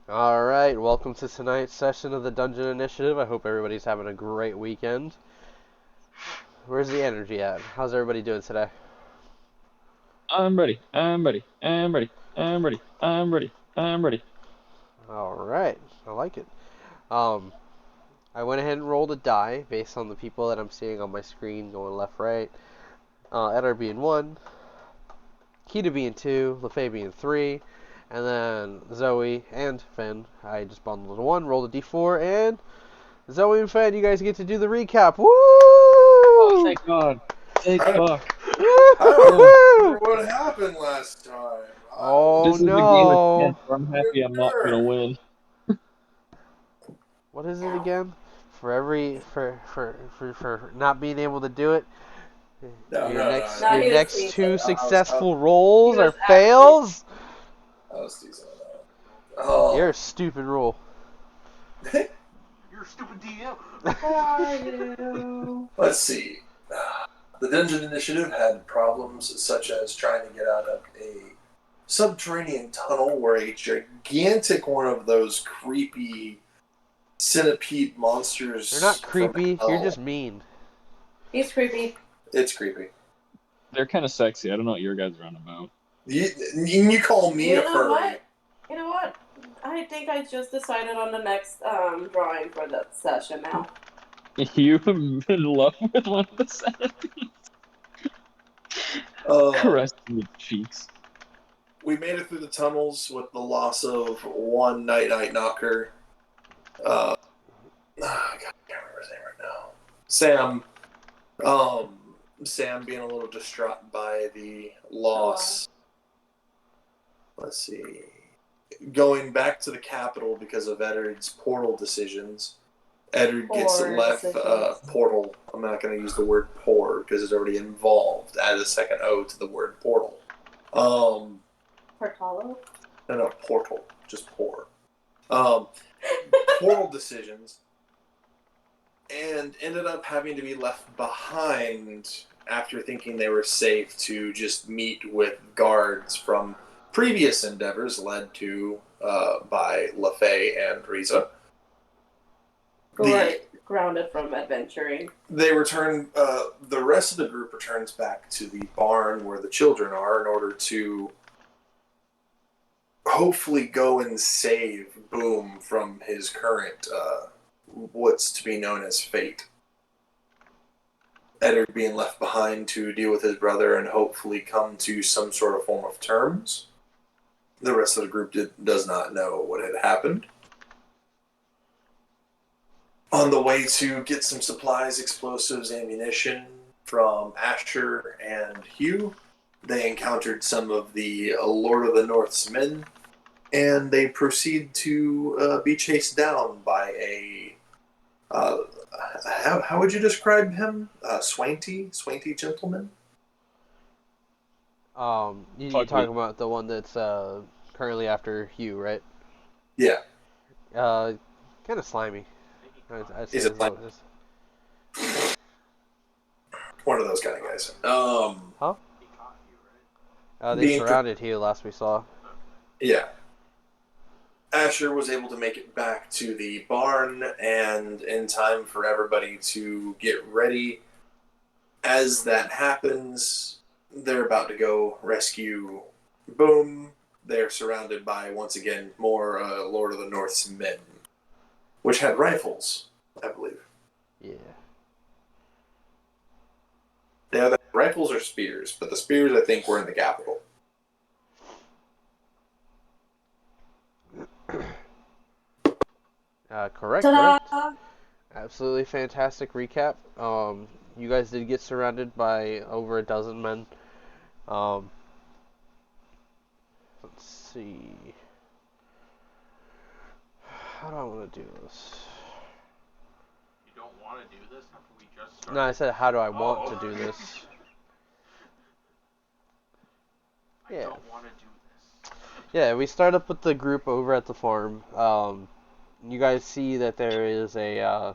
Alright, welcome to tonight's session of the Dungeon Initiative. I hope everybody's having a great weekend. Where's the energy at? How's everybody doing today? I'm ready. I'm ready. I'm ready. I'm ready. I'm ready. I'm ready. Alright, I like it. I went ahead and rolled a die based on the people that I'm seeing on my screen going left, right. Edgar being 1, Kita being 2, LaFay being 3, and then Zoe and Finn. I just bundled a 1, rolled a d4, and Zoe and Finn, you guys get to do the recap. Woo! Oh, thank God. Thank fuck. I don't remember what happened last time. Oh This is a game of no! chance where I'm happy I'm not gonna win. What is it again? For not being able to do it, No, your next no. your next two I successful rolls are fails. was teasing that. Oh. You're a stupid rule. You're a stupid DM. Are you? Let's see. The Dungeon Initiative had problems such as trying to get out of a subterranean tunnel where a gigantic one of those creepy centipede monsters. They're not creepy. You're just mean. He's creepy. It's creepy. They're kind of sexy. I don't know what your guys are on about. You call me a furry. What? You know what? I think I just decided on the next drawing for the session now. You in love with one of the centipedes? Caressing the cheeks. We made it through the tunnels with the loss of one night knocker. God, I can't remember his name right now. Sam. Sam being a little distraught by the loss. Let's see. Going back to the capital because of Eddard's portal decisions. Eddard gets left portal. I'm not going to use the word poor because it's already involved. Add a second O to the word portal. Portalo? No, portal. Just poor. Portal decisions. And ended up having to be left behind after thinking they were safe to just meet with guards from previous endeavors led to by LaFay and Riza. Grounded from adventuring. They return. The rest of the group returns back to the barn where the children are in order to hopefully go and save Boom from his current what's to be known as fate. Eddard being left behind to deal with his brother and hopefully come to some sort of form of terms. The rest of the group does not know what had happened. On the way to get some supplies, explosives, ammunition from Asher and Hugh, they encountered some of the Lord of the North's men, and they proceed to be chased down by a how would you describe him? Swainty gentleman? You're talking about the one that's currently after Hugh, right? Yeah. Kind of slimy. Is it like one of those kind of guys? Huh? They surrounded Hugh last we saw. Yeah. Asher was able to make it back to the barn and in time for everybody to get ready. As that happens, they're about to go rescue Boom. They're surrounded by, once again, more Lord of the North's men, which had rifles, I believe. Yeah. They either had rifles or spears, but the spears I think were in the capital. Correct, correct. Ta-da! Absolutely fantastic recap. You guys did get surrounded by over a dozen men. Um, let's see. How do I want to do this? You don't want to do this after we just started? No, I said how do I want to do this. I don't want to do this. Yeah, we start up with the group over at the farm. You guys see that there is a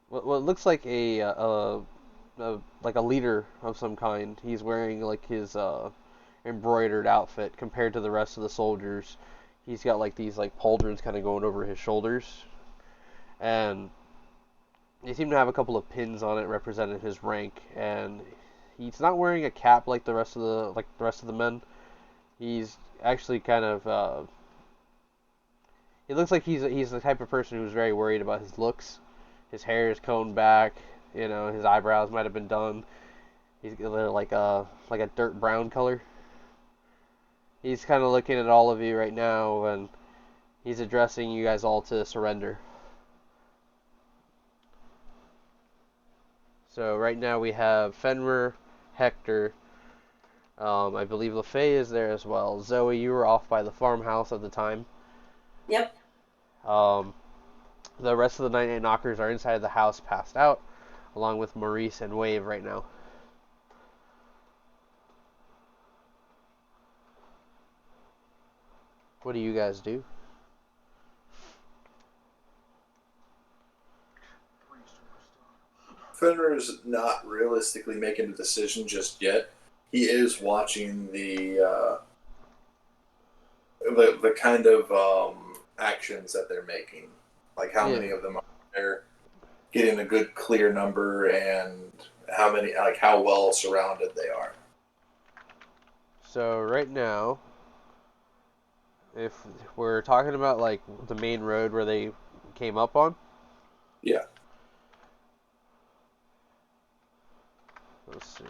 what looks like like a leader of some kind. He's wearing like his embroidered outfit compared to the rest of the soldiers. He's got like these like pauldrons kind of going over his shoulders, and they seem to have a couple of pins on it representing his rank. And he's not wearing a cap like the rest of the men. He's actually kind of he looks like he's the type of person who's very worried about his looks. His hair is combed back. You know, his eyebrows might have been done. He's like a dirt brown color. He's kind of looking at all of you right now, and he's addressing you guys all to surrender. So right now we have Fenrir, Hector. I believe LaFay is there as well. Zoe, you were off by the farmhouse at the time. Yep. The rest of the Night Knockers are inside the house, passed out, along with Maurice and Wave right now. What do you guys do? Fenrir's not realistically making a decision just yet. He is watching the kind of actions that they're making, like how many of them are there, getting a good clear number, and how many, like how well surrounded they are. So right now, if we're talking about like the main road where they came up on, yeah. Let's see.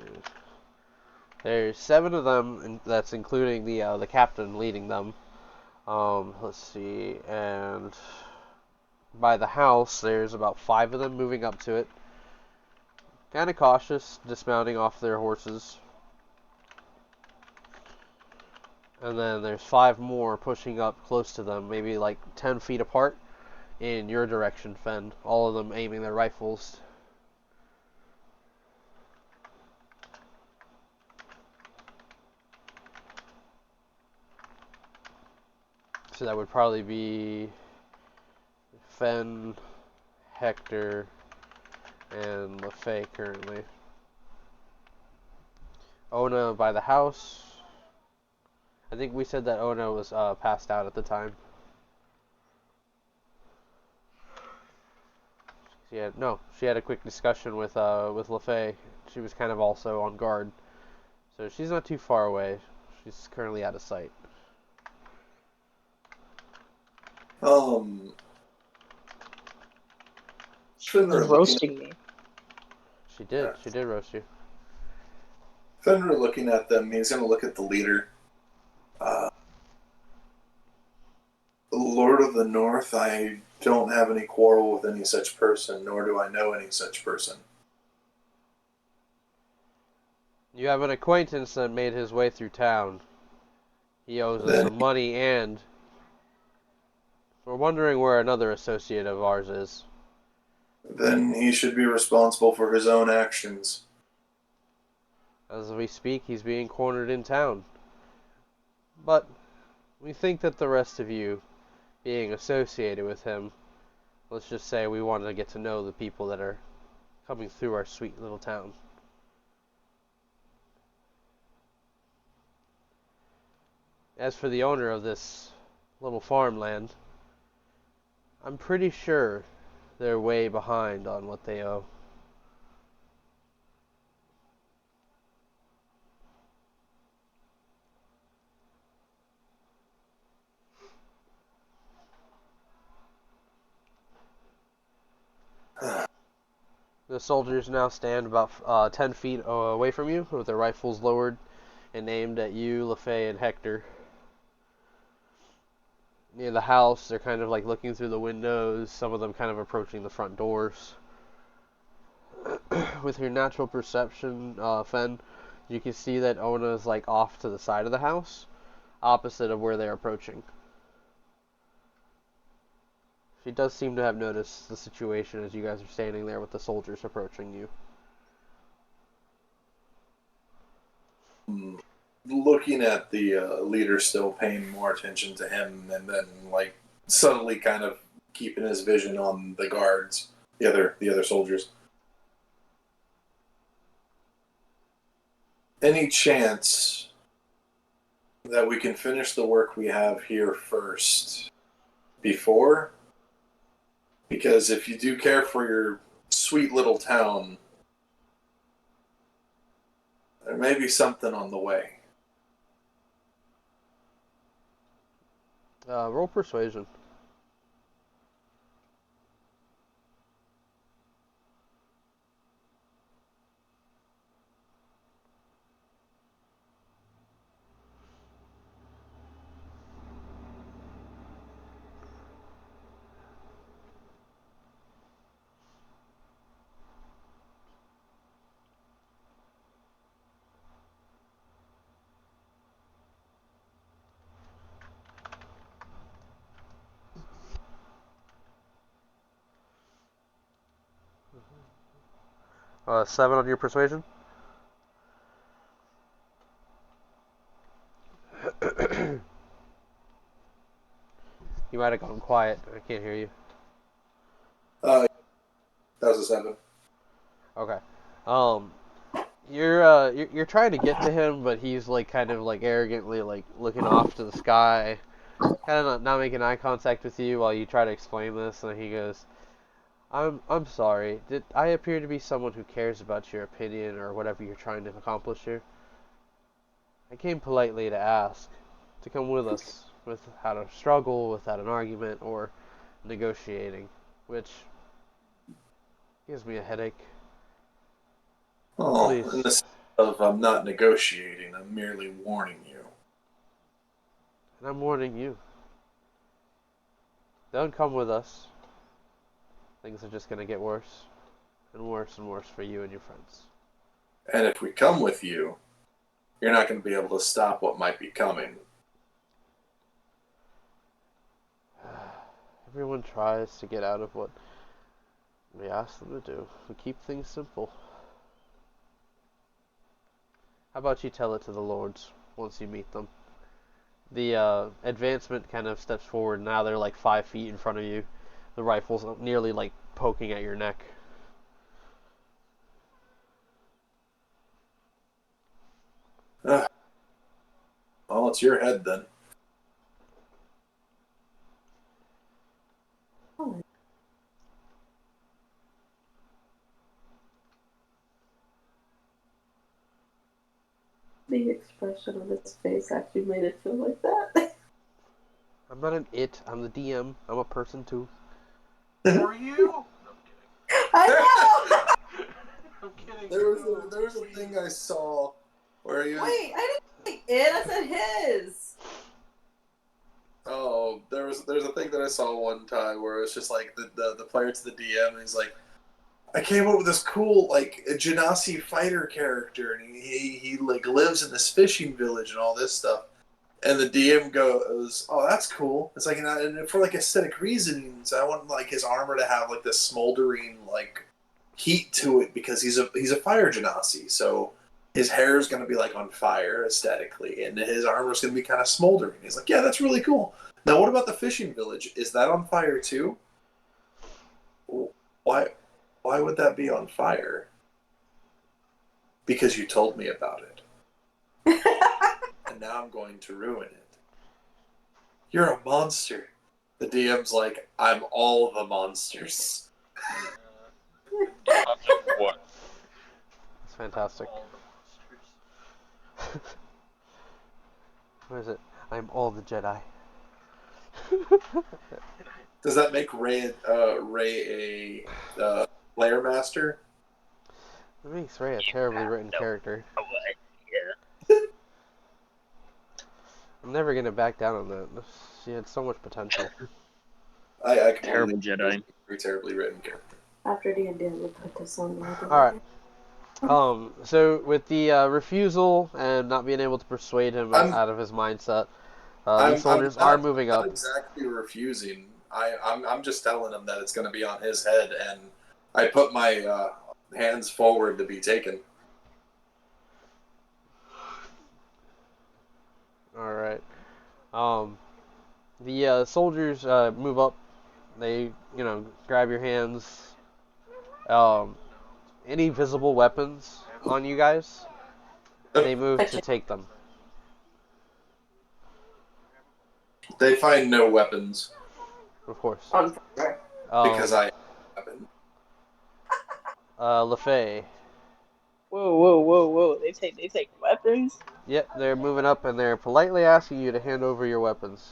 There's 7 of them, and that's including the captain leading them. Let's see, and by the house, there's about 5 of them moving up to it. Kind of cautious, dismounting off their horses. And then there's 5 more pushing up close to them, maybe like 10 feet apart in your direction, Fen. All of them aiming their rifles. So that would probably be Fen, Hector, and LaFay currently. Ona by the house. I think we said that Ona was passed out at the time. She had a quick discussion with LaFay. She was kind of also on guard. So she's not too far away. She's currently out of sight. Fenrir roasting me. She did. She did roast you. Fenrir looking at them, he's going to look at the leader. Lord of the North, I don't have any quarrel with any such person, nor do I know any such person. You have an acquaintance that made his way through town. He owes us some money, and we're wondering where another associate of ours is. Then he should be responsible for his own actions. As we speak, he's being cornered in town. But we think that the rest of you, being associated with him, let's just say we want to get to know the people that are coming through our sweet little town. As for the owner of this little farmland, I'm pretty sure they're way behind on what they owe. The soldiers now stand about 10 feet away from you with their rifles lowered and aimed at you, LaFay, and Hector. Near the house, they're kind of like looking through the windows, some of them kind of approaching the front doors. With your natural perception, Fen, you can see that Ona is like off to the side of the house, opposite of where they're approaching. She does seem to have noticed the situation as you guys are standing there with the soldiers approaching you. Looking at the leader, still paying more attention to him, and then like subtly kind of keeping his vision on the guards, the other soldiers. Any chance that we can finish the work we have here first before? Because if you do care for your sweet little town, there may be something on the way. Roll persuasion. Seven on your persuasion. You might have gone quiet. I can't hear you. That was a 7. Okay. You're trying to get to him, but he's like kind of like arrogantly like looking off to the sky, kind of not making eye contact with you while you try to explain this. And he goes, I'm sorry. Did I appear to be someone who cares about your opinion or whatever you're trying to accomplish here? I came politely to ask to come with us without a struggle, without an argument, or negotiating, which gives me a headache. Oh, Please. in the sense of I'm not negotiating, I'm merely warning you. And I'm warning you. Don't come with us. Things are just going to get worse and worse and worse for you and your friends. And if we come with you, you're not going to be able to stop what might be coming. Everyone tries to get out of what we ask them to do. We keep things simple. How about you tell it to the lords once you meet them? The advancement kind of steps forward. Now they're like 5 feet in front of you. The rifle's nearly like poking at your neck. Well, it's your head then. The expression on his face actually made it feel like that. I'm not an it. I'm the DM. I'm a person too. For you? No, I know! I'm kidding. There was a thing I saw where he was... Wait, I didn't say it, I said his. Oh, there's a thing that I saw one time where it's just like the player to the DM, and he's like, I came up with this cool like a Genasi fighter character, and he like lives in this fishing village and all this stuff. And the DM goes, "Oh, that's cool." It's like, and for like aesthetic reasons, I want like his armor to have like this smoldering like heat to it because he's a fire Genasi, so his hair is going to be like on fire aesthetically, and his armor is going to be kind of smoldering. He's like, "Yeah, that's really cool." Now, what about the fishing village? Is that on fire too? Why would that be on fire? Because you told me about it. And now I'm going to ruin it. You're a monster. The DM's like, I'm all the monsters. What? It's fantastic. All the monsters. What is it? I'm all the Jedi. Does that make Ray a player master? That makes Ray a terribly written character. Yeah. I'm never gonna back down on that. She had so much potential. I Terrible completely Jedi. very terribly written character. After D&D, we'll put this on the other. All right. So with the refusal and not being able to persuade him I'm out of his mindset, these I'm soldiers are moving not up. exactly refusing. I'm just telling him that it's going to be on his head, and I put my hands forward to be taken. All right. The soldiers move up. They, grab your hands. Any visible weapons on you guys? They move to take them. They find no weapons Of course. On fire. because I have a weapon. LaFay. Whoa. They take weapons? Yep, they're moving up and they're politely asking you to hand over your weapons.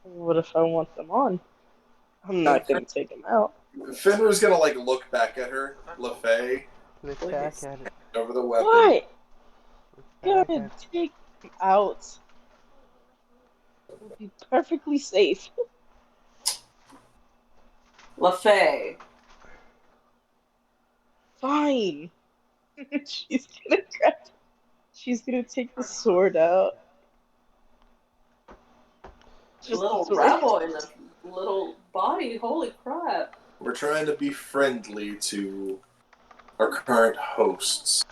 What if I want them on? I'm not gonna take them out. Fenrir's going to like look back at her, LaFay, Look Please. back at it. over the weapon. What? Back Gonna at it. take them out. We'll be perfectly safe. LaFay. Fine. She's gonna take the sword out. Just the Little sword. rebel in the little body. Holy crap. We're trying to be friendly to our current hosts.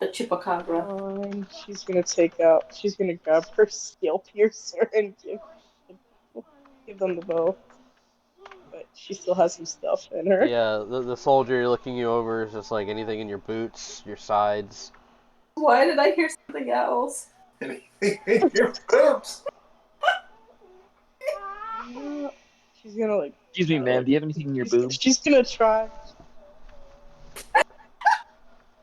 The chupacabra. Fine. She's gonna grab her steel piercer and give them the bow. But she still has some stuff in her. The soldier looking you over is just like anything in your boots, your sides. Why did I hear something else? Anything in your boobs? She's gonna like. Excuse me, ma'am. Do you have anything in your boobs? She's gonna try.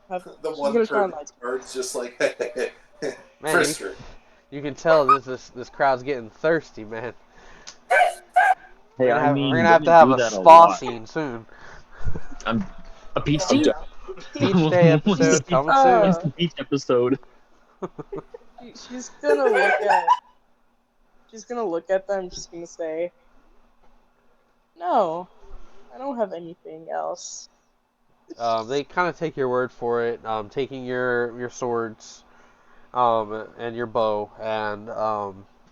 The She's one gonna try and turn like. bird's just like, Man, Frisker. you can tell this crowd's getting thirsty, man. Hey, We're I gonna have to women have do a that a spa lot. scene soon. A beach I'm scene? down. Beach day episode coming soon. When's the beach episode? She's gonna look at. She's gonna look at them. She's gonna say, "No, I don't have anything else." They kind of take your word for it, taking your swords, and your bow, and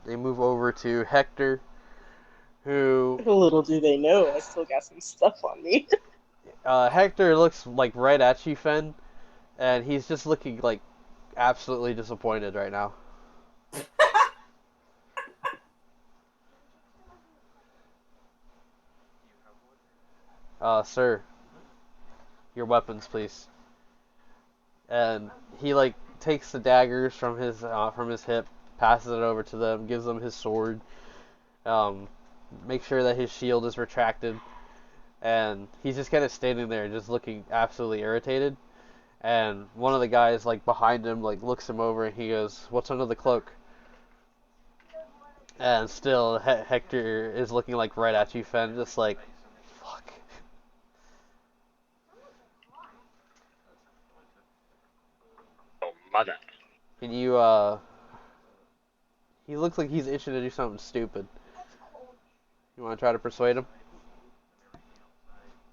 they move over to Hector, who Little do they know, I still got some stuff on me. Hector looks like right at you, Fen, and he's just looking like absolutely disappointed right now. Sir, your weapons, please. And he like takes the daggers from his hip, passes it over to them, gives them his sword, makes sure that his shield is retracted, and he's just kind of standing there, just looking absolutely irritated. And one of the guys like behind him like looks him over and he goes, "What's under the cloak?" And still Hector is looking like right at you, Fen, just like, fuck. Oh, mother. Can you He looks like he's itching to do something stupid. You want to try to persuade him?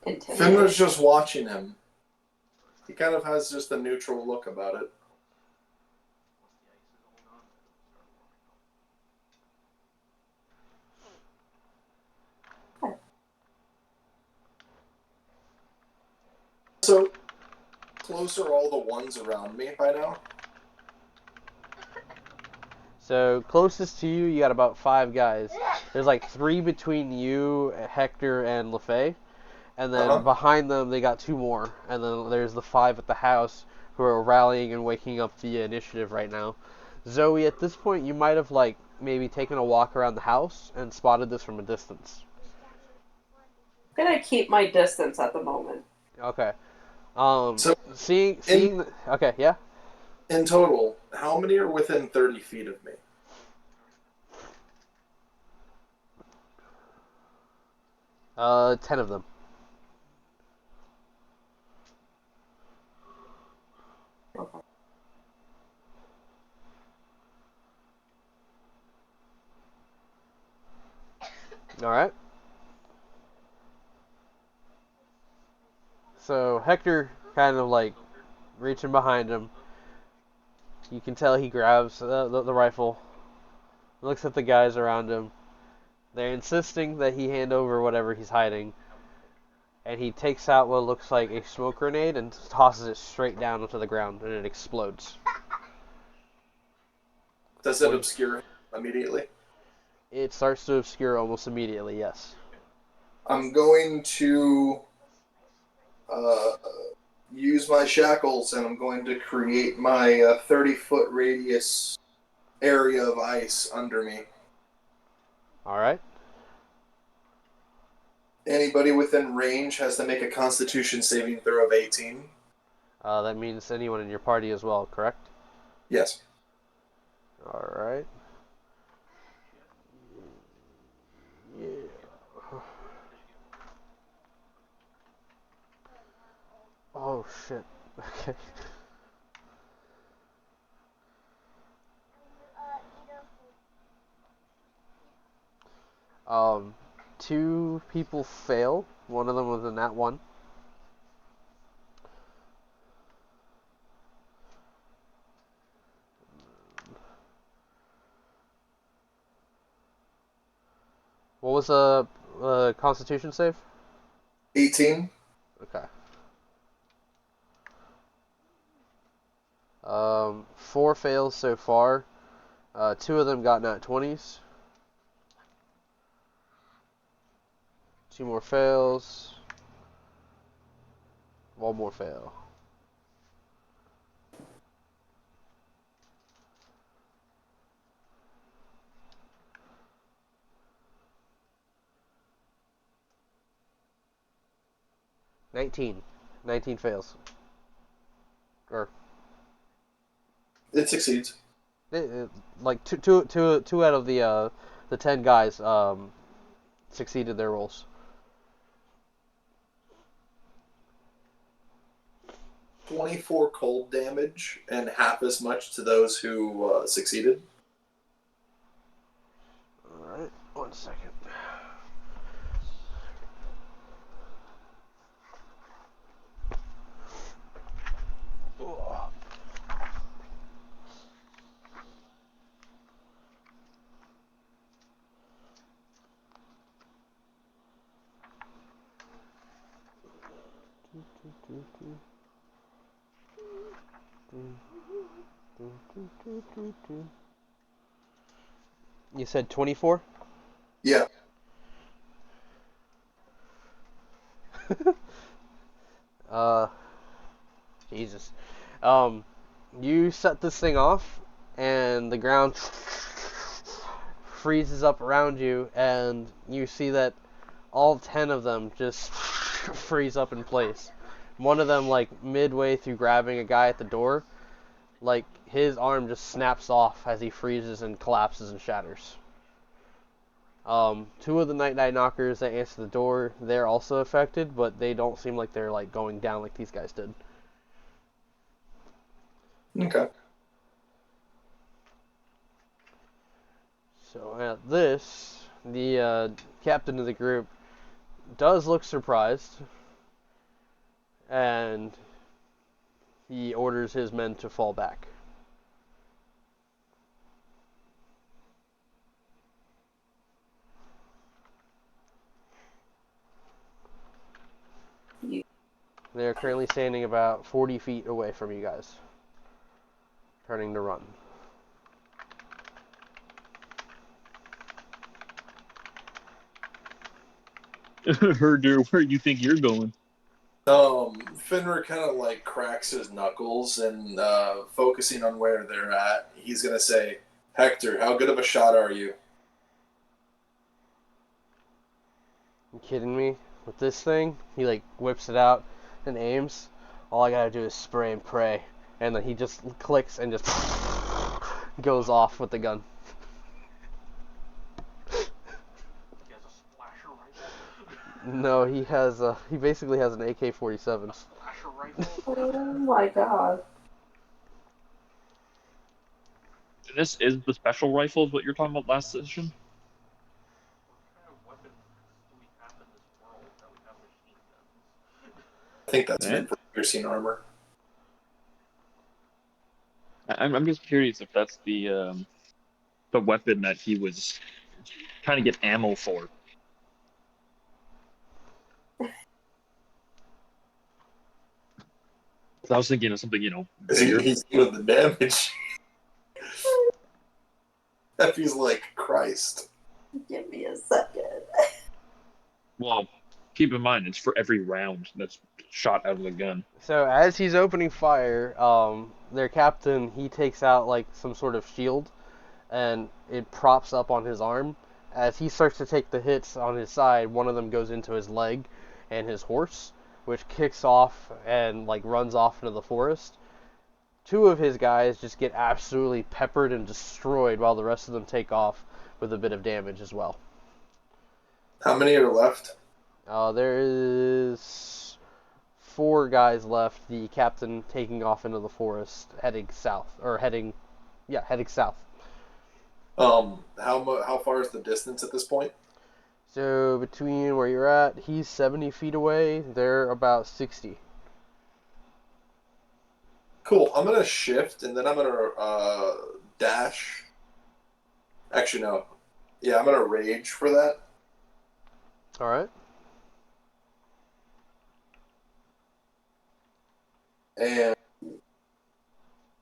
Finra's just watching him. He kind of has just a neutral look about it. So, close are all the ones around me by now? So closest to you, you got about 5 guys. There's like 3 between you, Hector, and LaFay. And then behind them, they got 2 more. And then there's the 5 at the house who are rallying and waking up the initiative right now. Zoe, at this point, you might have like maybe taken a walk around the house and spotted this from a distance. I'm gonna keep my distance at the moment. Okay. So, seeing. Okay, yeah. In total, how many are within 30 feet of me? 10 of them. All right. So Hector kind of like reaching behind him. You can tell he grabs the rifle, looks at the guys around him. They're insisting that he hand over whatever he's hiding. And he takes out what looks like a smoke grenade and tosses it straight down onto the ground, and it explodes. Does it obscure immediately? It starts to obscure almost immediately, yes. I'm going to use my shackles, and I'm going to create my 30-foot radius area of ice under me. Alright. Anybody within range has to make a Constitution saving throw of 18. That means anyone in your party as well, correct? Yes. Alright. Yeah. Oh, shit. Okay. Two people fail. One of them was a nat 1. What was the Constitution save? 18. Okay. 4 fails so far. 2 of them got nat 20s. 2 more fails. 1 more fail. Nineteen fails. Or It succeeds. like two out of the 10 guys succeeded their rolls. 24 cold damage and half as much to those who succeeded. Alright, 1 second. You said 24? Yeah. Jesus. You set this thing off, and the ground freezes up around you, and you see that all 10 of them just freeze up in place. One of them, like, midway through grabbing a guy at the door, like, his arm just snaps off as he freezes and collapses and shatters. 2 of the Night Knockers that answer the door, they're also affected, but they don't seem like they're, like, going down like these guys did. Okay. So at this, the captain of the group does look surprised, and he orders his men to fall back. They are currently standing about 40 feet away from you guys, turning to run. Herder, where do you think you're going? Fenrir kind of like cracks his knuckles and focusing on where they're at, he's gonna say, Hector, how good of a shot are you? You kidding me? With this thing, he like whips it out and aims. All I gotta do is spray and pray, and then he just clicks and just goes off with the gun. He has a splasher rifle. No, he basically has an AK-47. Splasher rifle. Oh my god. This is the special rifles, what you're talking about last session? What kind of weapons I think that's Eh? meant for piercing armor. I'm just curious if that's the weapon that he was trying to get ammo for. I was thinking of something, bigger. He's doing the damage. That feels like Christ. Give me a second. Well, keep in mind it's for every round that's shot out of the gun. So as he's opening fire, their captain, he takes out like some sort of shield, and it props up on his arm. As he starts to take the hits on his side, one of them goes into his leg and his horse, which kicks off and like runs off into the forest. Two of his guys just get absolutely peppered and destroyed, while the rest of them take off with a bit of damage as well. How many are left? There is 4 guys left. The captain taking off into the forest, heading south, heading south. How far is the distance at this point? So between where you're at, he's 70 feet away. They're about 60. Cool. I'm gonna shift and then I'm gonna dash. Actually, no. Yeah, I'm gonna rage for that. All right. And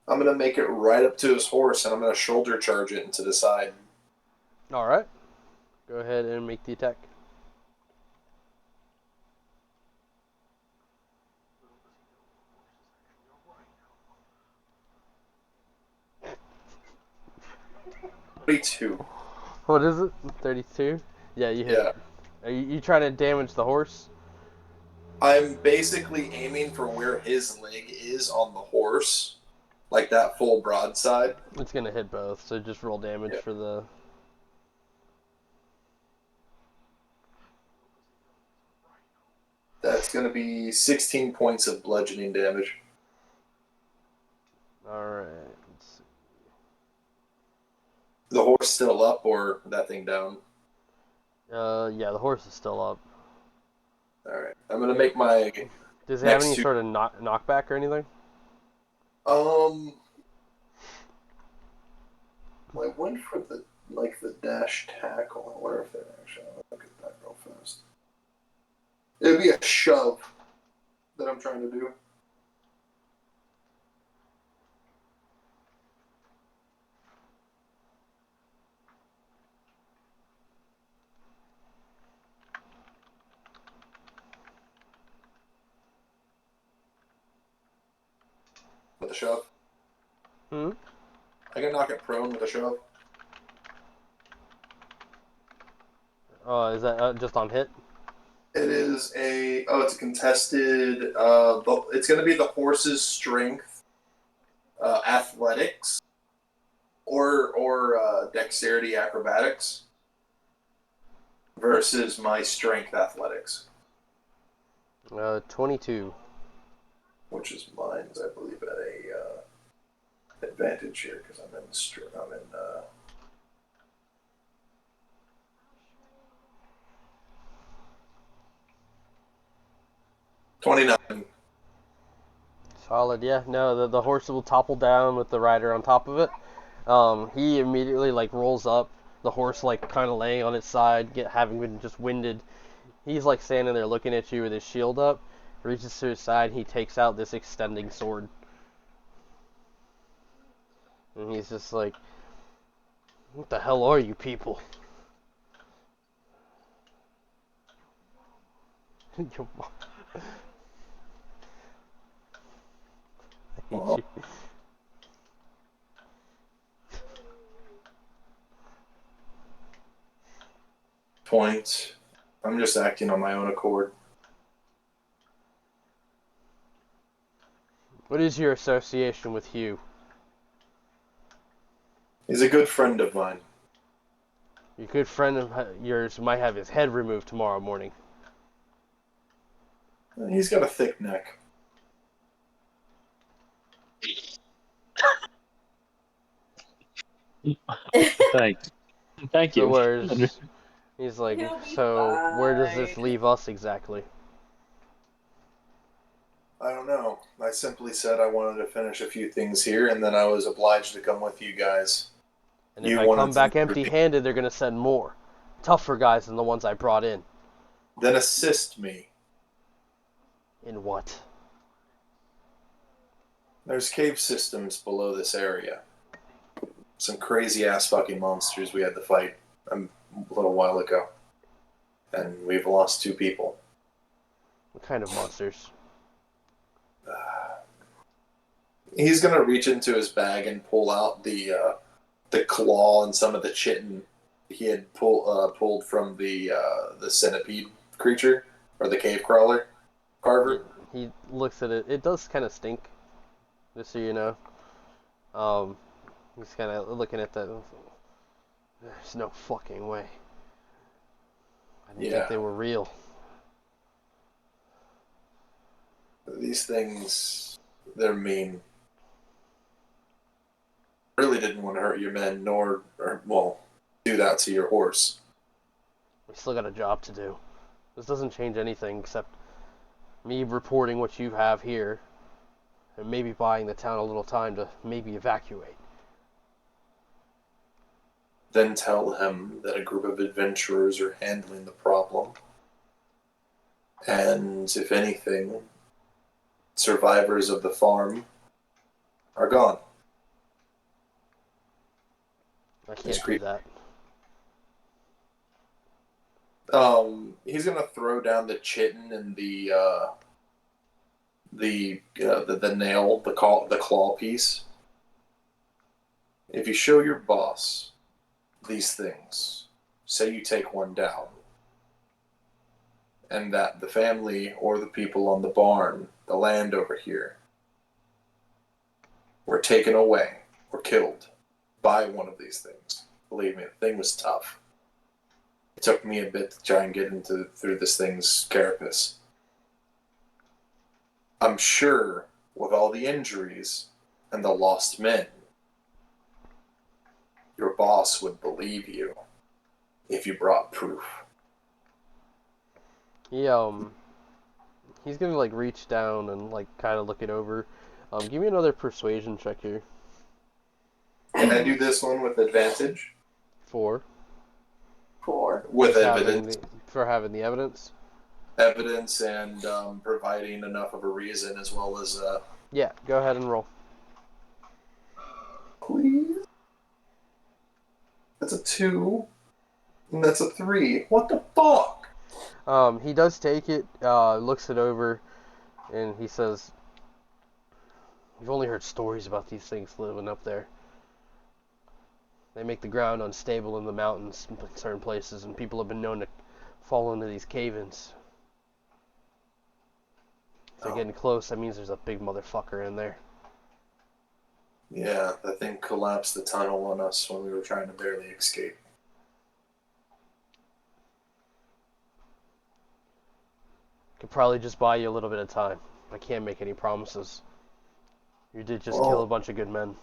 I'm gonna make it right up to his horse, and I'm gonna shoulder charge it into the side. All right. Go ahead and make the attack. Two. What is it? 32? Yeah, you hit. Yeah. Are you trying to damage the horse? I'm basically aiming for where his leg is on the horse, like that full broadside. It's going to hit both, so just roll damage for the... That's gonna be 16 points of bludgeoning damage. Alright. The horse still up or that thing down? Yeah, the horse is still up. Alright. I'm gonna make my Does it have next any two. sort of knockback or anything? I went for the dash tackle. I wonder if they're actually. I'll look at that real fast. It'd be a shove that I'm trying to do. With a shove. Hmm? I can knock it prone with a shove. Is that just on hit? It is it's a contested, it's going to be the horse's strength, athletics, or dexterity acrobatics versus my strength athletics. 22. Which is mine's, I believe, at a advantage here because I'm in 29. Solid, yeah. No, the horse will topple down with the rider on top of it. He immediately rolls up. The horse kind of laying on its side, having been just winded. He's standing there looking at you with his shield up. Reaches to his side. He takes out this extending sword, and he's just like, "What the hell are you people?" Your mom. I hate you. Points. I'm just acting on my own accord. What is your association with Hugh? He's a good friend of mine. Your good friend of yours might have his head removed tomorrow morning. He's got a thick neck. Thank So you. he's like, He'll be so where does this fine. leave us exactly? I don't know. I simply said I wanted to finish a few things here, and then I was obliged to come with you guys. And if You I come wanted back to empty-handed, they're gonna send more. Tougher guys than the ones I brought in. then assist me. In what? There's cave systems below this area. Some crazy ass fucking monsters we had to fight a little while ago. And we've lost 2 people. What kind of monsters? He's gonna reach into his bag and pull out the claw and some of the chitin he had pulled from the centipede creature or the cave crawler carver. He looks at it. It does kind of stink, just so you know. He's kind of looking at that. There's no fucking way. I didn't think they were real. These things, they're mean. Really didn't want to hurt your men, nor do that to your horse. We still got a job to do. This doesn't change anything except me reporting what you have here and maybe buying the town a little time to maybe evacuate. Then tell him that a group of adventurers are handling the problem. And if anything, survivors of the farm are gone. I can't do that. He's gonna throw down the chitin and the nail, the claw piece. If you show your boss these things, say you take one down, and that the family or the people on the barn, the land over here, were taken away or killed by one of these things. Believe me, the thing was tough. It took me a bit to try and get through this thing's carapace. I'm sure with all the injuries and the lost men, your boss would believe you if you brought proof. He's gonna like reach down and like kind of look it over. Give me another persuasion check here. Can I do this one with advantage? 4. With evidence. For having the evidence? Evidence and providing enough of a reason as well as... Yeah, go ahead and roll. Please? That's a 2. And that's a 3. What the fuck? He does take it, looks it over, and he says, "You've only heard stories about these things living up there. They make the ground unstable in the mountains in certain places, and people have been known to fall into these cave-ins. If they're getting close, that means there's a big motherfucker in there." Yeah, that thing collapsed the tunnel on us when we were trying to barely escape. Could probably just buy you a little bit of time. I can't make any promises. You did just kill a bunch of good men.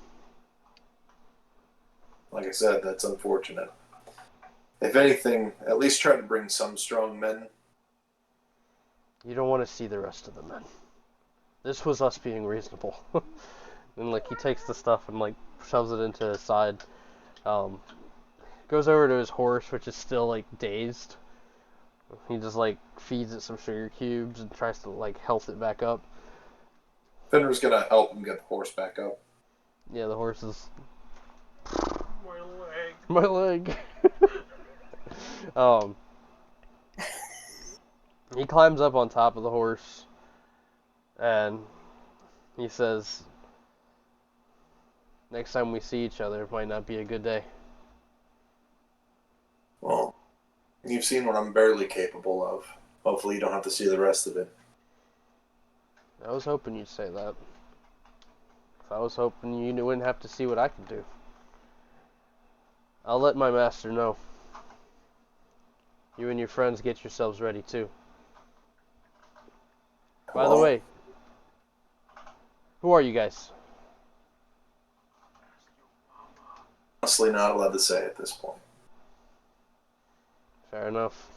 Like I said, that's unfortunate. If anything, at least try to bring some strong men. You don't want to see the rest of the men. This was us being reasonable. And like he takes the stuff and like shoves it into his side. Goes over to his horse, which is still like dazed. He just like feeds it some sugar cubes and tries to like health it back up. Fenrir's gonna help him get the horse back up. Yeah, the horse is... My leg. My leg. He climbs up on top of the horse and he says, "Next time we see each other, it might not be a good day." Well, you've seen what I'm barely capable of. Hopefully you don't have to see the rest of it. I was hoping you'd say that. I was hoping you wouldn't have to see what I could do. I'll let my master know. You and your friends get yourselves ready too. By the way, who are you guys? Honestly, not allowed to say at this point. Fair enough.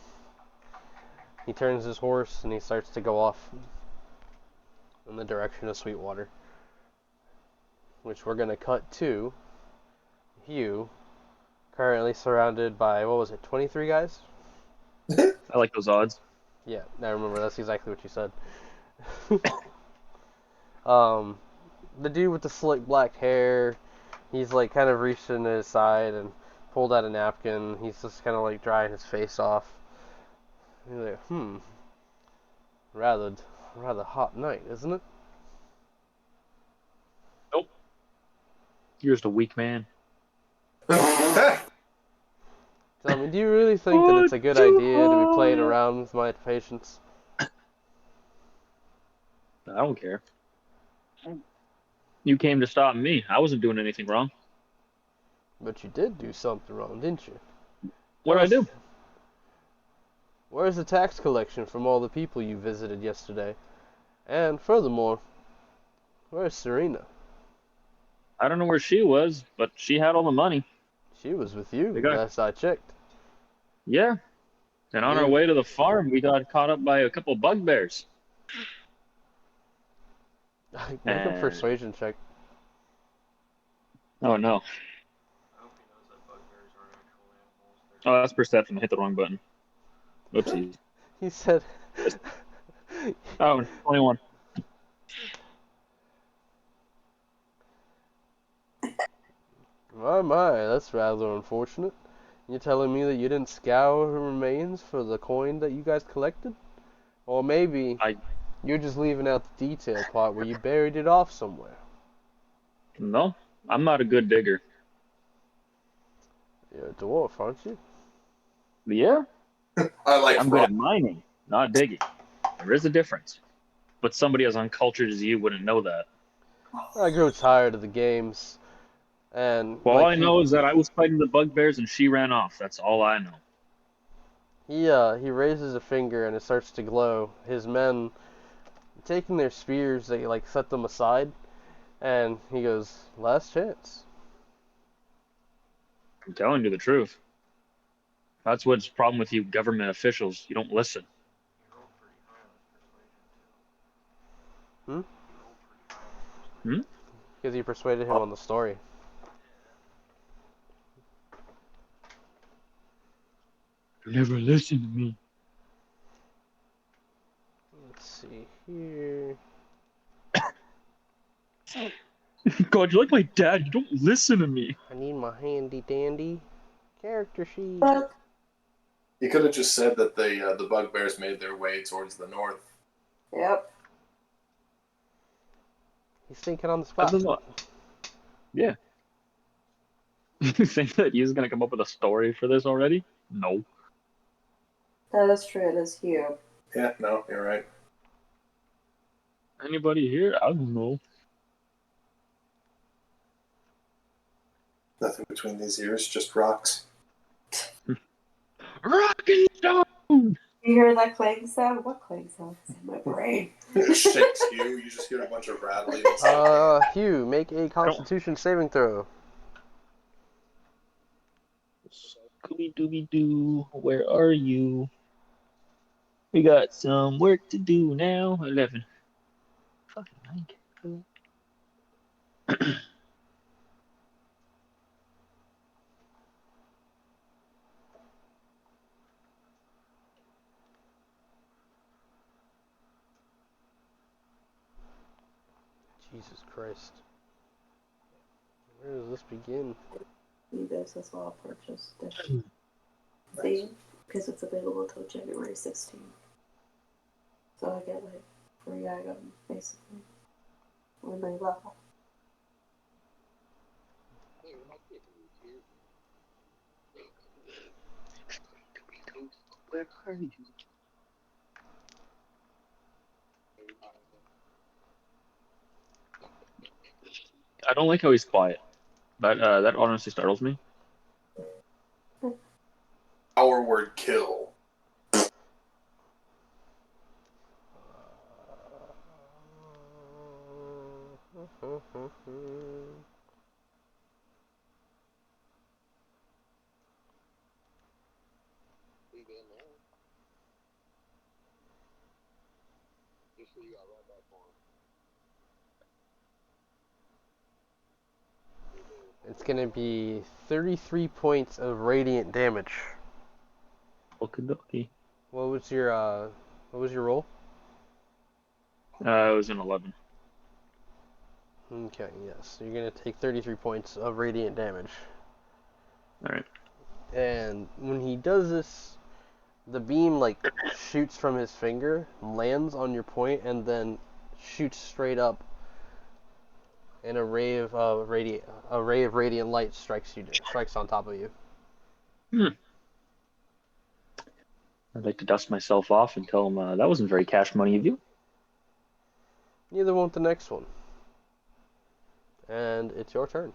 He turns his horse and he starts to go off. in the direction of Sweetwater. Which we're going to cut to Hugh, currently surrounded by, what was it, 23 guys? I like those odds. Yeah, I remember, that's exactly what you said. The dude with the slick black hair, he's like kind of reached into his side and pulled out a napkin. He's just kind of like drying his face off. He's like, rather hot night, isn't it? Nope. You're just a weak man. Tell me, do you really think that it's a good idea to be playing around with my patience? I don't care. You came to stop me. I wasn't doing anything wrong. But you did do something wrong, didn't you? What did I do? Where's the tax collection from all the people you visited yesterday? And furthermore, where's Serena? I don't know where she was, but she had all the money. She was with you, They got- last I checked. Yeah. And on our Yeah. way to the farm, we got caught up by a couple bugbears. Make a persuasion check. Oh, no. I hope he knows that bugbears aren't actual animals. Oh, that's perception. I hit the wrong button. Oopsies. He said... Oh, 21. My, that's rather unfortunate. You're telling me that you didn't scour her remains for the coin that you guys collected? Or maybe you're just leaving out the detail part where you buried it off somewhere. No, I'm not a good digger. You're a dwarf, aren't you? Yeah, I like I'm good at mining, not digging. There is a difference. But somebody as uncultured as you wouldn't know that. I grew tired of the games. And Well, all like I know is that I was fighting the bugbears and she ran off. That's all I know. he raises a finger and it starts to glow. His men taking their spears, they like set them aside, and he goes, "Last chance." I'm telling you the truth. That's what's the problem with you government officials. You don't listen. You rolled pretty high on his persuasion, too. Hmm? You rolled pretty high on his persuasion. Because you persuaded him on the story. You never listen to me. Let's see here. God, you're like my dad. You don't listen to me. I need my handy dandy character sheet. But You could have just said that the bugbears made their way towards the north. yep. He's thinking on the spot. Yeah. You think that he's gonna come up with a story for this already? No. That is true. It is Hugh. Yeah, no, you're right. Anybody here? I don't know. Nothing between these ears, just rocks. Rock and stone! You hear that clang sound? What clang sound? It's in my brain. It shakes you. You just hear a bunch of rattling. Hugh, make a Constitution saving throw. Scooby Dooby Doo, where are you? We got some work to do now. 11. Fucking like. Jesus Christ. Where does this begin? This as well purchased. See? Because it's available until January 16th. So I get like free item basically. When they level. Where are you? I don't like how he's quiet. That honestly startles me. Our word kill. It's gonna be 33 points of radiant damage. Okie dokie. What was your roll? It was an 11. Okay, yes. So you're gonna take 33 points of radiant damage. Alright. And when he does this, the beam like shoots from his finger, lands on your point, and then shoots straight up. And a ray of radiant light strikes on top of you. I'd like to dust myself off and tell him that wasn't very cash money of you. Neither won't the next one. And it's your turn.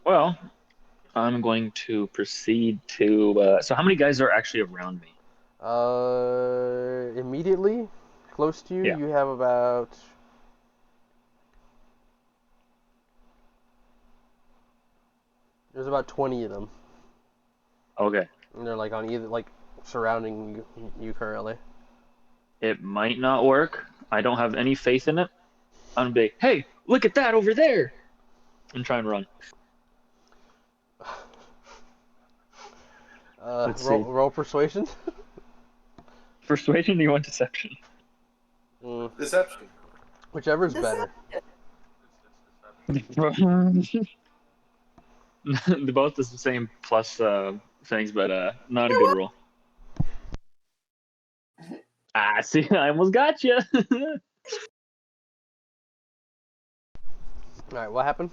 Well, I'm going to proceed to. So, how many guys are actually around me? Immediately close to you, Yeah. you have about. There's about 20 of them. Okay. And they're like on either surrounding you currently. It might not work. I don't have any faith in it. I'm gonna be, hey, look at that over there, and try and run. Let's see. Roll persuasion. Persuasion, you want deception? Deception. Whichever's better. They're both the same plus things, but not a good roll. See, I almost got you. All right, what happened?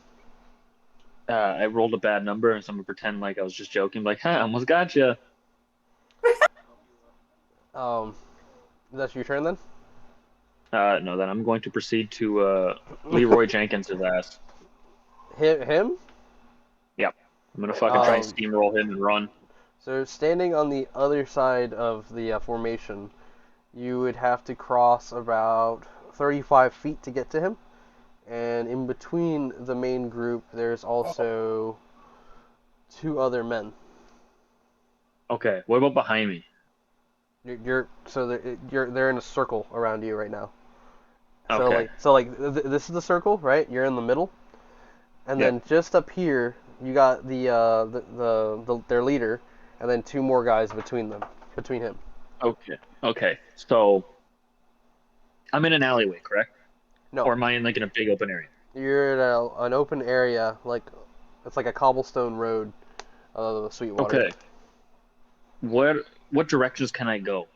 I rolled a bad number, and so I'm gonna pretend like I was just joking, like, I almost got you. That's your turn then. No, then I'm going to proceed to Leroy Jenkins' ass. Him? Yep. I'm gonna fucking try and steamroll him and run. So standing on the other side of the formation, you would have to cross about 35 feet to get to him. And in between the main group, there's also 2 other men. Okay, what about behind me? They're in a circle around you right now. Okay. This is the circle, right? You're in the middle, and Yeah. then just up here you got their leader, and then 2 more guys between him. Okay. So I'm in an alleyway, correct? No, Or am I in like in a big open area? you're in an open area, it's like a cobblestone road, Sweetwater. Okay. What directions can I go?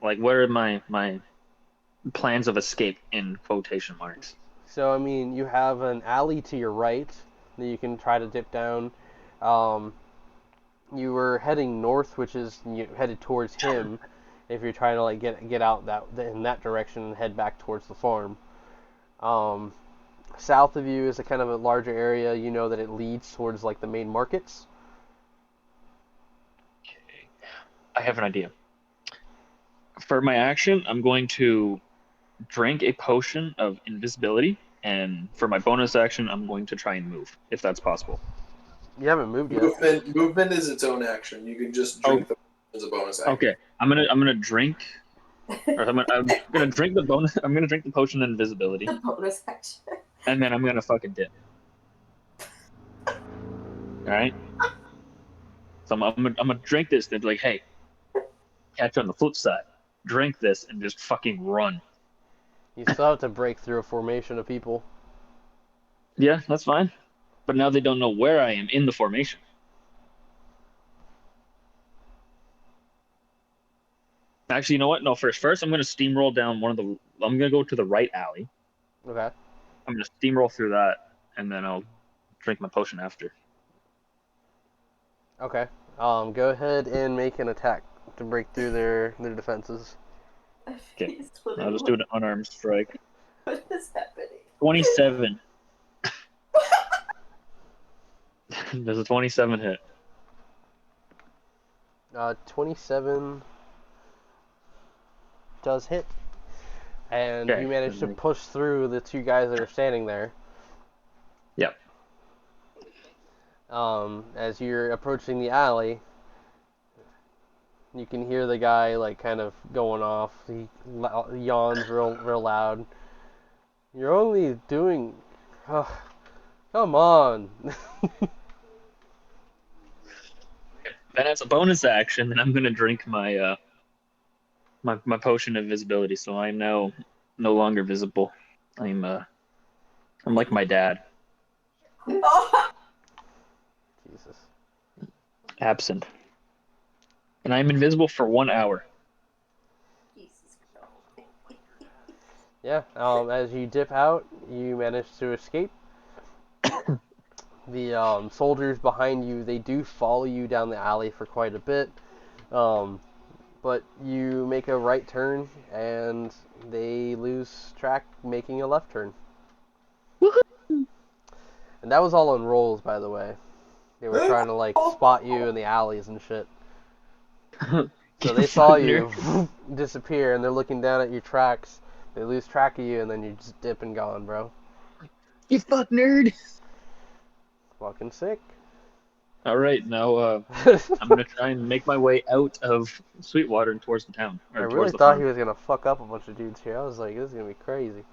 Like, what are my plans of escape in quotation marks? So I mean, you have an alley to your right that you can try to dip down. You were heading north, which is headed towards him. If you're trying to like get out in that direction and head back towards the farm. South of you is a kind of a larger area. You know that it leads towards like the main markets. Okay. I have an idea. For my action, I'm going to drink a potion of invisibility, and for my bonus action, I'm going to try and move, if that's possible. You haven't moved yet. Movement is its own action. You can just drink the as a bonus action. Okay, I'm gonna drink, or I'm gonna drink the bonus. I'm gonna drink the potion of invisibility, The bonus action. and then I'm gonna fucking dip. All right. So I'm gonna drink this. They're like, hey, catch you on the flip side. Drink this and just fucking run. You still have to break through a formation of people. Yeah, that's fine. But now they don't know where I am in the formation. Actually, you know what? No, first I'm gonna steamroll down I'm gonna go to the right alley. Okay. I'm gonna steamroll through that, and then I'll drink my potion after. Okay. Go ahead and make an attack to break through their defenses. Okay. He's I'll just do an unarmed strike. What is happening? 27. Does a 27 hit? 27 does hit. And Okay, you manage to then push through the 2 guys that are standing there. Yep. As you're approaching the alley, you can hear the guy like kind of going off. He yawns real loud. You're only doing Come on. Then as a bonus action, then I'm gonna drink my my potion of invisibility, so I'm now no longer visible. I'm like my dad, Oh, Jesus. absent, and I'm invisible for 1 hour. Jesus Christ. Yeah. As you dip out, you manage to escape. The soldiers behind you, they do follow you down the alley for quite a bit. But you make a right turn and they lose track making a left turn. And that was all on rolls, by the way. They were trying to like spot you in the alleys and shit. So they saw you disappear and they're looking down at your tracks. They lose track of you and then you just dip and gone, bro. You fuck nerd. Fucking sick. All right, now I'm gonna try and make my way out of Sweetwater and towards the town I or really towards the thought farm. he was gonna fuck up a bunch of dudes here. I was like, this is gonna be crazy.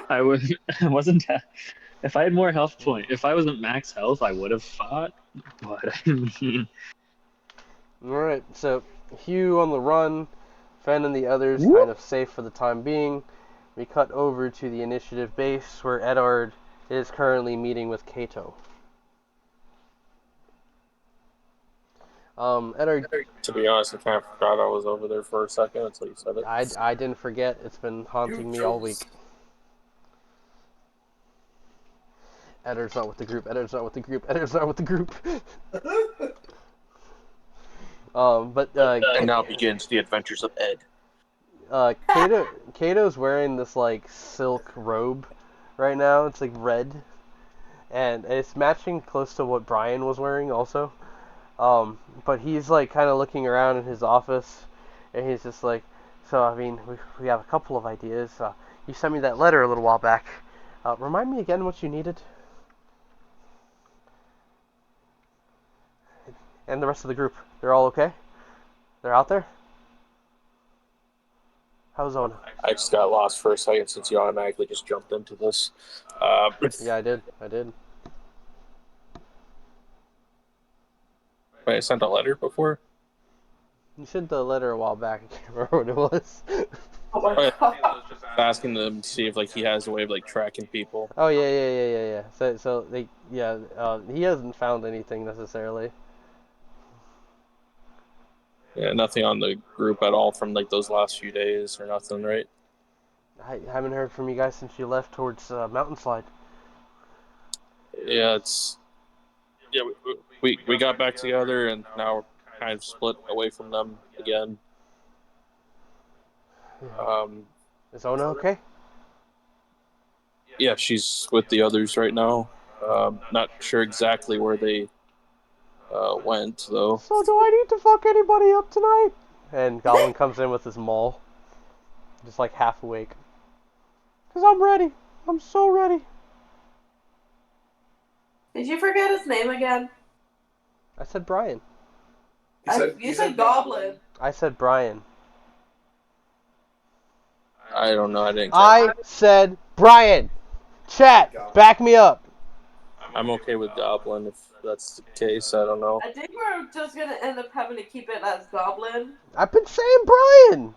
I was I wasn't. If I had more health point, if I wasn't max health, I would have fought. But I mean, Alright, so Hugh on the run, Fen and the others kind of safe for the time being. We cut over to the initiative base where Eddard is currently meeting with Kato. Eddard, To be honest, I kind of forgot I was over there for a second until you said it. I didn't forget. It's been haunting me all week. Eddard's not with the group. Eddard's not with the group. Eddard's not with the group. And now begins the adventures of Ed. Kato's wearing this like silk robe right now. It's like red, and it's matching close to what Brian was wearing also. But he's like kind of looking around in his office, and he's just like, so I mean, we have a couple of ideas. You sent me that letter a little while back. Remind me again what you needed. And the rest of the group, they're all okay? They're out there? How's Zona? I just got lost for a second since you automatically just jumped into this. Yeah, I did. Wait, I sent a letter before? You sent the letter a while back. I can't remember what it was. Oh my Oh, yeah. god. I was just Asking them to see if like he has a way of like tracking people. Oh yeah. So they he hasn't found anything necessarily. Yeah, nothing on the group at all from like those last few days or nothing, right? I haven't heard from you guys since you left towards Mountain Slide. Yeah, we got back together and now we're kind of split away from them again. Is Ona okay? Yeah, she's with the others right now. Not sure exactly where they went though. So do I need to fuck anybody up tonight? And Goblin comes in with his maul, just like half awake. Cause I'm ready. I'm so ready. Did you forget his name again? I said Brian. You said Goblin. I said Brian. I don't know. I didn't. I said Brian. Chat, back me up. I'm okay with Goblin if that's the case. I don't know. I think we're just gonna end up having to keep it as Goblin. I've been saying Brian.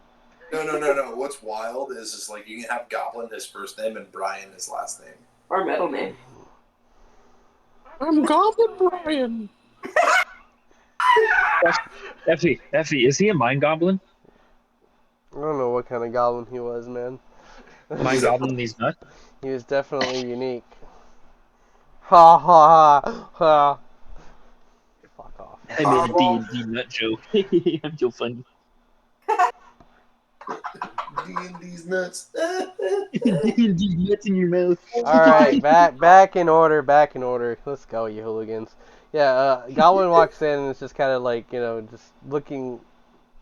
No. What's wild is like you can have Goblin his first name and Brian his last name. Or middle name. I'm Goblin Brian. Effie, is he a mind goblin? I don't know what kind of goblin he was, man. Mind goblin, these nuts. He was definitely unique. Ha ha ha. Fuck off. I made a D&D nut joke. I'm so funny. D&D's nuts. D&D nuts in your mouth. Alright, back in order. Let's go, you hooligans. Yeah, Goblin walks in and it's just kind of like, just looking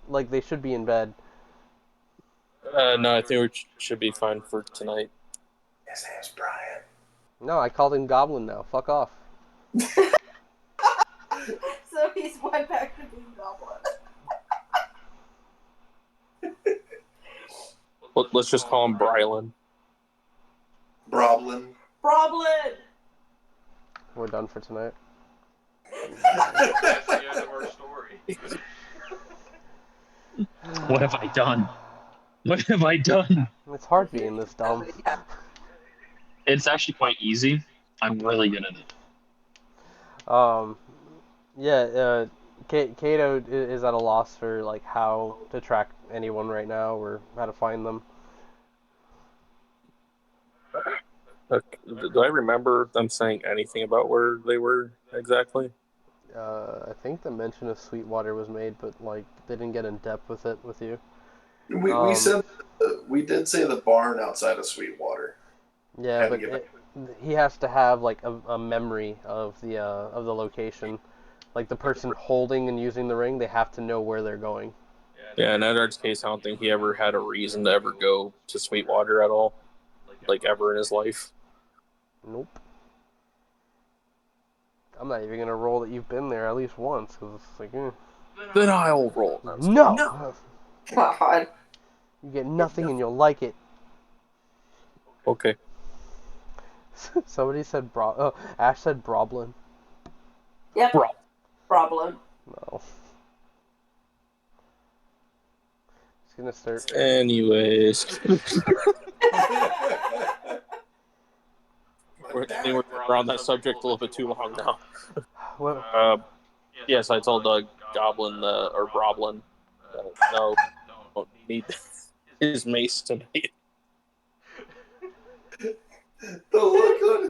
like they should be in bed. No, I think we should be fine for tonight. His name's Brian. No, I called him Goblin now. Fuck off. So he's went back to being Goblin. Let's just call him Brylan. Broblin. Problem! We're done for tonight. That's the end of our story. What have I done? What have I done? It's hard being this dumb. It's actually quite easy. I'm really good at it. Yeah, Kato is at a loss for like how to track anyone right now or how to find them. Do I remember them saying anything about where they were exactly? I think the mention of Sweetwater was made, but like they didn't get in depth with it with you. We said we did say the barn outside of Sweetwater. Yeah, Had to but get he has to have like a memory of the location. Like the person holding and using the ring, they have to know where they're going. Yeah, in Edard's case, I don't think he ever had a reason to ever go to Sweetwater at all, like ever in his life. Nope. I'm not even gonna roll that you've been there at least once, because it's like, Then I'll roll. no! God. You get nothing and you'll like it. Okay. Somebody said Ash said Broblin. Yep. Bro. Problem. No. Just gonna start. Anyways, we're around that subject a little bit too long now. What? Yes, I told Goblin or Broblin that no, don't need his mace tonight. the look on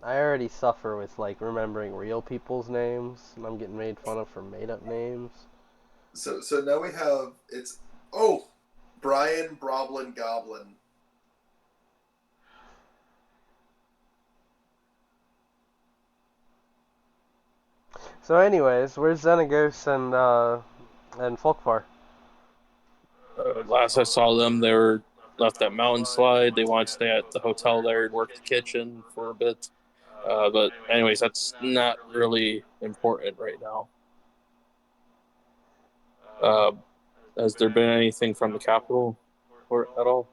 I already suffer with like remembering real people's names, and I'm getting made fun of for made up names. So now we have Brian Broblin Goblin. So, anyways, where's Xenagos and Folkvar? Last I saw them, they were left that mountain slide. They wanted to stay at the hotel there and work the kitchen for a bit. But anyways, that's not really important right now. Has there been anything from the capital at all?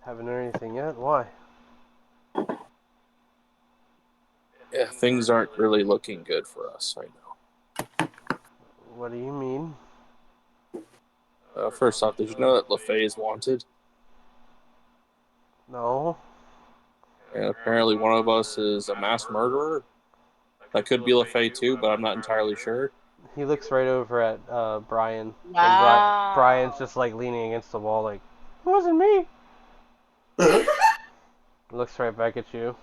Haven't heard anything yet. Why? Yeah, things aren't really looking good for us right now. What do you mean? First off, did you know that LaFay is wanted? No. And apparently one of us is a mass murderer. That could be LaFay too, but I'm not entirely sure. He looks right over at Brian. Wow. And Brian's just like leaning against the wall, like, it wasn't me. Looks right back at you.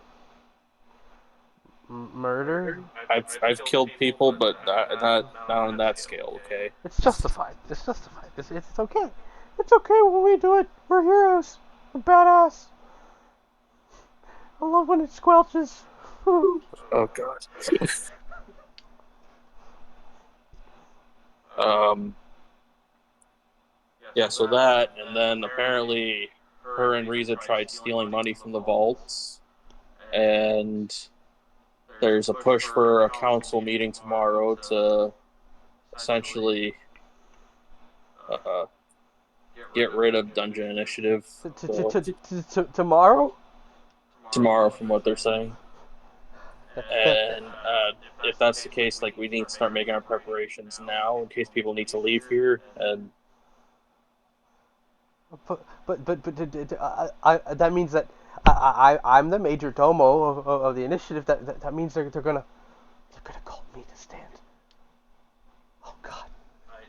Murder? I've killed people, but not on that scale. Okay. It's justified. It's justified. It's okay. It's okay when we do it. We're heroes. We're badass. I love when it squelches. Oh God. Yeah. So that, and then apparently, her and Riza tried stealing money from the vaults, and there's a push for a council meeting tomorrow to essentially get rid of Dungeon Initiative. Tomorrow? Tomorrow, from what they're saying. And if that's the case, like, we need to start making our preparations now in case people need to leave here. And But that means that I'm the major domo of the initiative. That means they're gonna call me to stand. Oh God.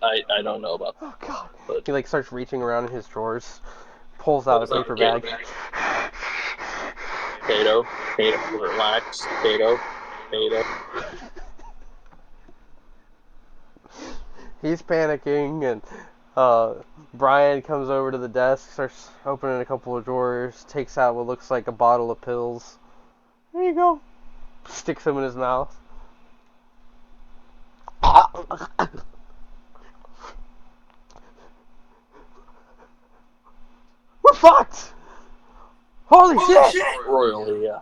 I don't know about that. Oh God. But He like starts reaching around in his drawers, pulls out a paper bag. Kato, relax. Kato. He's panicking, and Brian comes over to the desk, starts opening a couple of drawers, takes out what looks like a bottle of pills. There you go. Sticks them in his mouth. We're fucked! Holy shit! Royally, yeah.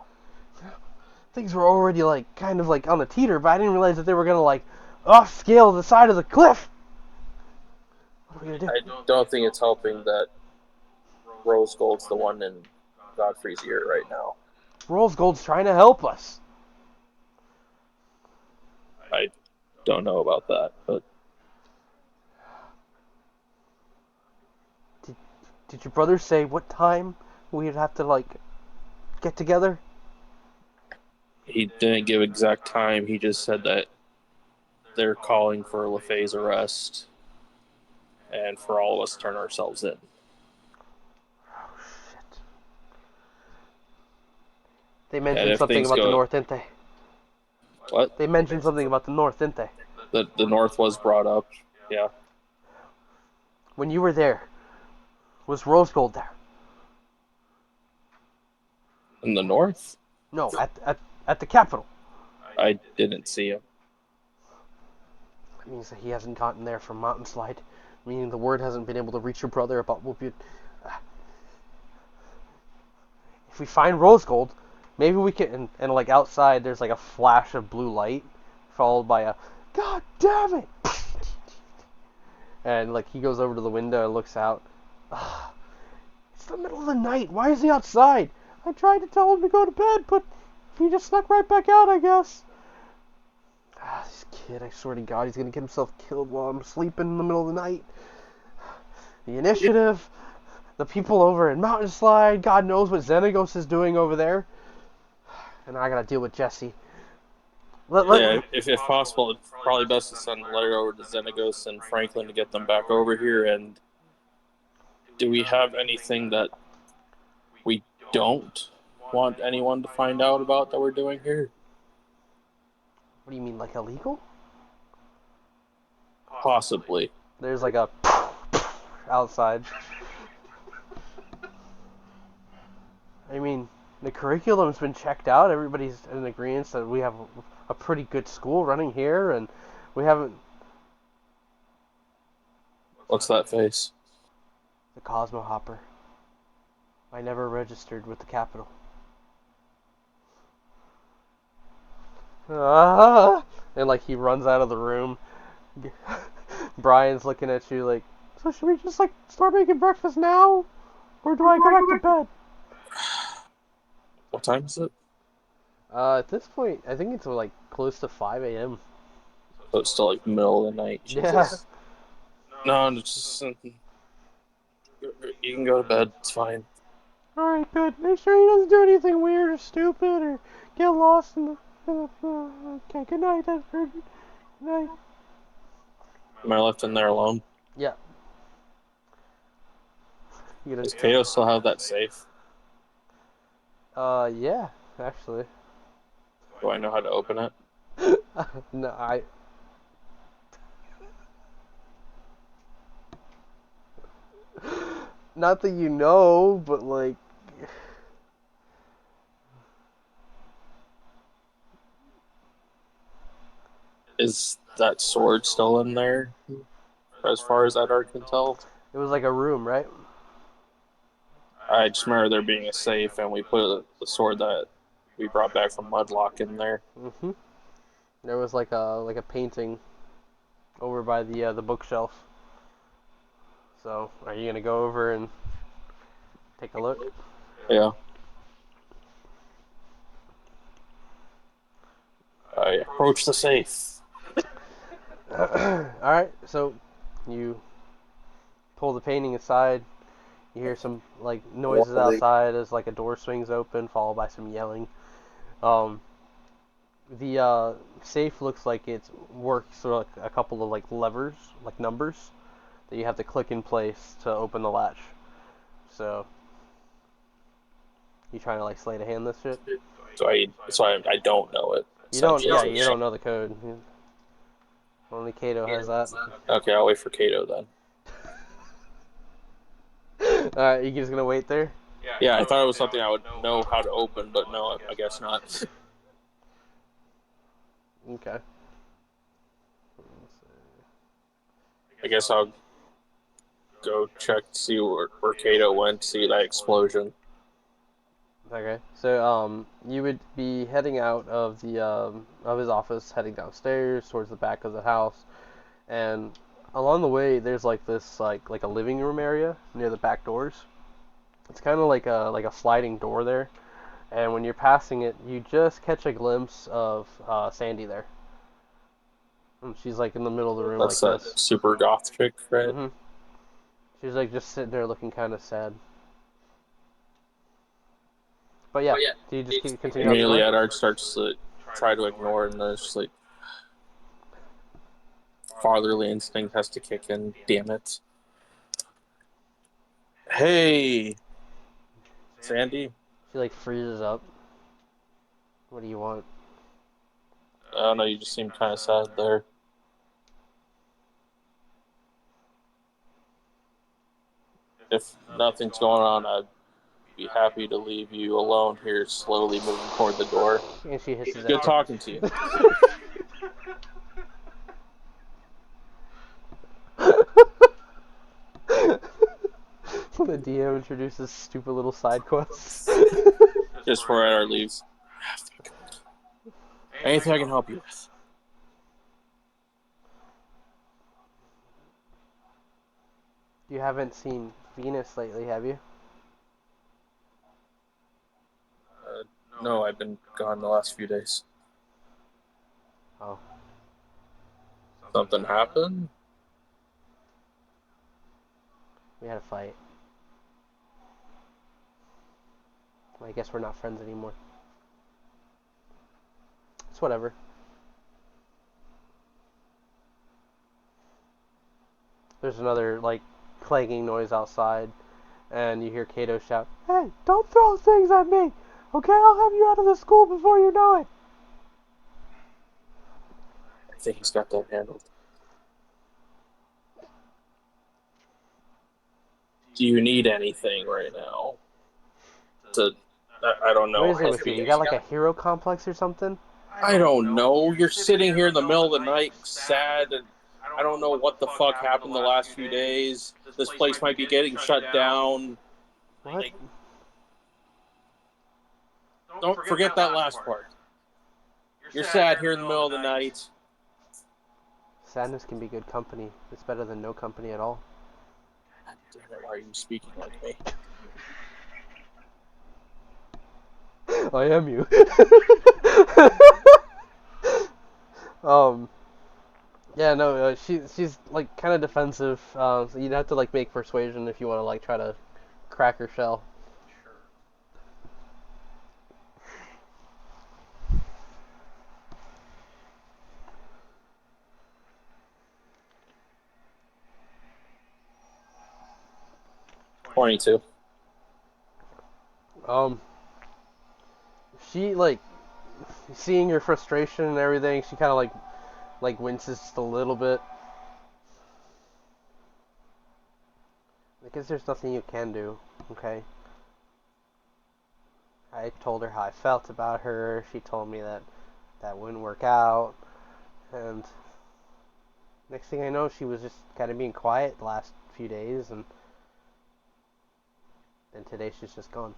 Things were already like kind of like on the teeter, but I didn't realize that they were gonna like off scale the side of the cliff. What are we gonna do? I don't think it's helping that Rose Gold's the one in Godfrey's ear right now. Rose Gold's trying to help us. I don't know about that, but Did your brother say what time we'd have to, like, get together? he didn't give exact time. He just said that they're calling for LaFay's arrest and for all of us to turn ourselves in. Oh, shit. They And mentioned if something things about the go... North, didn't they? What? They mentioned something about the North, didn't they? The North was brought up, yeah. When you were there, was Rose Gold there? In the North? No, at the Capitol. I didn't see him. That means that he hasn't gotten there from Mountain Slide, meaning the word hasn't been able to reach your brother about what we... If we find Rose Gold, maybe we can... And like outside, there's like a flash of blue light, followed by a, God damn it! And like he goes over to the window and looks out. It's the middle of the night. Why is he outside? I tried to tell him to go to bed, but he just snuck right back out, I guess. This kid, I swear to God, he's gonna get himself killed while I'm sleeping in the middle of the night. The initiative, the people over in Mountain Slide, God knows what Xenagos is doing over there. And I gotta deal with Jesse. Yeah, if possible, it's probably best to send a letter over to Xenagos and Franklin to get them back over here. And do we have anything that we don't want anyone to find out about that we're doing here? What do you mean, like illegal? Possibly. There's like a outside. I mean, the curriculum's been checked out. Everybody's in agreement that we have a pretty good school running here, and we haven't... What's that face? The Cosmo Hopper. I never registered with the Capitol. And like he runs out of the room. Brian's looking at you like, so should we just like start making breakfast now? Or do I go back to bed? What time is it? At this point, I think it's like close to 5 a.m. So it's still like middle of the night. Jesus. Yeah. No, it's just you can go to bed. It's fine. Alright, good. Make sure he doesn't do anything weird or stupid or get lost in the... Okay, good night, Edward. Good night. Am I left in there alone? Yeah. Does Kato still have that safe? Yeah, actually. Do I know how to open it? No, Not that you know, but like... Is that sword still in there? As far as that art can tell? It was like a room, right? I just remember there being a safe, and we put the sword that we brought back from Mudlock in there. Mm-hmm. There was like a painting over by the bookshelf. So, are you gonna go over and take a look? Yeah. I approach the safe. Alright, so you pull the painting aside. You hear some like noises outside as like a door swings open, followed by some yelling. The safe looks like it works through like a couple of like levers, like numbers, that you have to click in place to open the latch. So, you trying to like sleight of hand this shit? So I don't know it. You don't. Yeah, you don't know the code. Only Kato has that. Okay, I'll wait for Kato then. Alright, you just gonna wait there? Yeah, I thought it was something I would know how to open, but no, I guess not. Okay. I guess I'll go check to see where Kato went, see that explosion. Okay, so you would be heading out of the of his office, heading downstairs towards the back of the house, and along the way there's like this like a living room area near the back doors, It's kind of like a sliding door there, and when you're passing it, you just catch a glimpse of Sandy there. And she's like in the middle of the room That's like that this. super goth chick, right? hmm She's like just sitting there looking kind of sad. But yeah, do you just continue out the Immediately, door? Edark starts to try to ignore it, and then it's just like fatherly instinct has to kick in. Damn it! Hey, Sandy. She like freezes up. What do you want? I don't know. You just seem kind of sad there. If nothing's going on, I'd be happy to leave you alone here, slowly moving toward the door. And she hisses at Good you. talking to you. The DM introduces stupid little side quests. Just before Edark leaves. Anything I can help you with? You haven't seen Venus lately, have you? No, I've been gone the last few days. Oh. Something happened? We had a fight. I guess we're not friends anymore. It's whatever. There's another, like, clanging noise outside, and you hear Kato shout, "Hey, don't throw things at me! Okay, I'll have you out of the school before you know it!" I think he's got that handled. Do you need anything right now? I don't know. What is it with you? You got, like, a hero complex or something? I don't know. You're sitting here in the middle of the night, sad, and I don't know what the fuck happened the last few days. This place might be getting shut down. What? Like, don't forget that last part. You're sad here in the middle of the night. Sadness can be good company. It's better than no company at all. God damn it, why are you speaking like me? I am you. Yeah, no, she's like kind of defensive. So you'd have to like make persuasion if you want to like try to crack her shell. 22. She like seeing your frustration and everything. She kind of like winces just a little bit. I guess there's nothing you can do. Okay. I told her how I felt about her. She told me that wouldn't work out, and next thing I know, she was just kind of being quiet the last few days, and then today she's just gone.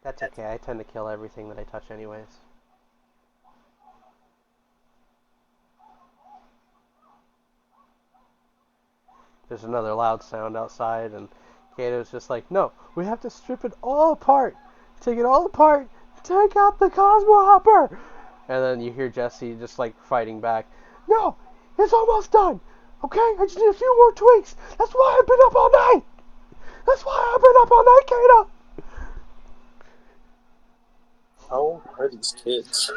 That's okay. I tend to kill everything that I touch anyways. There's another loud sound outside, and Kato's just like, "No, we have to strip it all apart. Take it all apart. Take out the Cosmo Hopper." And then you hear Jesse just like fighting back. "No, it's almost done. Okay, I just need a few more tweaks. That's why I've been up all night. That's why I've been up all night, Kato." How old are these kids?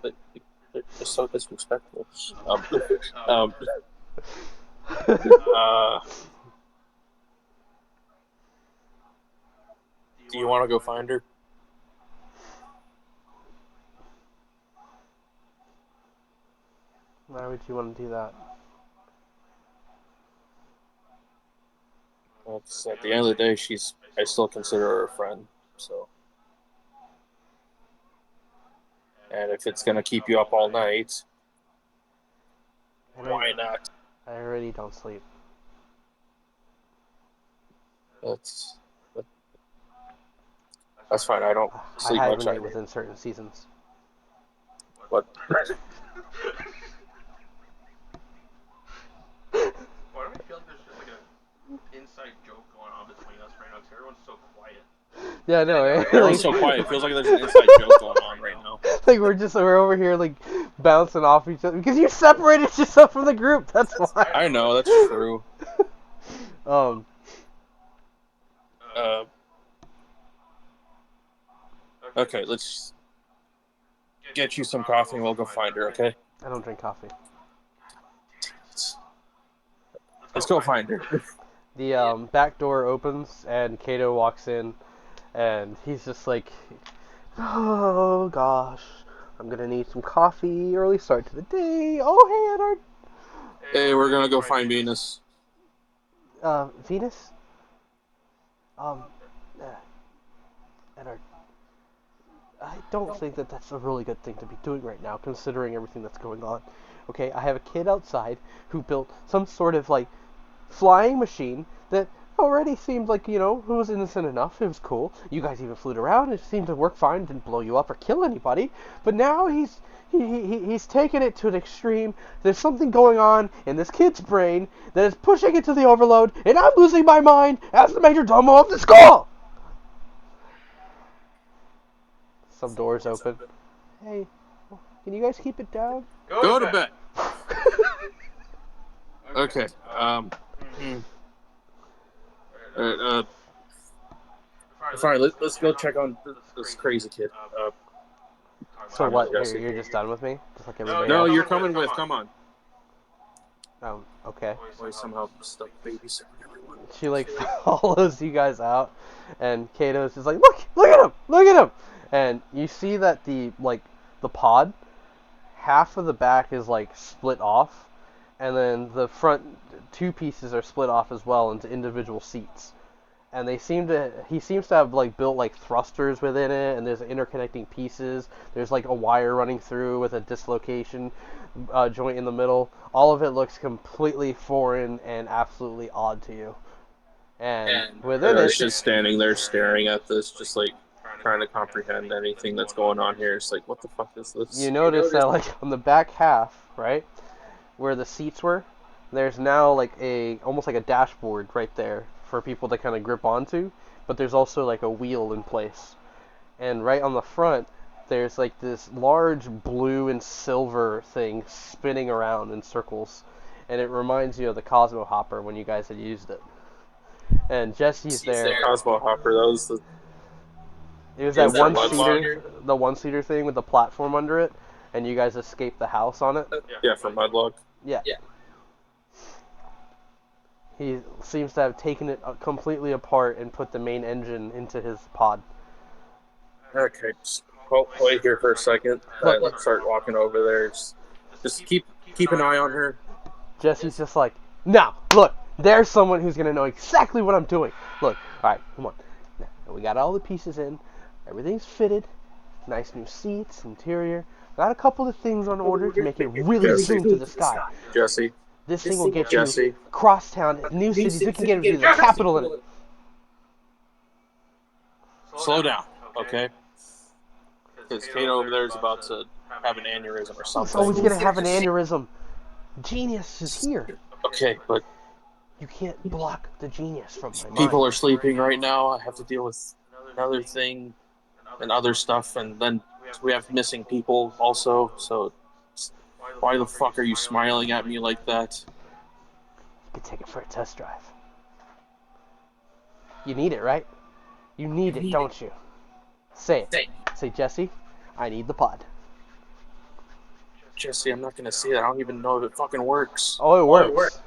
They're so disrespectful. Do you want to go find her? Why would you want to do that? Well, it's, at the end of the day, I still consider her a friend, so. And if it's gonna keep you up all night, why not? I already don't sleep. That's fine. I don't I sleep much hibernate either. within certain seasons. But inside joke going on between us right now because everyone's so quiet. Yeah, no, right? Everyone's so quiet. It feels like there's an inside joke going on right now. Like we're over here like bouncing off each other because you separated yourself from the group. That's why. I know, that's true. Um. Okay, let's get you some coffee and we'll go find her, okay? I don't drink coffee. Let's go find her. The back door opens and Kato walks in, and he's just like, "Oh gosh, I'm gonna need some coffee. Early start to the day. Oh hey, Edward. Hey, we're gonna go find Venus. Venus. Edward. I don't think that that's a really good thing to be doing right now, considering everything that's going on. Okay, I have a kid outside who built some sort of like flying machine that already seemed like, you know, it was innocent enough. It was cool. You guys even flew it around. It seemed to work fine. Didn't blow you up or kill anybody. But now he's taken it to an extreme. There's something going on in this kid's brain that is pushing it to the overload, and I'm losing my mind as the major domo of the school. Some doors open. Hey, can you guys keep it down? Go to bed. Okay. Fine. Let's go check on this crazy kid. So what? Jesse. You're just done with me? Just like everybody No, else? you're coming with. Come on. Okay. Boy, somehow stuck babysitting everyone. She like follows you guys out, and Kato's just like, look at him, and you see that the pod, half of the back is like split off, and then the front two pieces are split off as well into individual seats, and he seems to have like built like thrusters within it, and there's interconnecting pieces. There's like a wire running through with a dislocation joint in the middle. All of it looks completely foreign and absolutely odd to you. And within it, she's standing there staring at this, just like trying to comprehend anything that's going on here. It's like, what the fuck is this? you notice that like on the back half, right, where the seats were, there's now like almost like a dashboard right there for people to kind of grip onto, but there's also like a wheel in place. And right on the front, there's like this large blue and silver thing spinning around in circles, and it reminds you of the Cosmo Hopper when you guys had used it. And Jesse's there. Cosmo Hopper, that was the... It was that Mudlog? the one-seater thing with the platform under it, and you guys escaped the house on it. Yeah, from Mudlog. Yeah. He seems to have taken it completely apart and put the main engine into his pod. Okay, just wait here for a second. Let's start walking over there. Just keep an eye on her. Jesse's just like, now, look, there's someone who's going to know exactly what I'm doing. Look, all right, come on. Now, we got all the pieces in. Everything's fitted. Nice new seats, interior. Got a couple of things on order to make it really zoom to the sky. Jesse. This thing will get Jesse. you across town, new cities. We can get to the capital in it. Slow down, okay? Because Kato over there is about to have an aneurysm or He's something. always going to have an aneurysm. Genius is here. Okay, but You can't block the genius from my mind. people are sleeping right now. I have to deal with another thing and other stuff, and then we have missing people also, so why the fuck are you smiling at me like that? You could take it for a test drive. You need it, right? You need it, don't you? Say it. Say, Jesse, I need the pod. Jesse, I'm not gonna say that. I don't even know if it fucking works. Oh, it works.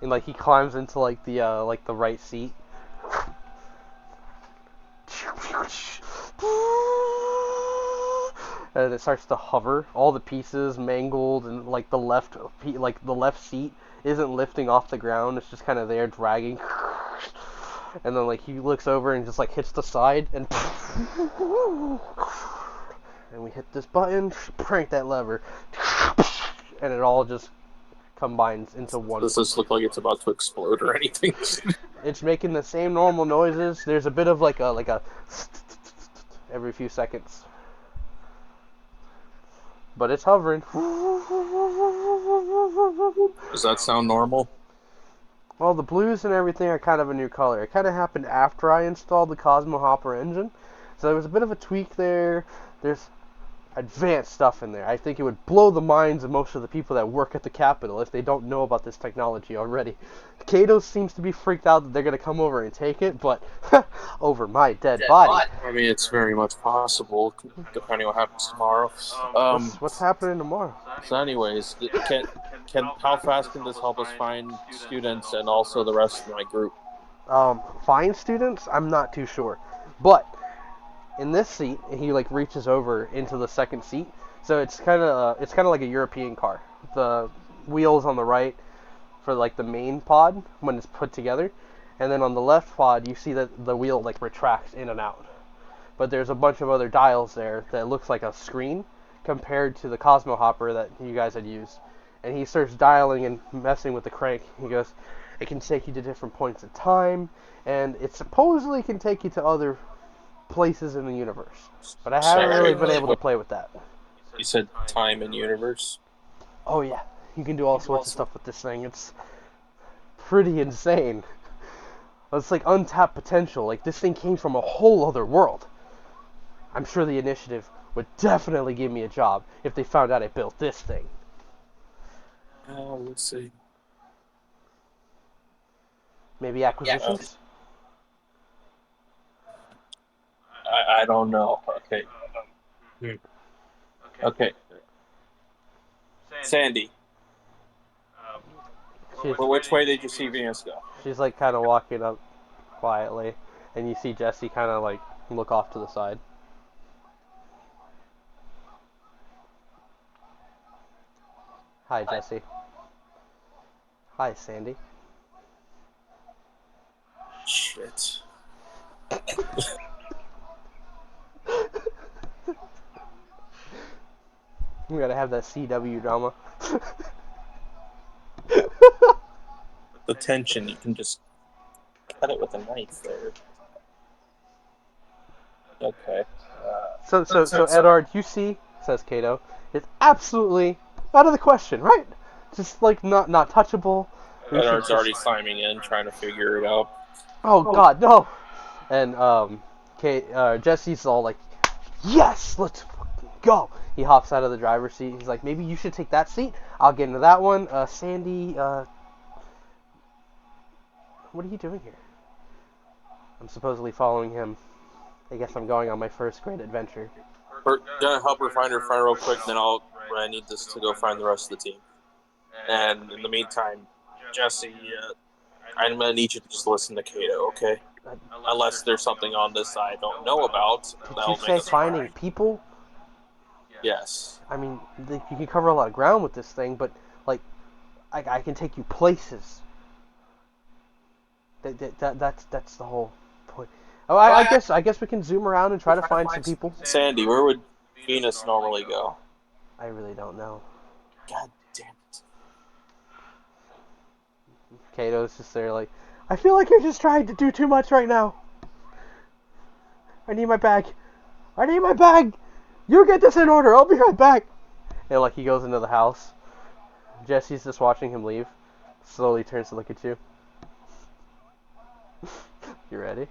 And like he climbs into like the right seat. And it starts to hover. All the pieces mangled, and like the left seat isn't lifting off the ground. It's just kind of there dragging. And then like he looks over and just like hits the side, and we hit this button, crank that lever, and it all just combines into one. Does this look like it's about to explode or anything? It's making the same normal noises. There's a bit of like a every few seconds, but it's hovering. Does that sound normal? Well, the blues and everything are kind of a new color. It kind of happened after I installed the Cosmo Hopper engine, so there was a bit of a tweak there. There's advanced stuff in there. I think it would blow the minds of most of the people that work at the Capitol if they don't know about this technology already. Kato seems to be freaked out that they're going to come over and take it, but over my dead body. I mean, it's very much possible, depending on what happens tomorrow. What's happening tomorrow? So, anyways, how fast can this help us find students and also the rest of my group? Fine students? I'm not too sure. But in this seat, he like reaches over into the second seat. So it's kind of like a European car. The wheels on the right for like the main pod when it's put together, and then on the left pod you see that the wheel like retracts in and out. But there's a bunch of other dials there that looks like a screen compared to the Cosmo Hopper that you guys had used. And he starts dialing and messing with the crank. He goes, it can take you to different points in time, and it supposedly can take you to other places in the universe. But I haven't really been able to play with that. You said time and universe? Oh yeah, you can do all sorts of stuff with this thing. It's pretty insane. It's like untapped potential. Like this thing came from a whole other world. I'm sure the initiative would definitely give me a job if they found out I built this thing. Let's see. Maybe acquisitions? I don't know. Okay. Okay. Sandy. Well, which way did you see Venus go? She's like kind of walking up quietly, and you see Jesse kind of like look off to the side. Hi, Jesse. Hi, Sandy. Shit. We gotta have that CW drama. The tension, you can just cut it with a knife there. Okay. So Edard, you see, says Kato, it's absolutely out of the question, right? Just like not touchable. Edard's already climbing in, trying to figure it out. Oh God, no! And Jesse's all like, yes, let's go. He hops out of the driver's seat. He's like, maybe you should take that seat. I'll get into that one. Sandy, what are you doing here? I'm supposedly following him. I guess I'm going on my first great adventure. We're gonna help her find her friend real quick, then I need this to go find the rest of the team. And in the meantime, Jesse, I'm gonna need you to just listen to Kato, okay? Unless there's something on this I don't know about. Did you say finding people? Yes. I mean, you can cover a lot of ground with this thing, but like, I can take you places. That's the whole point. Oh, I guess we can zoom around and try to find some people. Sandy, where would Venus normally go? I really don't know. God damn it. Kato's just there like, I feel like you're just trying to do too much right now. I need my bag. I need my bag. You get this in order. I'll be right back. And like he goes into the house. Jesse's just watching him leave. Slowly turns to look at you. You ready?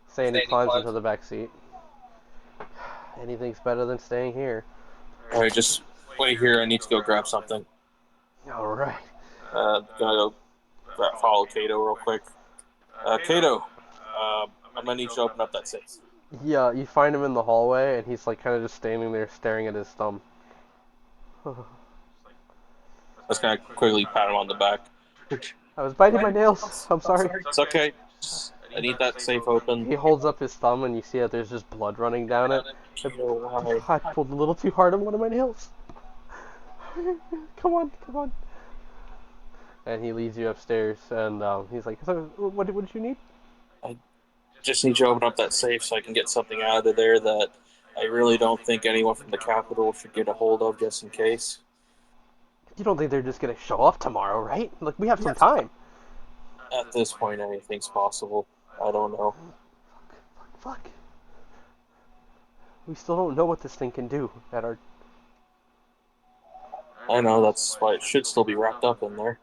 Sandy climbs into the back seat. Anything's better than staying here. Alright, just wait here. I need to go grab something. Alright. Gonna go follow Kato real quick. Kato, I'm gonna need you to open up that safe. Yeah, you find him in the hallway, and he's like kind of just standing there staring at his thumb. Let's kind of quickly pat him on the back. I was biting my nails. I'm sorry. It's okay. I need that safe open. He holds up his thumb, and you see that there's just blood running down it. I pulled a little too hard on one of my nails. Come on. And he leads you upstairs, and he's like, so, what did you need? I just need you to open up that safe so I can get something out of there that I really don't think anyone from the Capitol should get a hold of, just in case. You don't think they're just gonna show up tomorrow, right? Like, we have some time. At this point, anything's possible. I don't know. Fuck. We still don't know what this thing can do at our... I know, that's why it should still be wrapped up in there.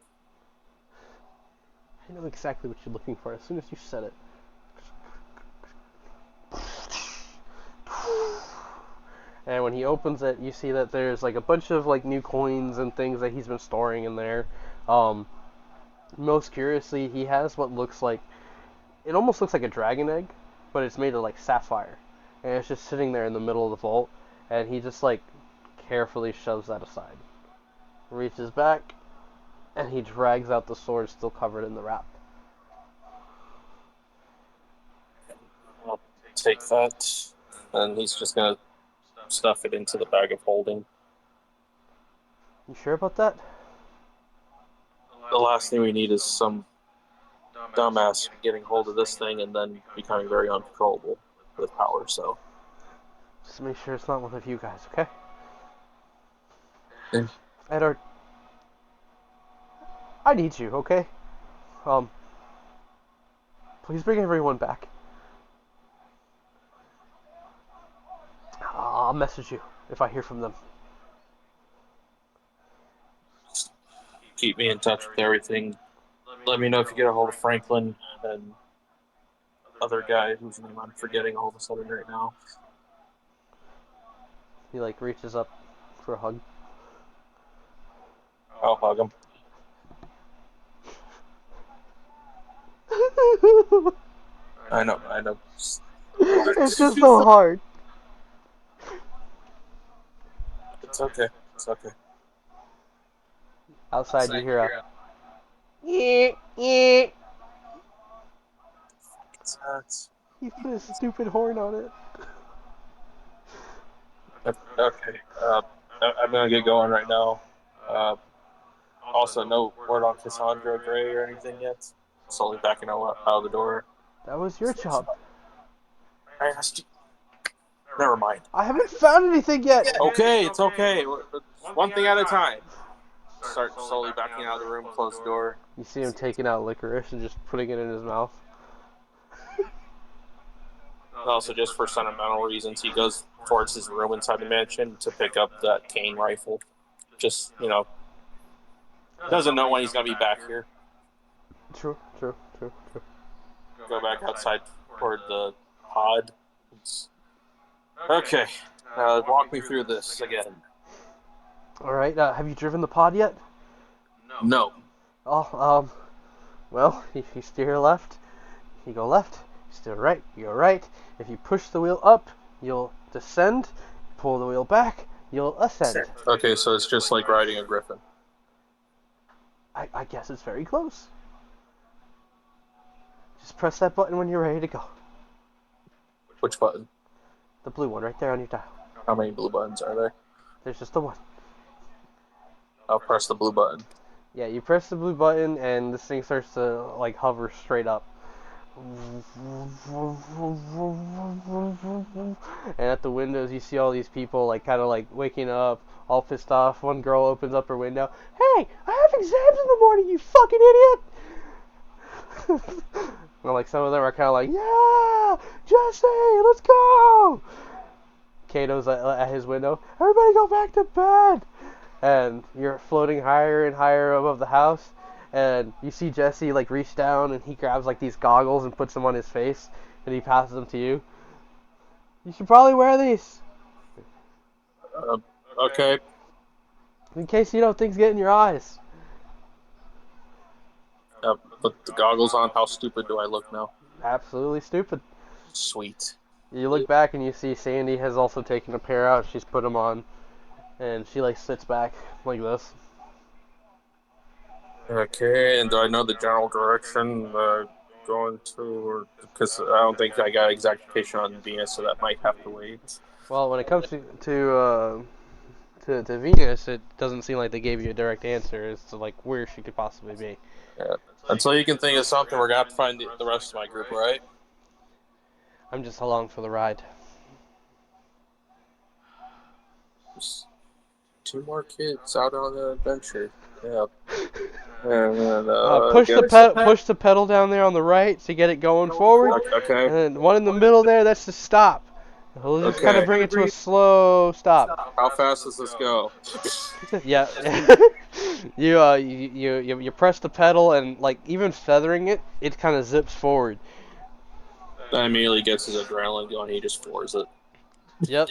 I know exactly what you're looking for as soon as you said it. And when he opens it, you see that there's like a bunch of like new coins and things that he's been storing in there. Most curiously, he has what looks like, it almost looks like a dragon egg, but it's made of like sapphire. And it's just sitting there in the middle of the vault, and he just like carefully shoves that aside. Reaches back, and he drags out the sword still covered in the wrap. I'll take that, and he's just gonna stuff it into the bag of holding. You sure about that? The last thing we need is some dumbass getting hold of this thing and then becoming very uncontrollable with power, so. Just make sure it's not one of you guys, okay? Yeah. Edward, I need you, okay? Please bring everyone back. I'll message you if I hear from them. Keep me in touch with everything. Let me know if you get a hold of Franklin and other guy whose name I'm forgetting all of a sudden right now. He like reaches up for a hug. I'll hug him. I know. It's just so hard. It's okay. Outside you hear a yeah. He put his stupid horn on it. Okay. I'm gonna get going right now. Also, no word on Cassandra Gray or anything yet. Slowly backing out of the door. That was your job. I asked you. Never mind. I haven't found anything yet. Okay, it's okay. One thing at a time. Start slowly backing out of the room, close the door. You see him taking out licorice and just putting it in his mouth. Also, just for sentimental reasons, he goes towards his room inside the mansion to pick up that cane rifle. Just, doesn't know when he's going to be back here. True. Go back outside toward the pod. Okay, walk me through this again. Alright, have you driven the pod yet? No. Oh, well, if you steer left, you go left. Steer right, you go right. If you push the wheel up, you'll descend. Pull the wheel back, you'll ascend. Okay, so it's just like riding a griffin. I guess it's very close. Just press that button when you're ready to go. Which button? The blue one right there on your dial. How many blue buttons are there? There's just the one. I'll press the blue button. Yeah, you press the blue button and this thing starts to like hover straight up. And at the windows you see all these people like kind of like waking up, all pissed off. One girl opens up her window. Hey, I have exams in the morning, you fucking idiot! Well, like some of them are kind of like, yeah, Jesse, let's go! Kato's at his window. Everybody go back to bed! And you're floating higher and higher above the house. And you see Jesse like reach down and he grabs like these goggles and puts them on his face. And he passes them to you. You should probably wear these. Okay. In case things get in your eyes. Put the goggles on. How stupid do I look now? Absolutely stupid. Sweet. You look back and you see Sandy has also taken a pair out. She's put them on. And she like sits back like this. Okay, and do I know the general direction going to? Or because I don't think I got exact location on Venus, so that might have to wait. Well, when it comes to Venus, it doesn't seem like they gave you a direct answer as to like where she could possibly be. Yeah. Until you can think of something, we're gonna have to find the rest of my group, right? I'm just along for the ride. Just 2 more kids out on an adventure. Yeah. Push the pedal down there on the right to get it going forward. Okay. And then one in the middle there, that's to stop. We'll just kind of bring it to a slow stop. How fast does this go? Yeah. You press the pedal and like even feathering it, it kind of zips forward. That immediately gets his adrenaline going. He just floors it. Yep.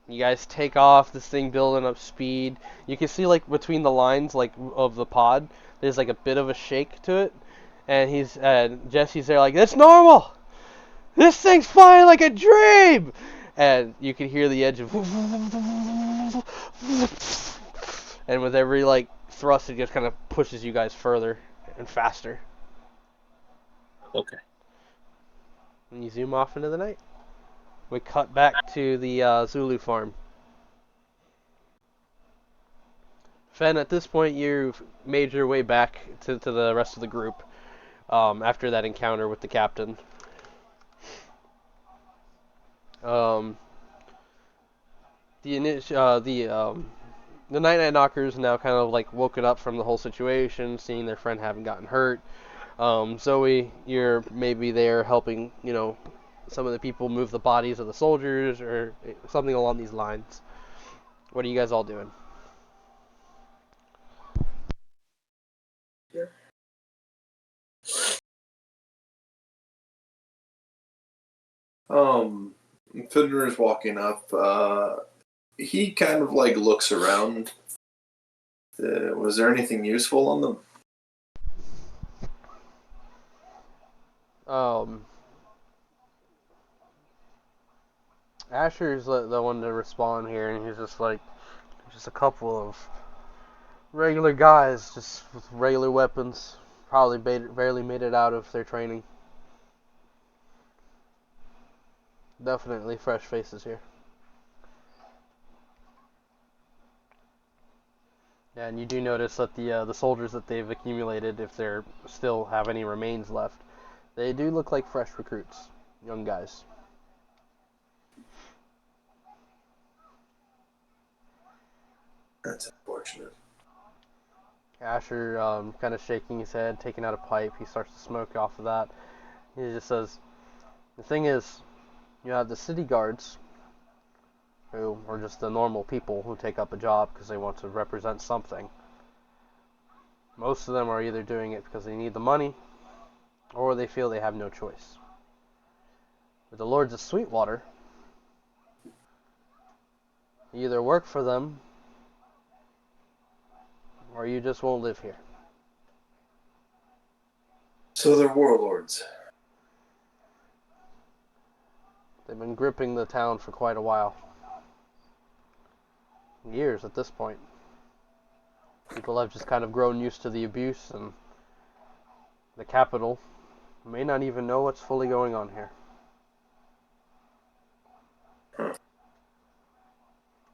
You guys take off. This thing building up speed. You can see like between the lines like of the pod, there's like a bit of a shake to it, and Jesse's there like it's normal. This thing's flying like a dream, and you can hear the edge of. And with every like thrust, it just kind of pushes you guys further and faster. Okay. And you zoom off into the night. We cut back to the Zulu farm. Fen, at this point, you've made your way back to the rest of the group after that encounter with the captain. The Night Knockers now kind of like woken up from the whole situation, seeing their friend having gotten hurt. Zoe, you're maybe there helping, some of the people move the bodies of the soldiers or something along these lines. What are you guys all doing? Here. Fidner is walking up. He kind of like looks around. Was there anything useful on them? Asher's the one to respond here, and he's just like, just a couple of regular guys, just with regular weapons. Probably barely made it out of their training. Definitely fresh faces here. Yeah, and you do notice that the soldiers that they've accumulated, if they still have any remains left, they do look like fresh recruits, young guys. That's unfortunate. Asher, kind of shaking his head, taking out a pipe, he starts to smoke off of that. He just says, the thing is, you have the city guards, who are just the normal people who take up a job because they want to represent something. Most of them are either doing it because they need the money, or they feel they have no choice. With the Lords of Sweetwater, you either work for them, or you just won't live here. So they're warlords. They've been gripping the town for quite a while. Years at this point. People have just kind of grown used to the abuse, and the capital may not even know what's fully going on here.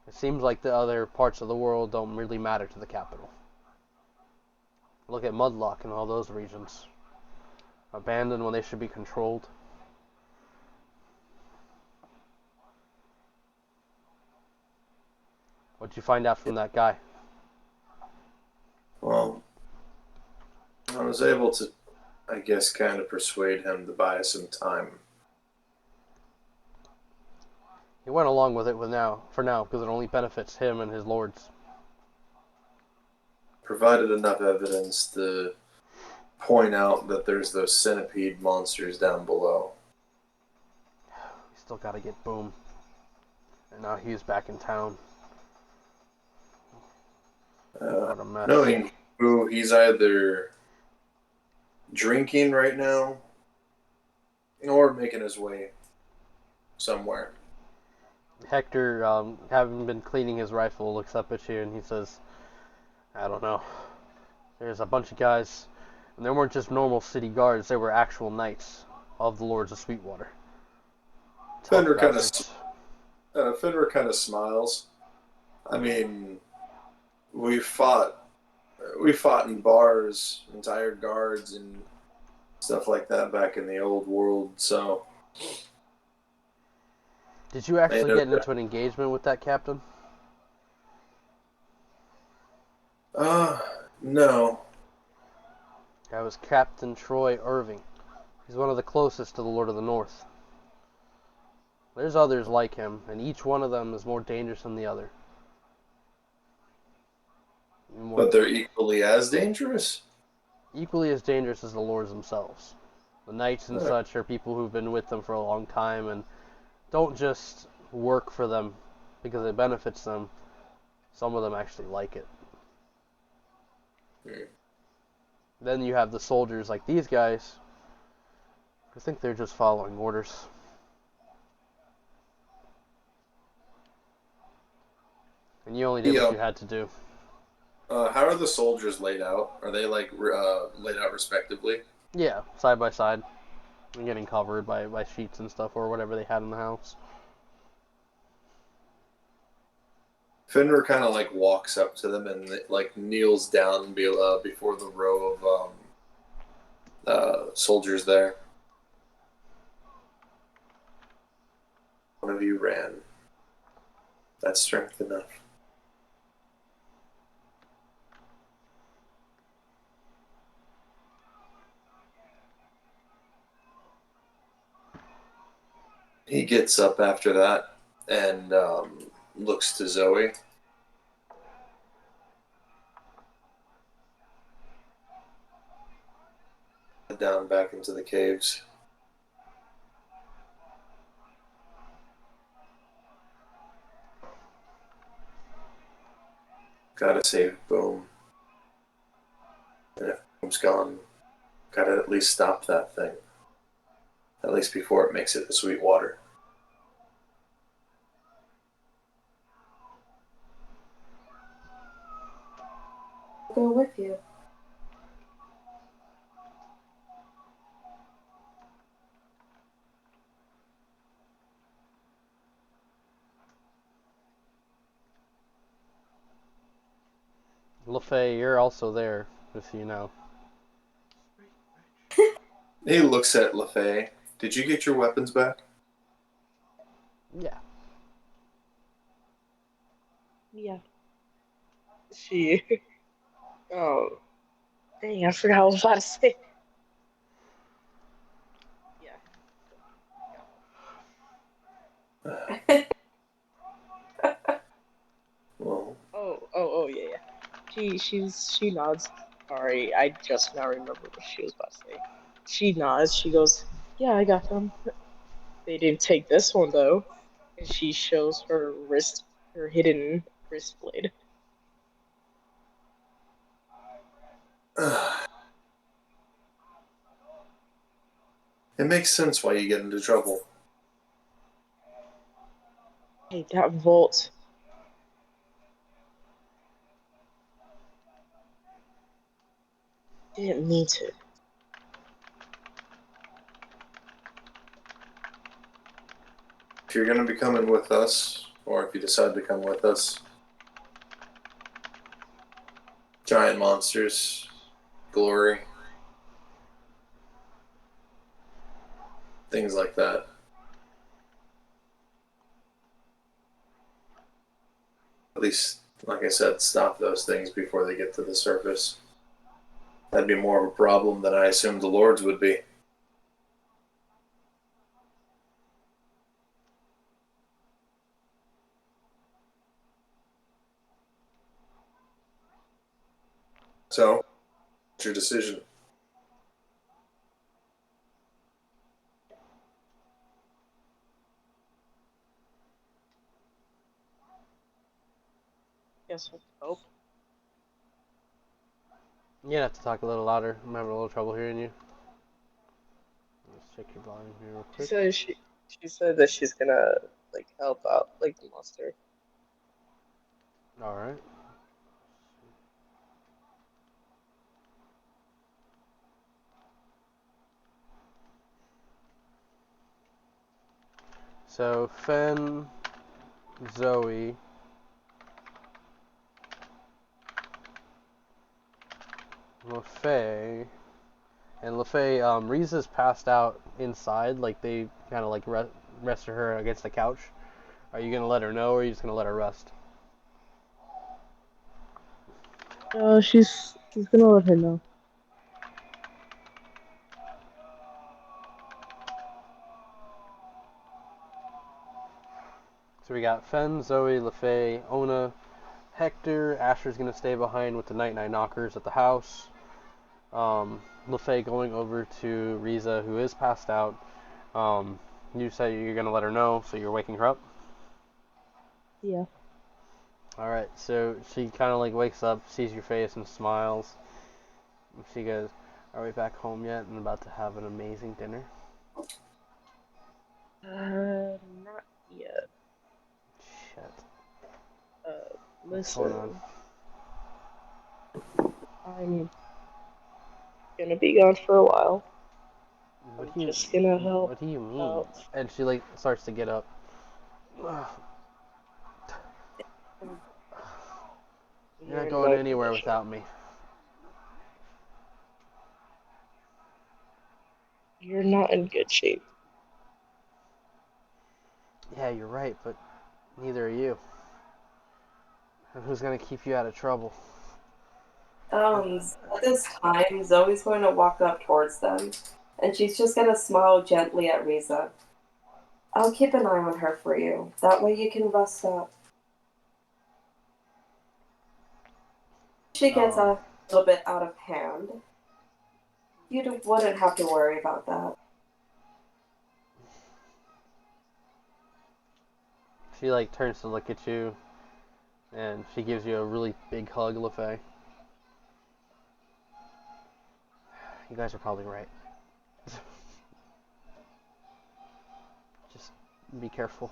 It seems like the other parts of the world don't really matter to the capital. Look at Mudlock and all those regions. Abandoned when they should be controlled. What'd you find out from that guy? Well, I was able to, I guess, kind of persuade him to buy some time. He went along with it for now because it only benefits him and his lords. Provided enough evidence to point out that there's those centipede monsters down below. We still gotta get Boom. And now he's back in town. What a mess. Knowing who he's either drinking right now or making his way somewhere. Hector, having been cleaning his rifle, looks up at you and he says, I don't know. There's a bunch of guys, and they weren't just normal city guards, they were actual knights of the Lords of Sweetwater. Fenrir kind of smiles. I mean, we fought in bars and tired guards and stuff like that back in the old world, so... Did you actually get into an engagement with that captain? No. That was Captain Troy Irving. He's one of the closest to the Lord of the North. There's others like him, and each one of them is more dangerous than the other. more, But they're equally as dangerous. equally as dangerous as the lords themselves. The knights and such are people who've been with them for a long time and don't just work for them because it benefits them. Some of them actually like it. Hmm. Then you have the soldiers like these guys. I think they're just following orders. And you only did what you had to do. How are the soldiers laid out? Are they like laid out respectively? Yeah, side by side. And getting covered by sheets and stuff or whatever they had in the house. Fenrir kind of like walks up to them and like kneels down before the row of soldiers there. One of you ran. That's strength enough. He gets up after that and looks to Zoe. Down back into the caves. Gotta save Boom. And if Boom's gone, gotta at least stop that thing. At least before it makes it to Sweetwater. I'll go with you. LaFay, you're also there, just so you know. He looks at LaFay. Did you get your weapons back? Yeah. Yeah. She. Oh, dang! I forgot what I was about to say. Yeah. Well, Oh, yeah, yeah. She nods. Sorry, I just now remember what she was about to say. She nods. She goes, "Yeah, I got them. They didn't take this one though." And she shows her wrist, her hidden wrist blade. it makes sense why you get into trouble. Hey, that vault. Didn't mean to. If you're going to be coming with us, or if you decide to come with us, giant monsters, glory, things like that. At least, like I said, stop those things before they get to the surface. That'd be more of a problem than I assumed the Lords would be. So, what's your decision? Guess I hope. You're gonna have to talk a little louder. I'm having a little trouble hearing you. Let's check your volume here real She quick. said she said that she's gonna like help out like the monster. Alright. So, Fen, Zoe, LaFay, and LaFay, Riza's passed out inside, like they kind of like rested her against the couch. Are you gonna let her know, or are you just gonna let her rest? She's gonna let her know. So we got Fen, Zoe, LaFay, Ona, Hector, Asher's gonna stay behind with the night knockers at the house. LaFay going over to Riza, who is passed out. You say you're gonna let her know, so you're waking her up. Yeah. All right. So she kind of like wakes up, sees your face, and smiles. And she goes, "Are we back home yet? And about to have an amazing dinner?" Not yet. Shit. What's going on? Listen. I'm gonna be gone for a while. What I'm just gonna help What do you mean? out. And she like starts to get up. You're not going anywhere without me. You're not in good shape. Yeah, you're right, but neither are you. And who's gonna keep you out of trouble? At this time, Zoe's going to walk up towards them, and she's just going to smile gently at Riza. I'll keep an eye on her for you. That way you can rest up. She gets a little bit out of hand. You wouldn't have to worry about that. She like turns to look at you, and she gives you a really big hug, LaFay. You guys are probably right. Just be careful.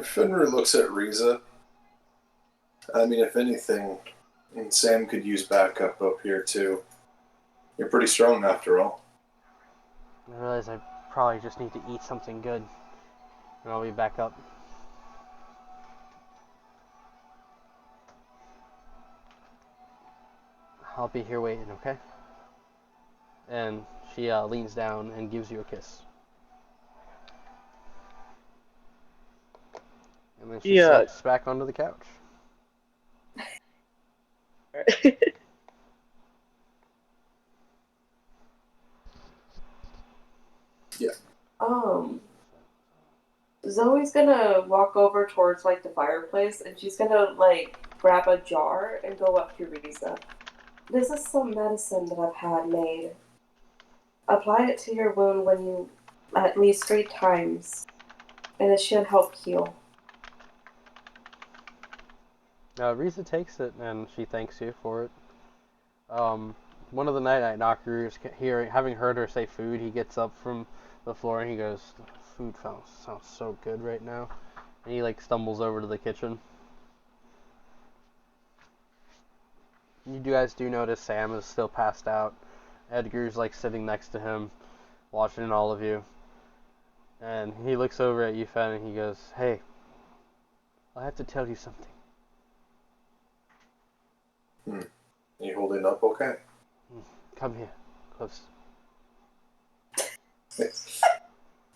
Fenrir looks at Riza. I mean, if anything, and Sam could use backup up here too. You're pretty strong after all. I realize I probably just need to eat something good, and I'll be back up. I'll be here waiting, okay? And she leans down and gives you a kiss. And then she sits back onto the couch. Yeah. Zoe's gonna walk over towards like the fireplace, and she's gonna like grab a jar and go up to Riza. This is some medicine that I've had made. Apply it to your wound when you at least 3 times, and it should help heal. Riza takes it and she thanks you for it. One of the night knockers, having heard her say food, he gets up from the floor and he goes, "Food sounds so good right now." And he like stumbles over to the kitchen. You guys do notice Sam is still passed out. Edgar's like sitting next to him, watching all of you. And he looks over at you, Fen, and he goes, "Hey, I have to tell you something." You holding up okay? Come here, close.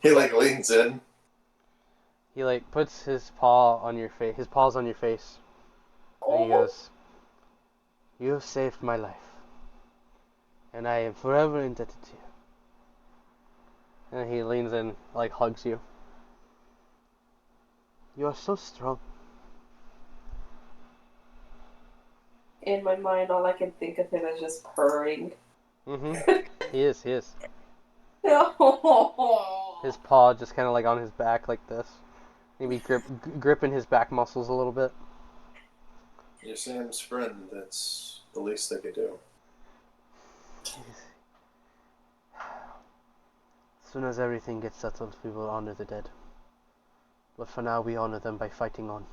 He like leans in. He like puts his paws on your face, and he goes, "You have saved my life, and I am forever indebted to you." And he leans in, like hugs you. "You are so strong." In my mind, all I can think of him is just purring. He is. His paw just kind of like on his back like this. Maybe gripping his back muscles a little bit. You're Sam's friend. That's the least they could do. As soon as everything gets settled, we will honor the dead. But for now, we honor them by fighting on.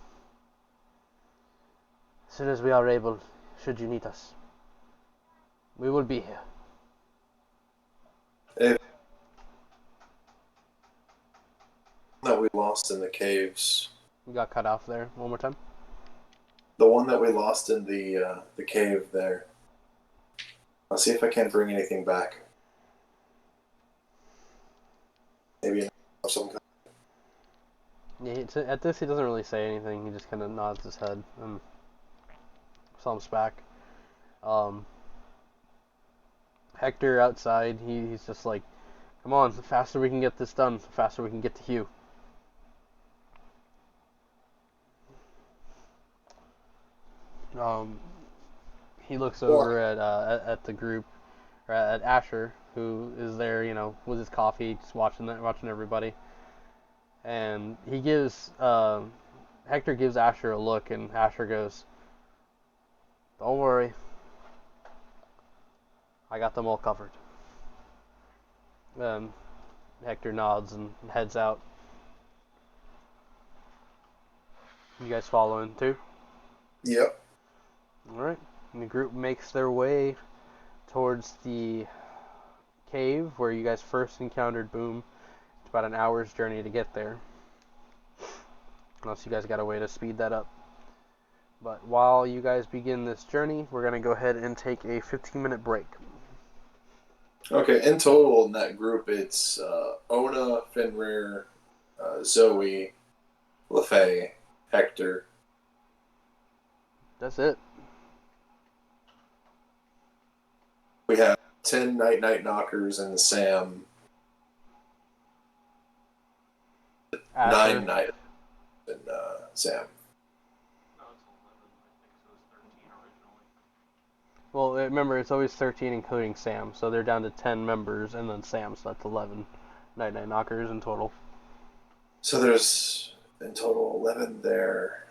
As soon as we are able, should you need us, we will be here. If that we lost in the caves. You got cut off there. One more time. The one that we lost in the cave there. I'll see if I can't bring anything back. Maybe of some kind. Yeah, at this, he doesn't really say anything. He just kind of nods his head and slumps back. Hector outside, he's just like, "Come on, the faster we can get this done, the faster we can get to Hugh." Um, he looks over at the group, or at Asher, who is there, with his coffee, just watching everybody. And he gives Hector gives Asher a look, and Asher goes, "Don't worry, I got them all covered." Hector nods and heads out. You guys following too? Yep. Alright. And the group makes their way towards the cave where you guys first encountered Boom. It's about an hour's journey to get there. Unless you guys got a way to speed that up. But while you guys begin this journey, we're going to go ahead and take a 15-minute break. Okay, in total in that group, it's Ona, Fenrir, Zoe, LaFay, Hector. That's it. We have 10 Night Knockers and Sam. Asher. 9 Night and Sam. No, it's 11. I think it was 13 originally. Well, remember, it's always 13 including Sam, so they're down to 10 members, and then Sam, so that's 11 Night Knockers in total. So there's in total 11 there.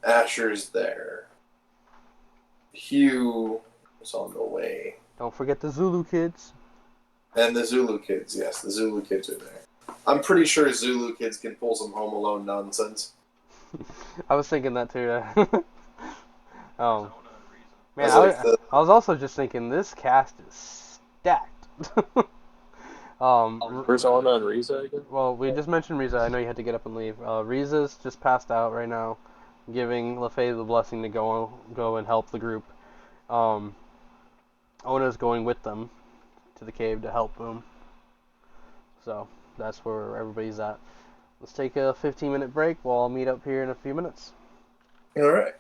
Asher's there. Hugh is on the way. Don't forget the Zulu kids. And the Zulu kids, yes, the Zulu kids are there. I'm pretty sure Zulu kids can pull some Home Alone nonsense. I was thinking that too. Zona and Reason. Man, That's like I was also just thinking this cast is stacked. Where's Ona and Riza again? Well, we just mentioned Riza. I know you had to get up and leave. Riza's just passed out right now, giving LaFay the blessing to go and help the group. Ona's going with them to the cave to help Boom. So that's where everybody's at. Let's take a 15-minute break. We'll all meet up here in a few minutes. All right.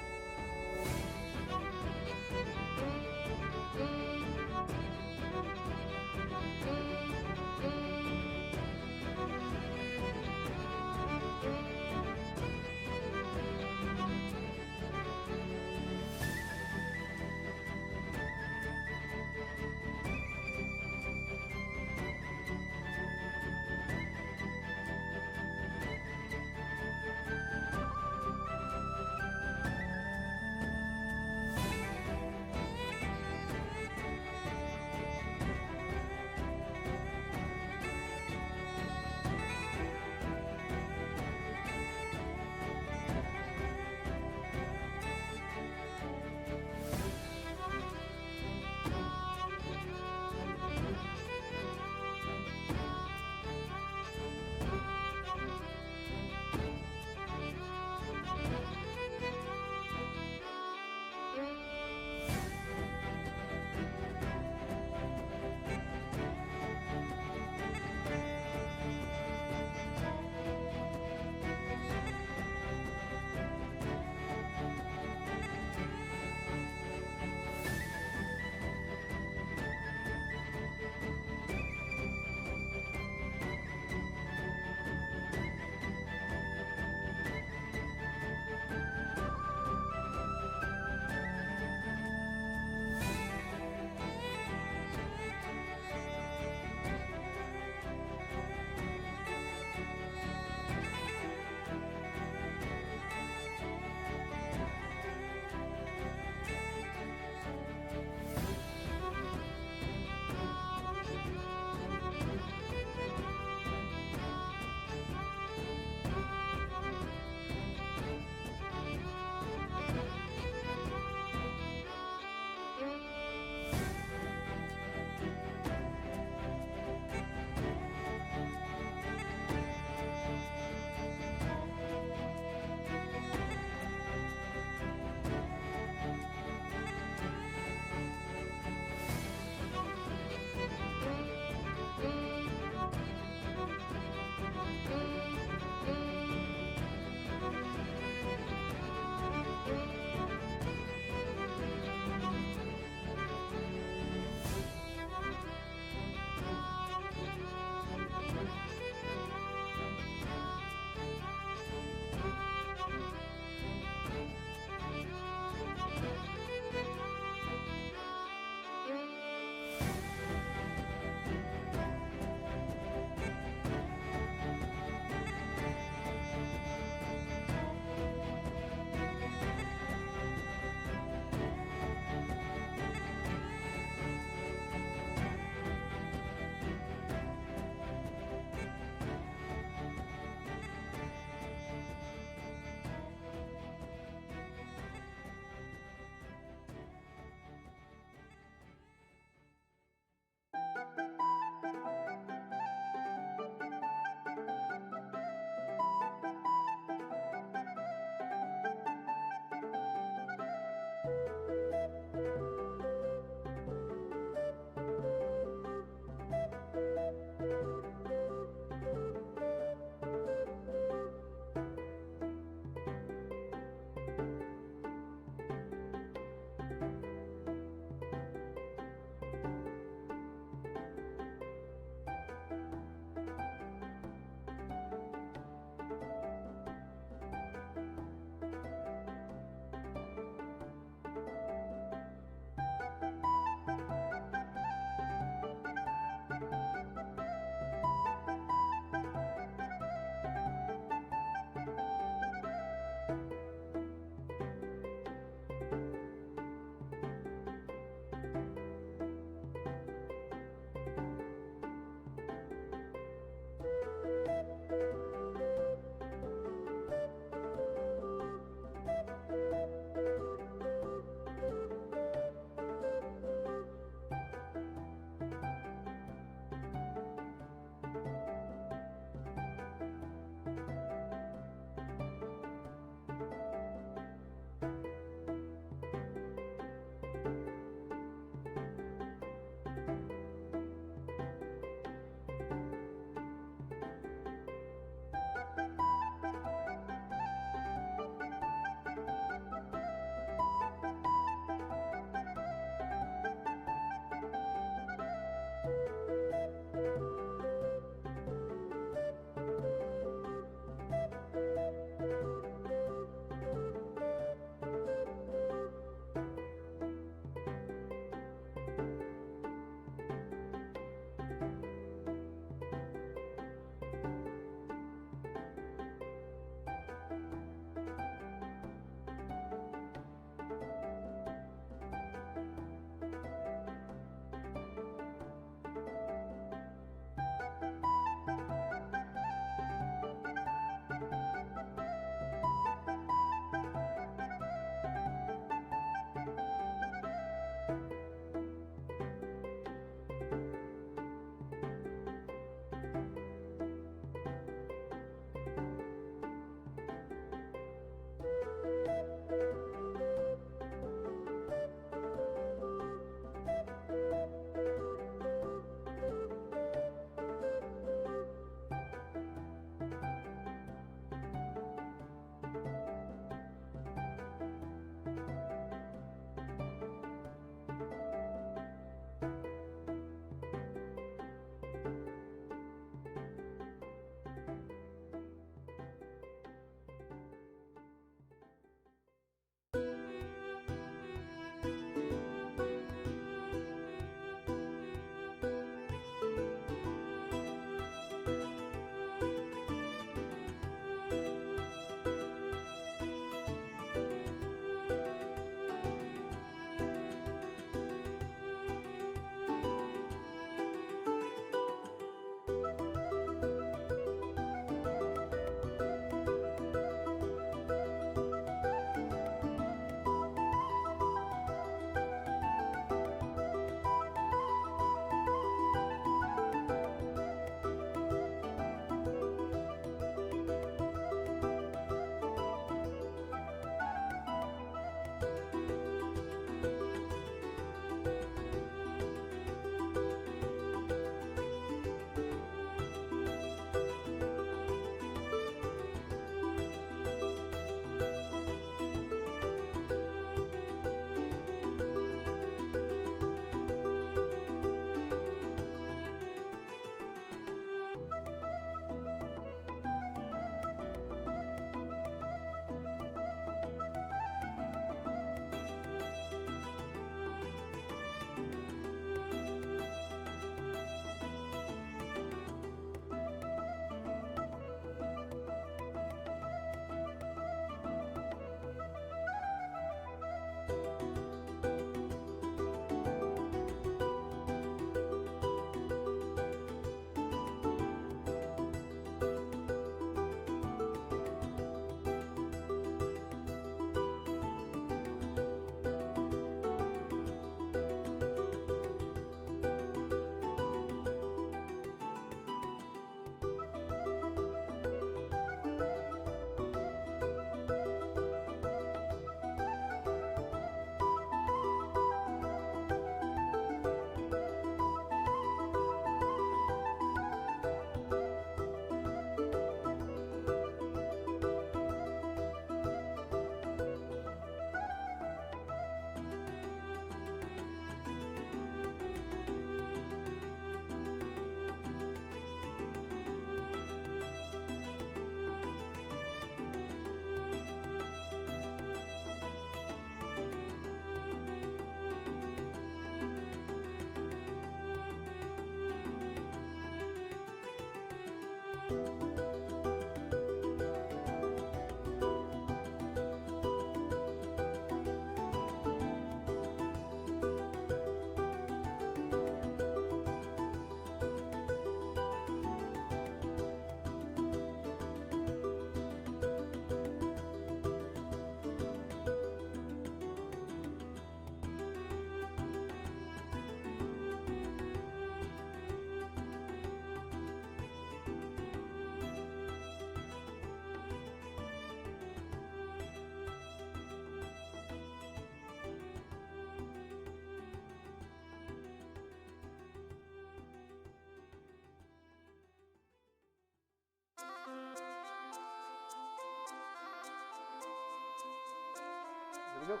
we go.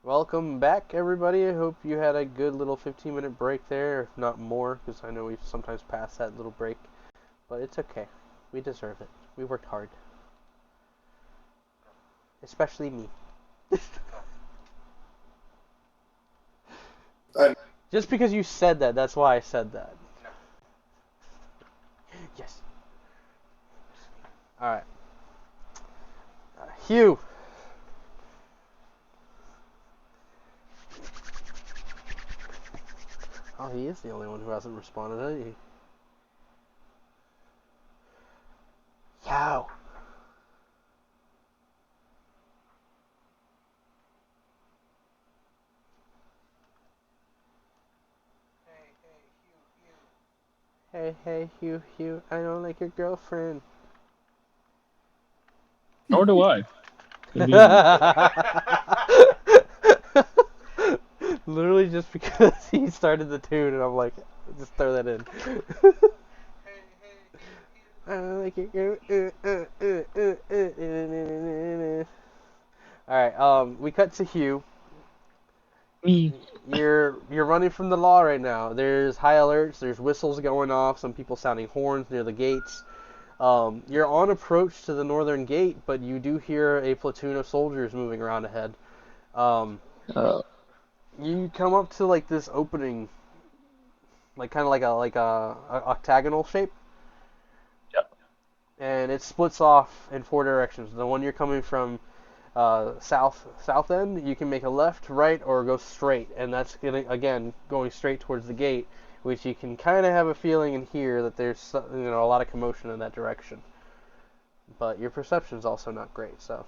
Welcome back, everybody. I hope you had a good little 15-minute break there, if not more, because I know we sometimes pass that little break. But it's okay. We deserve it. We worked hard. Especially me. Just because you said that, that's why I said that. Yes. Alright. Hugh. Oh, he is the only one who hasn't responded, isn't he? Hugh. Hey, Hugh, I don't like your girlfriend. Nor do I. Literally just because he started the tune and I'm like, just throw that in. I don't like your girl. Alright, we cut to Hugh. Me. You're running from the law right now. There's high alerts, there's whistles going off, some people sounding horns near the gates. You're on approach to the northern gate, but you do hear a platoon of soldiers moving around ahead. You come up to like this opening, like kind of like a octagonal shape. Yep. And it splits off in four directions. The one you're coming from south end, you can make a left, right, or go straight, and that's going straight towards the gate, which you can kind of have a feeling in here that there's a lot of commotion in that direction. But your perception's also not great, so.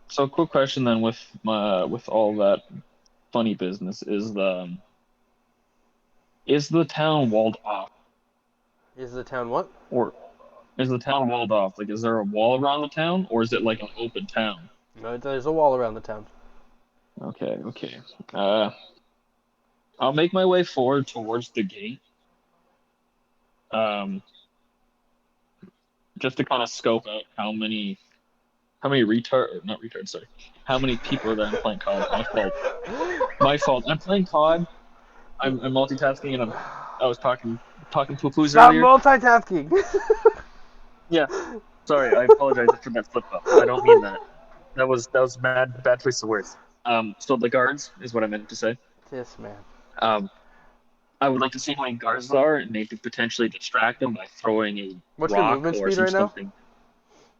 So, quick question then, with all that funny business, is the town walled off? Is the town what? Or is the town walled off? Like, is there a wall around the town, or is it like an open town? No, there's a wall around the town. Okay. I'll make my way forward towards the gate. Just to kind of scope out how many how many people are there and playing COD. My fault. I'm playing COD. I'm multitasking, and I was talking to a Poos Stop earlier. multitasking! Yeah. Sorry, I apologize for that flip up. I don't mean that. That was bad choice of words. So the guards is what I meant to say. Yes, man. I would like to see how many guards there are and maybe potentially distract them by throwing a What's your rock movement or speed right now? something.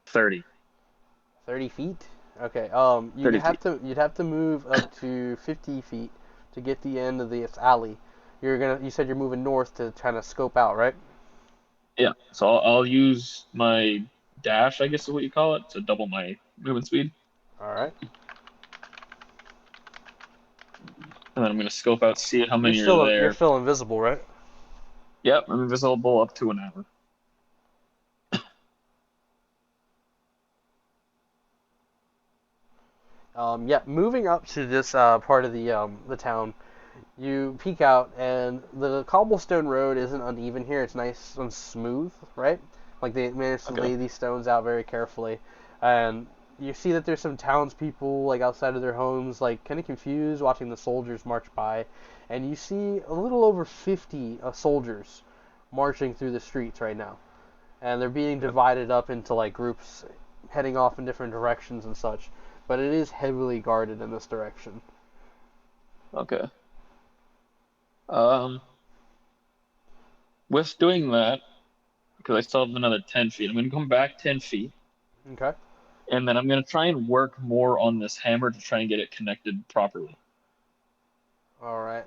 30. 30 feet? Okay, 30 feet. you'd have to move up to 50 feet to get the end of this alley. You said you're moving north to kind of scope out, right? Yeah, so I'll use my dash, I guess is what you call it, to double my movement speed. Alright. And then I'm going to scope out, see how many are You're there. still invisible, right? Yep, I'm invisible up to an hour. Yeah, moving up to this part of the town, you peek out, and the cobblestone road isn't uneven here. It's nice and smooth, right? Like they managed to lay these stones out very carefully, and you see that there's some townspeople like outside of their homes, like kind of confused, watching the soldiers march by, and you see a little over 50 soldiers marching through the streets right now, and they're being divided up into like groups, heading off in different directions and such. But it is heavily guarded in this direction. Okay. With doing that, because I still have another 10 feet, I'm going to come back 10 feet. Okay. And then I'm going to try and work more on this hammer to try and get it connected properly. All right.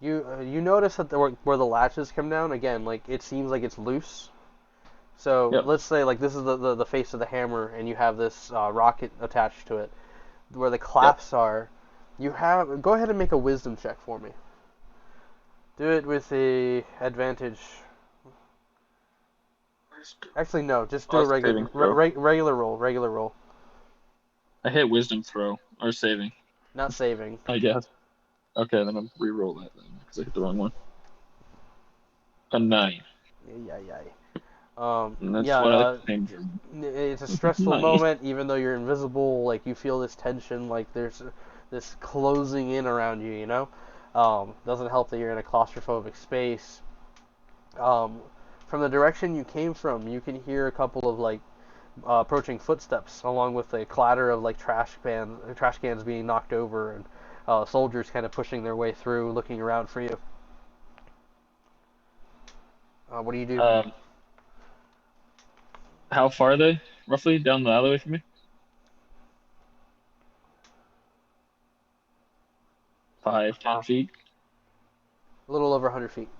You notice that where the latches come down again, like it seems like it's loose. So Yep. let's say like this is the face of the hammer, and you have this rocket attached to it. Where the clasps are, go ahead and make a wisdom check for me. Do it with a advantage. Actually, no. Just do a regular roll. I hit wisdom throw, or saving. Not saving. I guess. Okay, then I'll re-roll that then, because I hit the wrong one. A 9. Yeah. And that's Yeah, what I came from. it's a stressful Nice. moment, even though you're invisible. Like you feel this tension, like there's this closing in around you. You know, doesn't help that you're in a claustrophobic space. Um, from the direction you came from, you can hear a couple of like approaching footsteps, along with a clatter of like trash cans being knocked over, and soldiers kind of pushing their way through, looking around for you. What do you do? How far are they roughly down the alleyway from me? 5, 10 feet. A little over 100 feet.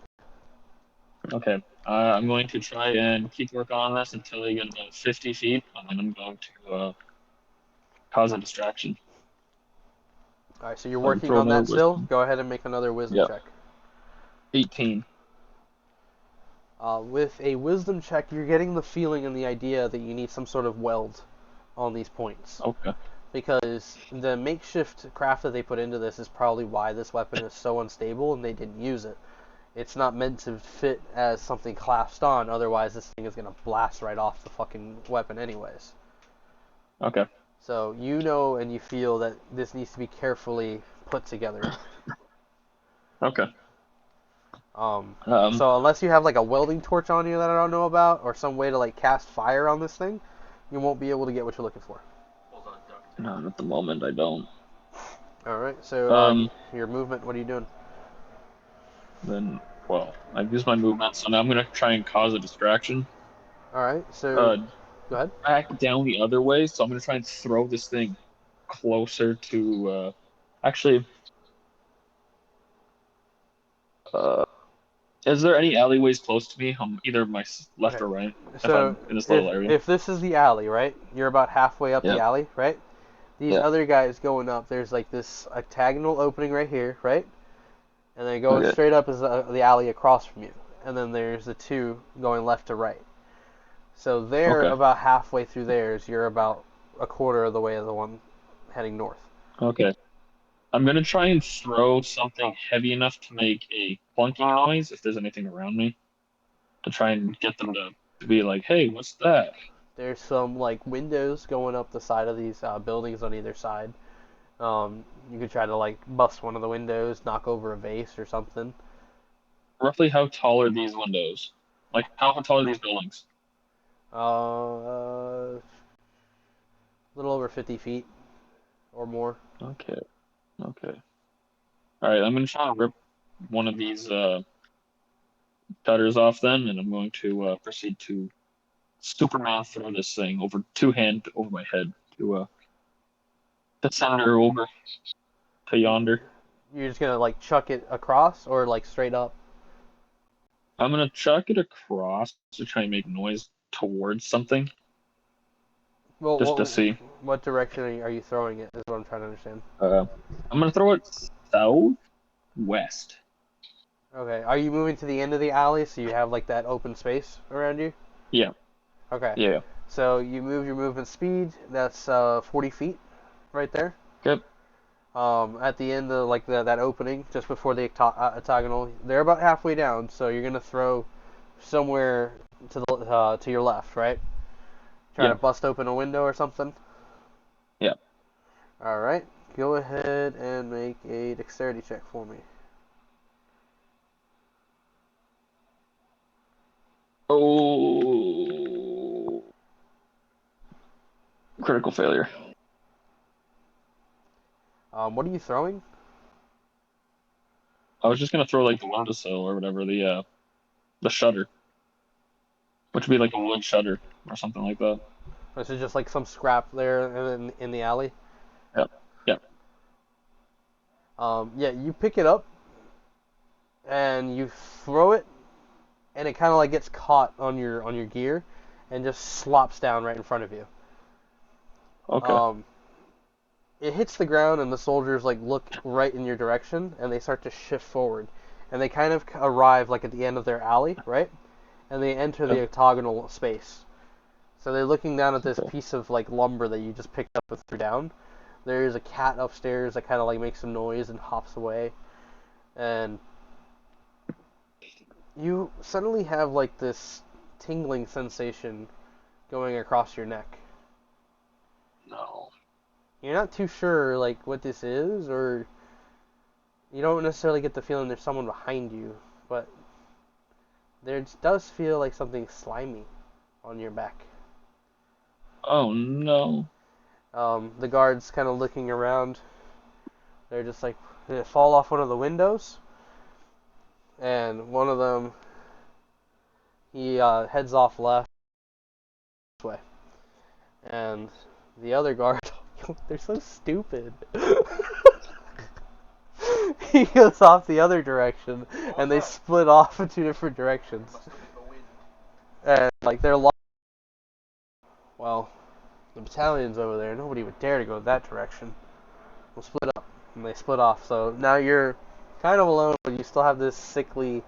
Okay. I'm going to try and keep working on this until they get about 50 feet, and then I'm going to cause a distraction. All right, so you're So I can working throw on another that still. wisdom. Go ahead and make another wisdom Yep. check. 18. With a wisdom check, you're getting the feeling and the idea that you need some sort of weld on these points. Okay. Because the makeshift craft that they put into this is probably why this weapon is so unstable and they didn't use it. It's not meant to fit as something clasped on, otherwise this thing is going to blast right off the fucking weapon anyways. Okay. So you know and you feel that this needs to be carefully put together. Okay. So unless you have like a welding torch on you that I don't know about, or some way to like cast fire on this thing, you won't be able to get what you're looking for. Not at the moment, I don't. All right. So your movement. What are you doing? Then, well, I've used my movement, so now I'm gonna try and cause a distraction. All right. So go ahead. Back down the other way, so I'm gonna try and throw this thing closer to. Actually, is there any alleyways close to me? Either my left Okay. or right, if So I'm in this little area. if this is the alley, right? You're about halfway up the Yeah. alley, right? These Yeah. other guys going up. There's like this octagonal opening right here, right? And then going Okay. straight up is the alley across from you. And then there's the two going left to right. So they're Okay. about halfway through theirs. You're about a quarter of the way of the one heading north. Okay. I'm gonna try and throw something heavy enough to make a clunking noise if there's anything around me, to try and get them to be like, "Hey, what's that?" There's some like windows going up the side of these buildings on either side. You could try to like bust one of the windows, knock over a vase or something. Roughly, how tall are these windows? Like, how tall are these buildings? A little over 50 feet or more. Okay. Okay. All right. I'm gonna try and rip one of these shutters off then, and I'm going to proceed to Superman throw this thing over two hand over my head to send her over to yonder. You're just gonna like chuck it across or like straight up. I'm gonna chuck it across to try and make noise towards something, Well, just to see. what direction are you throwing it? Is what I'm trying to understand. I'm gonna throw it southwest. Okay. Are you moving to the end of the alley so you have like that open space around you? Yeah. Okay. Yeah. So you move your movement speed. That's 40 feet, right there. Yep. At the end of like that opening, just before the octagonal, they're about halfway down. So you're gonna throw somewhere to your left, right? Trying Yeah. to bust open a window or something. Yeah. All right. Go ahead and make a dexterity check for me. Oh. Critical failure. What are you throwing? I was just gonna throw like the windowsill or whatever, the shutter, which would be like a wood shutter or something like that. This is just like some scrap there in the alley. Yep. Yep. Yeah, you pick it up and you throw it, and it kind of like gets caught on your gear, and just slops down right in front of you. Okay. It hits the ground, and the soldiers like look right in your direction, and they start to shift forward, and they kind of arrive like at the end of their alley, right? And they enter the octagonal space. So they're looking down at this piece of like lumber that you just picked up and threw down. There's a cat upstairs that kind of like makes some noise and hops away, and you suddenly have like this tingling sensation going across your neck. No. You're not too sure like what this is, or you don't necessarily get the feeling there's someone behind you, but there does feel like something slimy on your back. Oh no. The guards kind of looking around. They're just like, they fall off one of the windows, and one of them, he heads off left way, and the other guard, they're so stupid. He goes off the other direction, and they split off in two different directions. And like they're lost. Well, the battalion's over there. Nobody would dare to go that direction. We'll split up, and they split off. So now you're kind of alone, but you still have this sickly,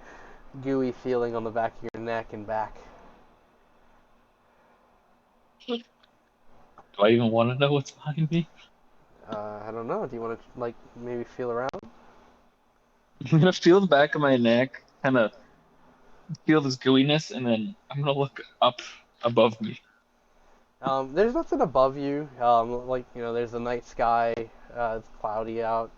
gooey feeling on the back of your neck and back. Do I even want to know what's behind me? I don't know. Do you want to like maybe feel around? I'm gonna feel the back of my neck, kind of feel this gooiness, and then I'm gonna look up above me. There's nothing above you. Like there's the night sky. It's cloudy out.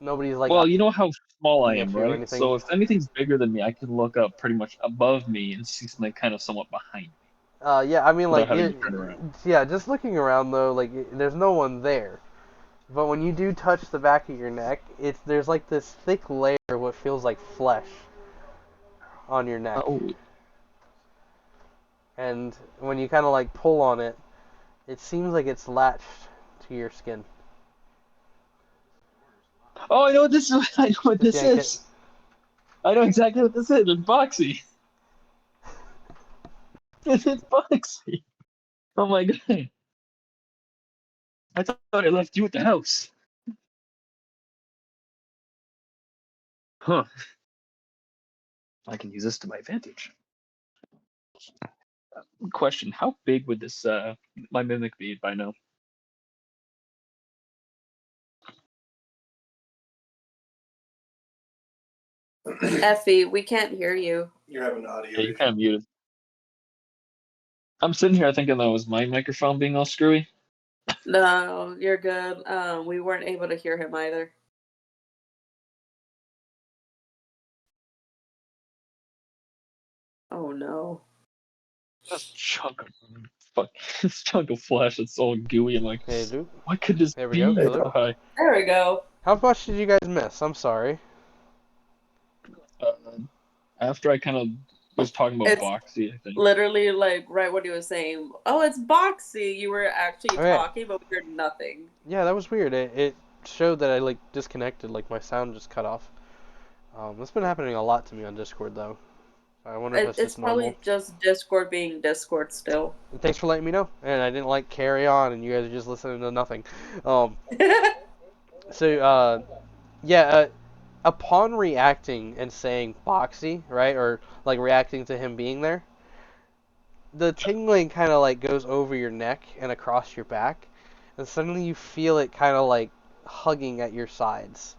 Nobody's like Well, you know how small I looking am, at you or right? anything. So if anything's bigger than me, I can look up pretty much above me and see something kind of somewhat behind me Yeah, I mean without like having to turn around. yeah, just looking around though, like there's no one there. But when you do touch the back of your neck, there's like this thick layer of what feels like flesh on your neck. Oh, And when you kind of like pull on it, it seems like it's latched to your skin. oh, I know what this is. I know what Just this yank it. is. I know exactly what this is. It's boxy. It's boxy. Oh my god. I thought I left you at the house. Huh. I can use this to my advantage. Question: how big would this my mimic be by now? Effie, we can't hear you. You're having audio Yeah, you're issue. kind of muted. I'm sitting here thinking that was my microphone being all screwy. No, you're good. We weren't able to hear him either. Oh no. This chunk of fuck, this chunk of flesh that's all gooey. I'm like, Hey, Luke. what could this There we be? go. Hello. Hi. There we go. How much did you guys miss? I'm sorry. Uh, after I kind of was talking about It's Boxy, I think. literally like right what he was saying. Oh, it's Boxy. You were actually Okay. talking, but we heard nothing. Yeah, that was weird. It showed that I like disconnected, like my sound just cut off. That's been happening a lot to me on Discord though. I wonder if that's It's just normal. probably just Discord being Discord still. Thanks for letting me know. And I didn't like carry on, and you guys are just listening to nothing. Yeah. Upon reacting and saying Boxy, right, or like reacting to him being there, the tingling kind of like goes over your neck and across your back, and suddenly you feel it kind of like hugging at your sides,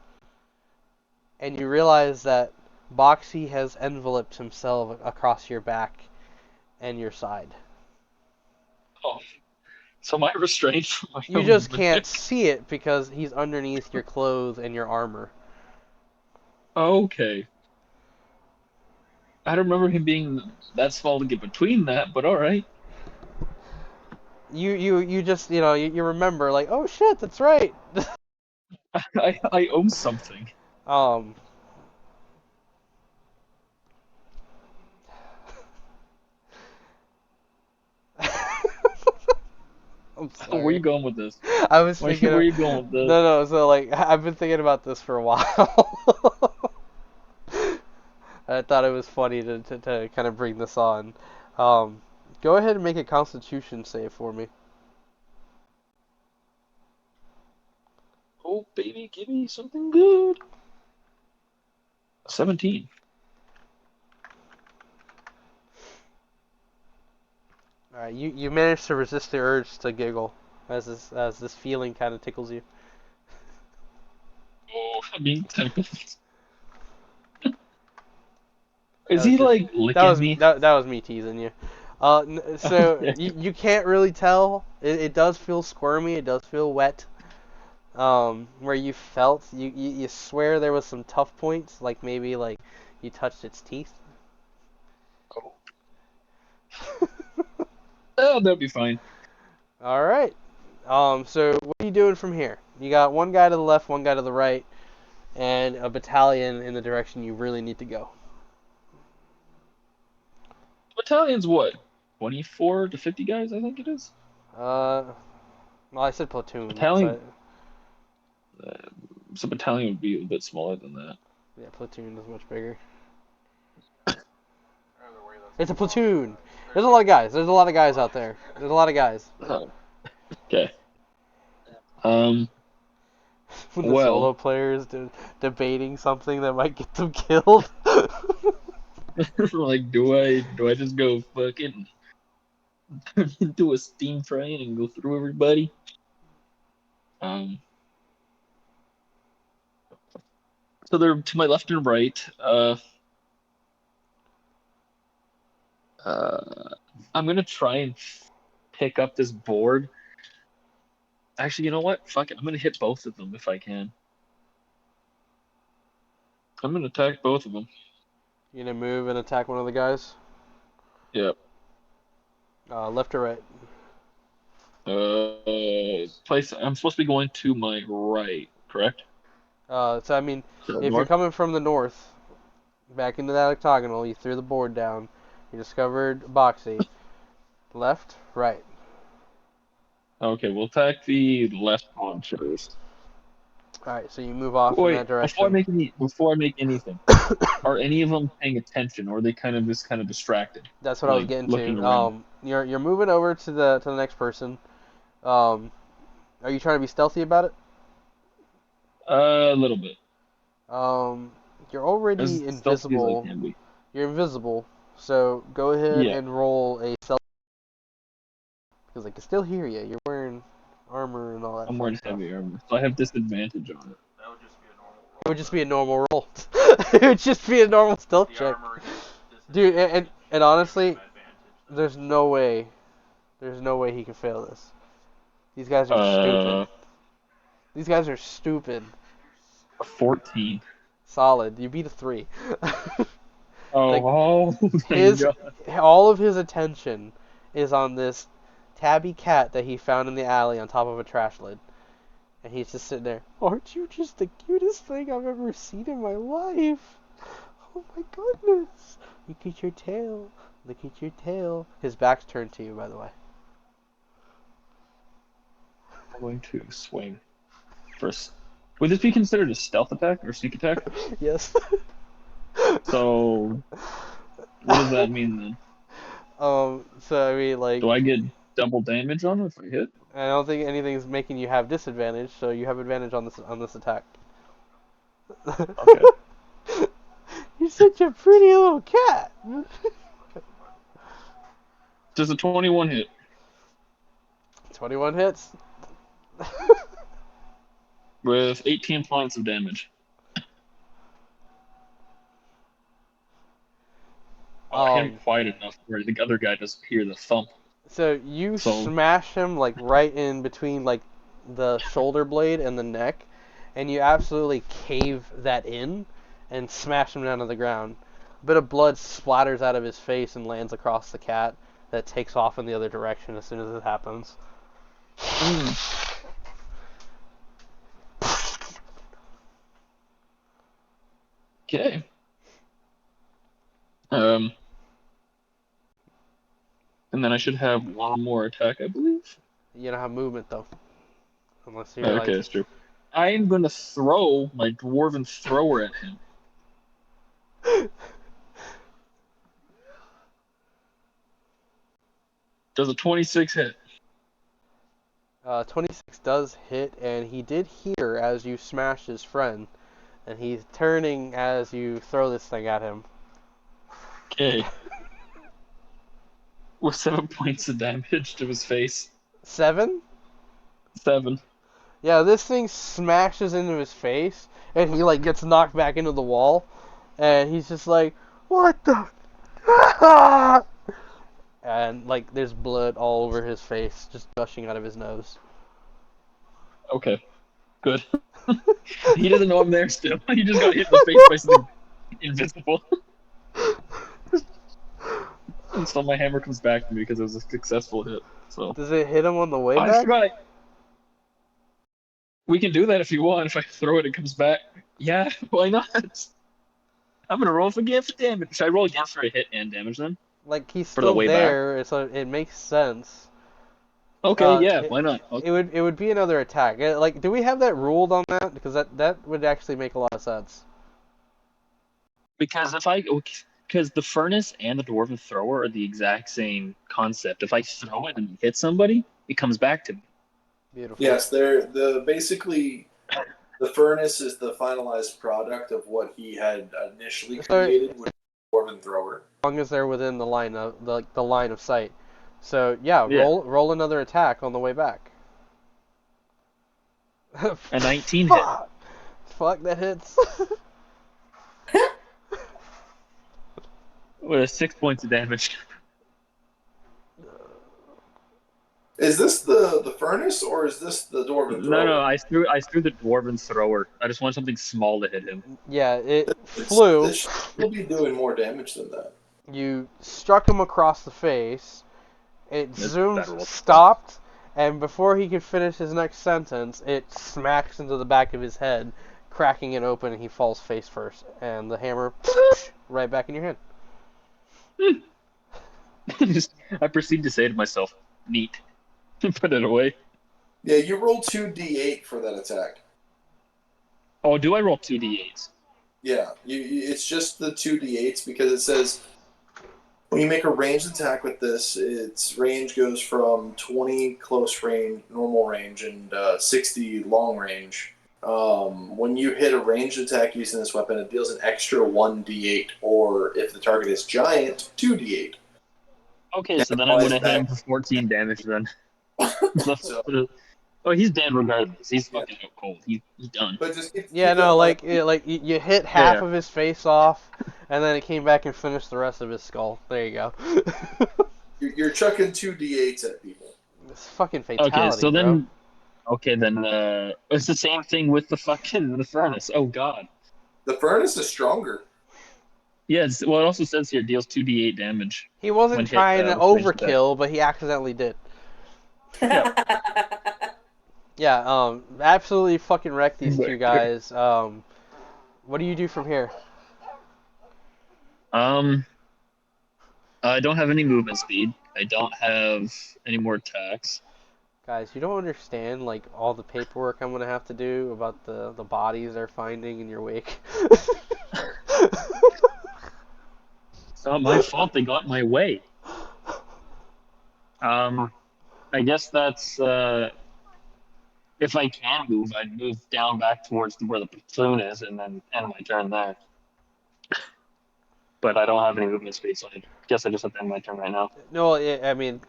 and you realize that Boxy has enveloped himself across your back and your side. Oh, so my restraint from my You own just mimic. can't see it because he's underneath your clothes and your armor. Okay. I don't remember him being that small to get between that, but all right. You just you remember like, oh shit, that's right. I own something. um I'm Where are sorry. you going with this? I was Where thinking are of, you going with this? no, so like I've been thinking about this for a while. I thought it was funny to kind of bring this on. Go ahead and make a Constitution save for me. Oh, baby, give me something good. 17. All right, you managed to resist the urge to giggle as this feeling kind of tickles you. Oh, I mean, tickled. Is That was he just like licking me? that was me teasing you. So you can't really tell. It does feel squirmy. It does feel wet. Where you felt you swear there was some tough points, like maybe like you touched its teeth. Oh, that'd be fine. All right. So what are you doing from here? You got one guy to the left, one guy to the right, and a battalion in the direction you really need to go. Battalion's what? 24 to 50 guys, I think it is. Well, I said platoon. Battalion. So battalion would be a bit smaller than that. Yeah, platoon is much bigger. It's a platoon. There's a lot of guys. There's a lot of guys out there. There's a lot of guys. Oh. Okay. When the Well. solo players debating something that might get them killed. Like, do I just go fucking do a steam train and go through everybody? So they're to my left and right. I'm gonna try and pick up this board. Actually, you know what? Fuck it. I'm gonna hit both of them if I can. I'm gonna attack both of them. You gonna move and attack one of the guys? Yep. Left or right? Place. I'm supposed to be going to my right, correct? So I mean, if you're North? coming from the north, back into that octagonal, you threw the board down. You discovered Boxy. Left, right. Okay, we'll attack the left one first. All right, so you move off in Wait, that direction. before I make anything, are any of them paying attention, or are they kind of just distracted? That's what I was Like, getting looking to. around. You're moving over to the next person. Are you trying to be stealthy about it? A little bit. You're already As stealthy as invisible. I can be. You're invisible, so go ahead Yeah. and roll a stealth because I can still hear you. You're wearing armor and all that. I'm fun wearing stuff. heavy armor, so I have disadvantage on it. That would just be a normal roll. It would just be a normal roll. It would just be a normal stealth The check. armor gets Dude, and honestly, advantage, then. there's no way he can fail this. These guys are stupid. These guys are stupid. 14. Solid. You beat a 3. Oh, thank his God. all of his attention is on this tabby cat that he found in the alley on top of a trash lid. And he's just sitting there. Aren't you just the cutest thing I've ever seen in my life? Oh my goodness. Look at your tail. Look at your tail. His back's turned to you, by the way. I'm going to swing first. Would this be considered a stealth attack or sneak attack? Yes. So, what does that mean then? So I mean, like, Do I get double damage on it if I hit? I don't think anything's making you have disadvantage, so you have advantage on this attack. Okay. You're such a pretty little cat. Does a 21 hit? 21 hits. With 18 points of damage. I am quiet enough where the other guy doesn't hear the thump. So you smash him like right in between like the shoulder blade and the neck, and you absolutely cave that in and smash him down to the ground. A bit of blood splatters out of his face and lands across the cat that takes off in the other direction as soon as it happens. Okay. And then I should have one more attack, I believe. You don't have movement though, unless you're Okay, like. that's true. I am going to throw my dwarven thrower at him. Does a 26 hit? 26 does hit, and he did hear as you smash his friend, and he's turning as you throw this thing at him. Okay. With 7 points of damage to his face. 7? 7. Yeah, this thing smashes into his face, and he like gets knocked back into the wall, and he's just like, What the? And like there's blood all over his face, just gushing out of his nose. Okay, good. He doesn't know I'm there still. He just got hit in the face by something invisible. And so my hammer comes back to me because it was a successful hit. So Does it hit him on the way I back? forgot. We can do that if you want. If I throw it, it comes back. Yeah, why not? I'm gonna roll again for damage. Should I roll again for a hit and damage then? Like he's For the still way back? there, so it makes sense. Okay, Uh, yeah, it, why not? it would be another attack. Like, do we have that ruled on that? Because that would actually make a lot of sense. Because because the furnace and the dwarven thrower are the exact same concept. If I throw it and hit somebody, it comes back to me. Beautiful. Yes, they're basically the furnace is the finalized product of what he had initially created with the dwarven thrower. As long as they're within the line of the line of sight. So yeah, Yeah. roll another attack on the way back. A 19 hit. Fuck, that hits. With 6 points of damage. Is this the furnace or is this the dwarven thrower? No, I threw the dwarven thrower. I just want something small to hit him. Yeah, it flew. This should still be doing more damage than that. You struck him across the face. It That's zoomed, better. stopped, and before he could finish his next sentence, it smacks into the back of his head, cracking it open, and he falls face first. And the hammer, right back in your hand. I proceed to say to myself, neat. Put it away. Yeah, you roll 2d8 for that attack. Oh, do I roll 2d8s? Yeah, it's just the 2d8s because it says when you make a ranged attack with this, its range goes from 20 close range, normal range, and 60 long range. When you hit a ranged attack using this weapon, it deals an extra 1d8, or if the target is giant, 2d8. Okay, so then I'm going to hit him for 14 damage then. So, Oh, he's dead regardless. He's fucking out cold. He's done. but just keep Yeah, that no, in like mind. you hit half Yeah. of his face off, and then it came back and finished the rest of his skull. There you go. You're chucking 2d8s at people. It's fucking fatality, Okay, so bro. then, it's the same thing with the furnace. Oh god. The furnace is stronger. Yeah, well, it also says here deals 2d8 damage. He wasn't when hit, trying to with ranged attack. overkill, but he accidentally did. Yeah. Yeah, absolutely fucking wreck these two guys. What do you do from here? I don't have any movement speed. I don't have any more attacks. Guys, you don't understand, like, all the paperwork I'm gonna have to do about the bodies they're finding in your wake. It's not my fault they got in my way. I guess that's if I can move, I'd move down back towards where the platoon is and then end my turn there. But I don't have any movement speed, so I guess I just have to end my turn right now. No, I mean,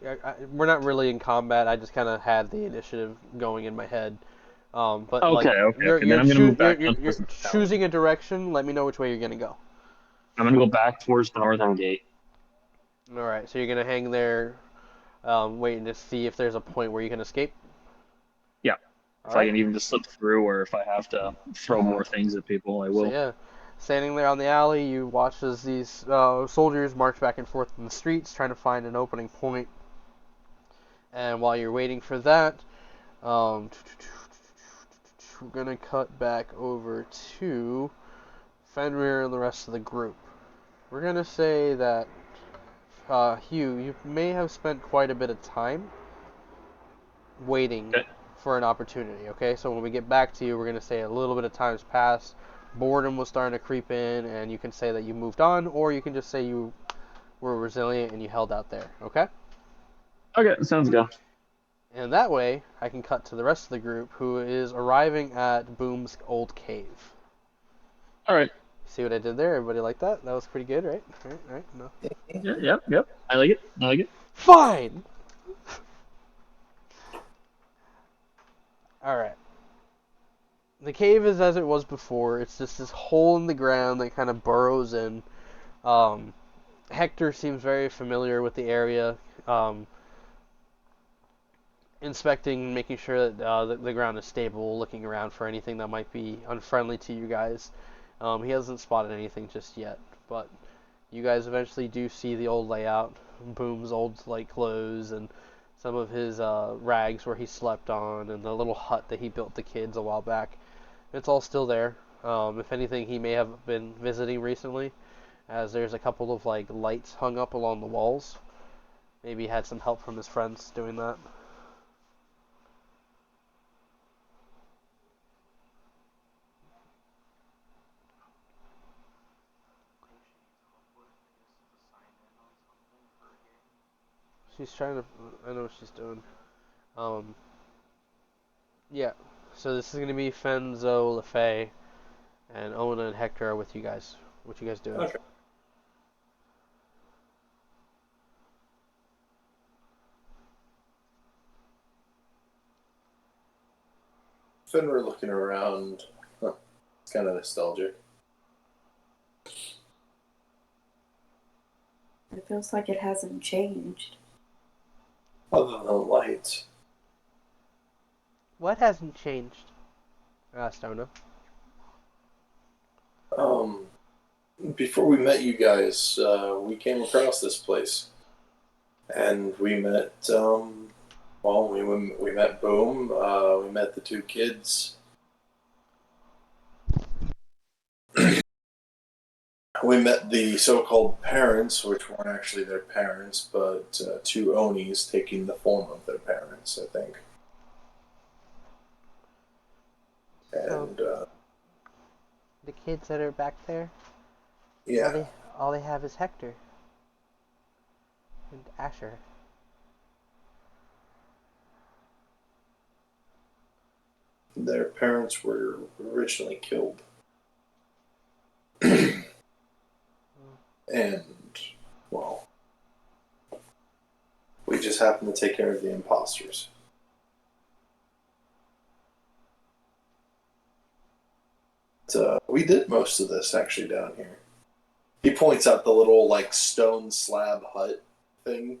we're not really in combat. I just kind of had the initiative going in my head. But like, Okay. you're Then I'm gonna move back. you're choosing a direction. Let me know which way you're gonna go. I'm gonna go back towards the northern gate. All right, so you're gonna hang there, waiting to see if there's a point where you can escape. Yeah. All If right. I can even just slip through, or if I have to throw more things at people, I will. So yeah, standing there on the alley, you watch as these soldiers march back and forth in the streets, trying to find an opening point. And while you're waiting for that, we're gonna cut back over to Fenrir and the rest of the group. We're gonna say that Hugh, you may have spent quite a bit of time waiting Okay. for an opportunity, okay? So when we get back to you, we're going to say a little bit of time's passed, boredom was starting to creep in, and you can say that you moved on, or you can just say you were resilient and you held out there, okay? Okay, sounds good. And that way, I can cut to the rest of the group, who is arriving at Boom's old cave. All right. See what I did there? Everybody like that? That was pretty good, right? Right? No. Yep. I like it. Fine! Alright. The cave is as it was before. It's just this hole in the ground that kind of burrows in. Um, Hector seems very familiar with the area, inspecting, making sure that the ground is stable, looking around for anything that might be unfriendly to you guys. He hasn't spotted anything just yet, but you guys eventually do see the old layout, Boom's old like clothes and some of his rags where he slept on, and the little hut that he built the kids a while back. It's all still there. If anything, he may have been visiting recently, as there's a couple of like lights hung up along the walls. Maybe he had some help from his friends doing that. She's trying to. I know what she's doing. Um, yeah. So this is gonna be Fenzo, LeFay, and Ona and Hector are with you guys. What you guys doing? Okay. Fenrir looking around. Huh. It's kind of nostalgic. It feels like it hasn't changed. Other than the lights. What hasn't changed? Asked Ona. Before we met you guys, we came across this place, and we met. Well, we met Boom. We met the two kids. We met the so-called parents, which weren't actually their parents, but two Onis taking the form of their parents, I think. And The kids that are back there, yeah, all they have is Hector and Asher. their parents were originally killed. And, well, we just happened to take care of the imposters. We did most of this actually down here. He points out the little like stone slab hut thing.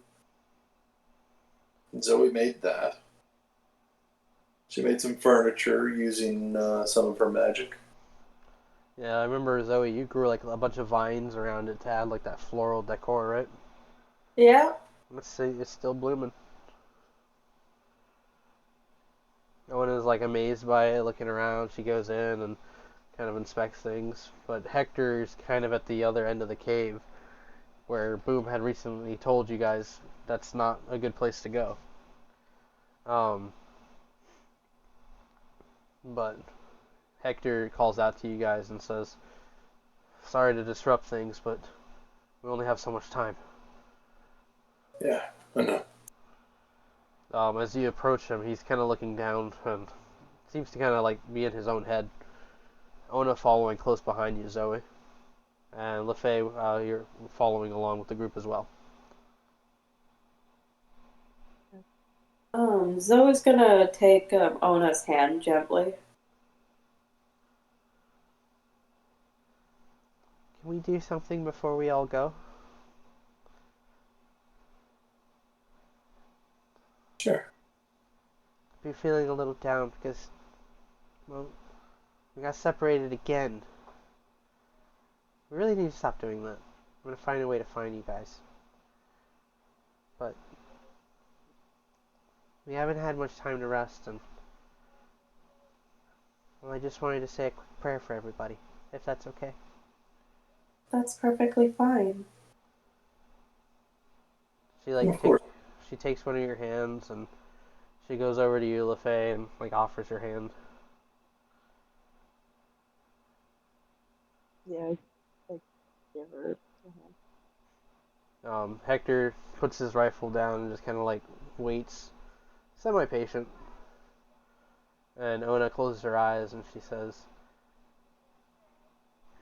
And Zoe made that. She made some furniture using some of her magic. Yeah, I remember Zoe. You grew like a bunch of vines around it to add like that floral decor, right? Yeah. Let's see, it's still blooming. No one is like amazed by it, looking around. She goes in and kind of inspects things, but Hector's kind of at the other end of the cave, where Boom had recently told you guys that's not a good place to go. But Hector calls out to you guys and says, "Sorry to disrupt things, but we only have so much time." Yeah, I know. As you approach him, he's kind of looking down and seems to kind of like be in his own head. Ona following close behind you, Zoe. And LeFay, you're following along with the group as well. Zoe's gonna take Ona's hand gently. Can we do something before we all go? Sure. I've been feeling a little down because, well, we got separated again. We really need to stop doing that. I'm going to find a way to find you guys. But we haven't had much time to rest, and well, I just wanted to say a quick prayer for everybody, if that's okay. That's perfectly fine. She Of course. she takes one of your hands and she goes over to you, LeFay, and like offers her hand. Yeah, I give her a hand. Hector puts his rifle down and just kind of like waits, semi-patient. And Ona closes her eyes and she says,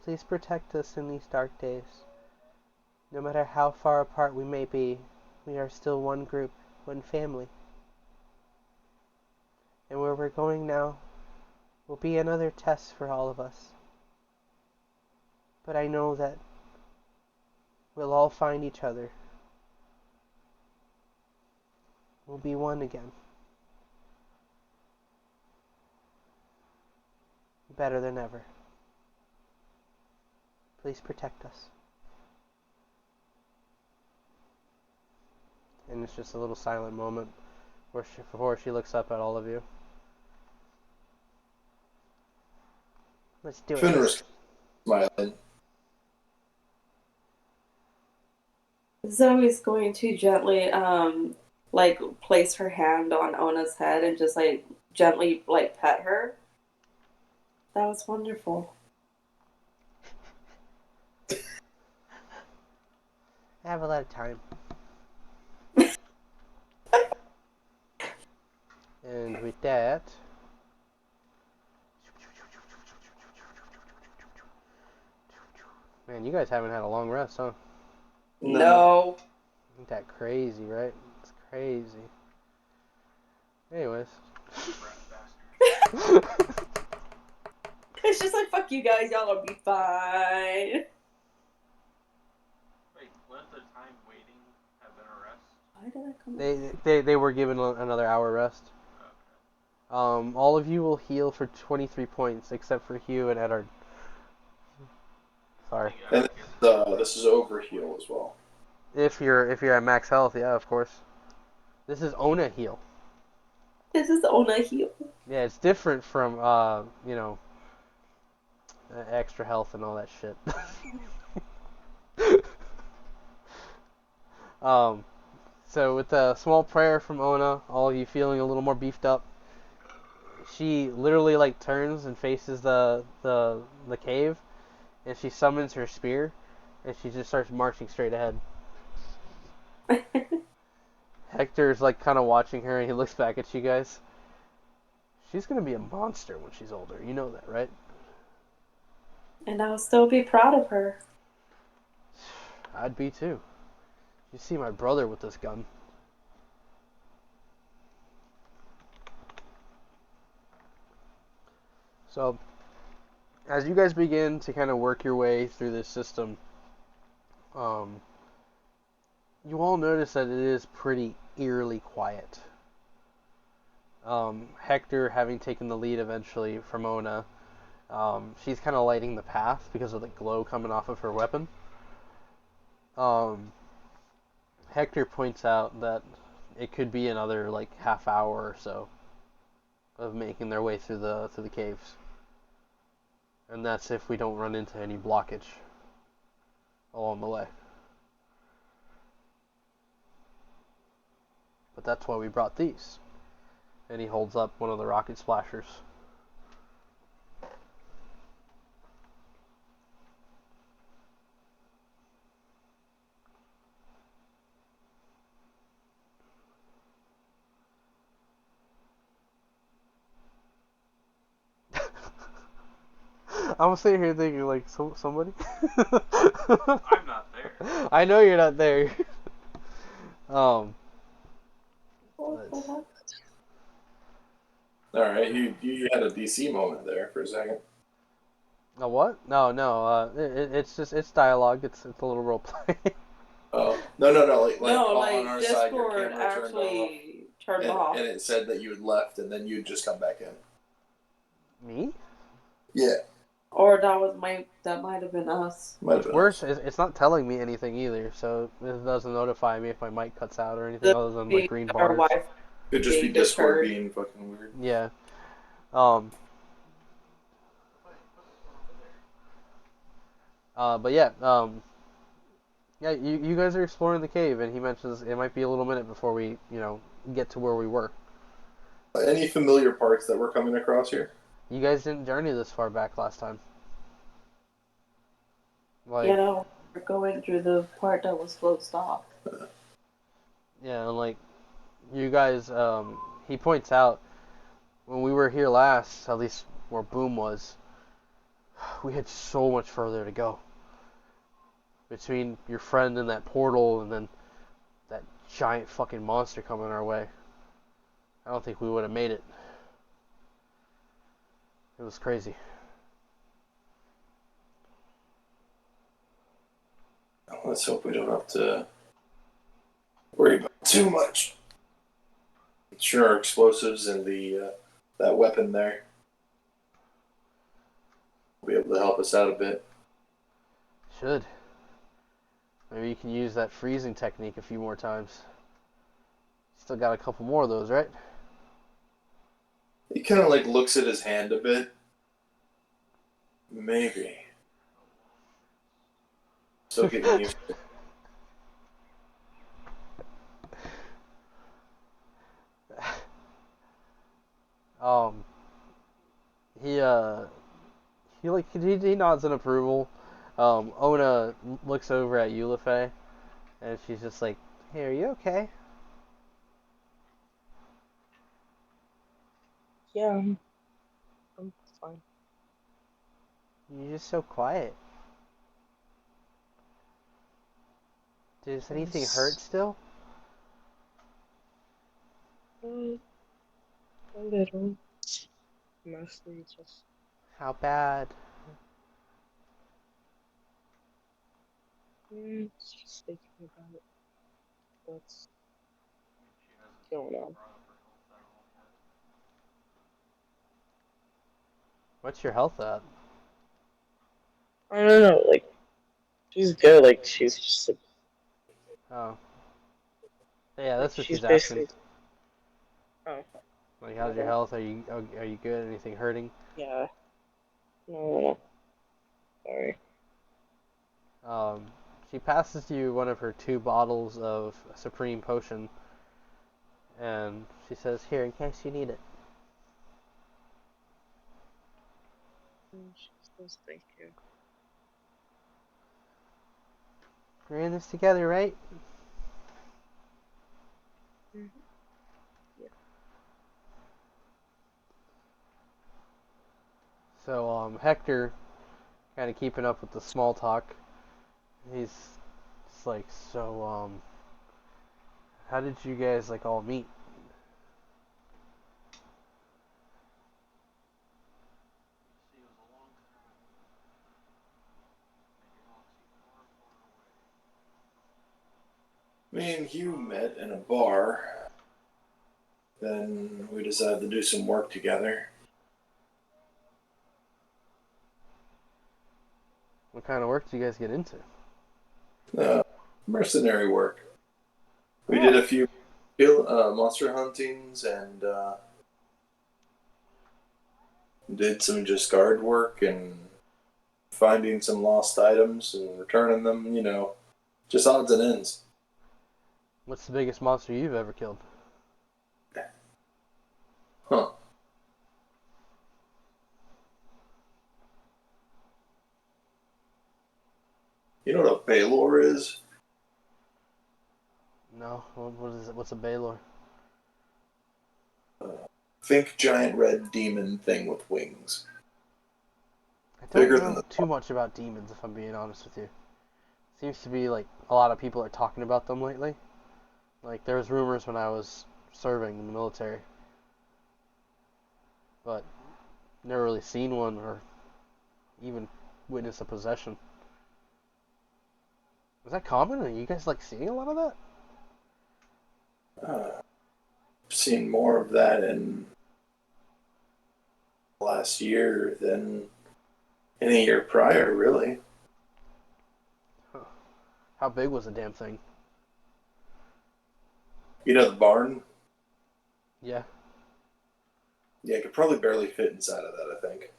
"Please protect us in these dark days. No matter how far apart we may be, we are still one group, one family. And where we're going now will be another test for all of us. But I know that We'll all find each other. We'll be one again. Better than ever. Please protect us. And it's just a little silent moment before she looks up at all of you. Let's do it. Fenris smiling. Zoe's going to gently, like, place her hand on Ona's head and just, like, gently, like, pet her. That was wonderful. I have a lot of time. And with that, man, you guys haven't had a long rest, huh? No. Ain't that crazy, right? It's crazy. Anyways. It's just like, fuck you guys, y'all will be fine. Wait, wouldn't the time waiting have been a rest? Why did I come They were given another hour rest. Okay. All of you will heal for 23 points, except for Hugh and Eddard. Sorry. And this is over heal as well. If you're at max health, yeah, of course. This is Ona heal. This is Ona heal. Yeah, it's different from extra health and all that shit. So with a small prayer from Ona, all of you feeling a little more beefed up, she literally like turns and faces the cave, and she summons her spear, and she just starts marching straight ahead. Hector's like kind of watching her, and he looks back at you guys. She's gonna be a monster when she's older. You know that, right? And I'll still be proud of her. I'd be too. You see my brother with this gun. So, as you guys begin to kind of work your way through this system, you all notice that it is pretty eerily quiet. Hector, having taken the lead eventually from Ona, she's kind of lighting the path because of the glow coming off of her weapon. Hector points out that it could be another like half hour or so of making their way through the caves, and that's if we don't run into any blockage along the way. But that's why we brought these. And he holds up one of the rocket splashers. I'm sitting here thinking, like, somebody? I'm not there. I know you're not there. Alright, you had a DC moment there for a second. A what? No. It's just dialogue. It's a little role play. Oh, no. Like No, on our side, your Discord camera turned off. actually turned off. And it said that you had left, and then you'd just come back in. Me? Yeah. Or that might have been us. Might have What's been worse us. is it's not telling me anything either, so it doesn't notify me if my mic cuts out or anything other than like green Our bars. wife Could just be being Discord deterred. being fucking weird. Yeah. But yeah, yeah, you guys are exploring the cave, and he mentions it might be a little minute before we, get to where we were. Any familiar parts that we're coming across here? You guys didn't journey this far back last time. Like, We're going through the part that was closed off. yeah, and like, you guys, he points out, when we were here last, at least where Boom was, we had so much further to go. Between your friend and that portal, and then that giant fucking monster coming our way. I don't think we would have made it. It was crazy. Let's hope we don't have to worry about too much. Sure, our explosives and the that weapon there will be able to help us out a bit. Should. Maybe you can use that freezing technique a few more times. Still got a couple more of those, right? He kind of like looks at his hand a bit. Maybe. Still getting used to it. Um, he he nods in approval. Ona looks over at Yulife, and she's just like, "Hey, are you okay?" Yeah, I'm fine. You're just so quiet. Does anything hurt still? A little. Mostly just. How bad? Just thinking about what's going on. What's your health at? I don't know, like, she's good, like, she's just, Oh. Yeah, like, that's what she's she's asking. basically, oh, Like, how's your health? Are you good? Anything hurting? yeah, no, sorry. She passes you one of her 2 bottles of Supreme Potion, and she says, "Here, in case you need it." She says thank you. We're in this together, right? Yeah. So, Hector, kind of keeping up with the small talk. He's just like, "So, how did you guys, like, all meet?" Me and Hugh met in a bar. Then we decided to do some work together. What kind of work did you guys get into? Mercenary work. We Oh. did a few monster huntings and did some just guard work and finding some lost items and returning them, just odds and ends. What's the biggest monster you've ever killed? Huh. You know what a Baylor is? No. What is it? What's a Baylor? Think giant red demon thing with wings. I don't Bigger than know the too much about demons, if I'm being honest with you. Seems to be like a lot of people are talking about them lately. Like, there was rumors when I was serving in the military, but never really seen one or even witnessed a possession. Is that common? Are you guys like seeing a lot of that? I've seen more of that in the last year than any year prior, really. Huh. How big was the damn thing? You know the barn? Yeah. Yeah, I could probably barely fit inside of that, I think.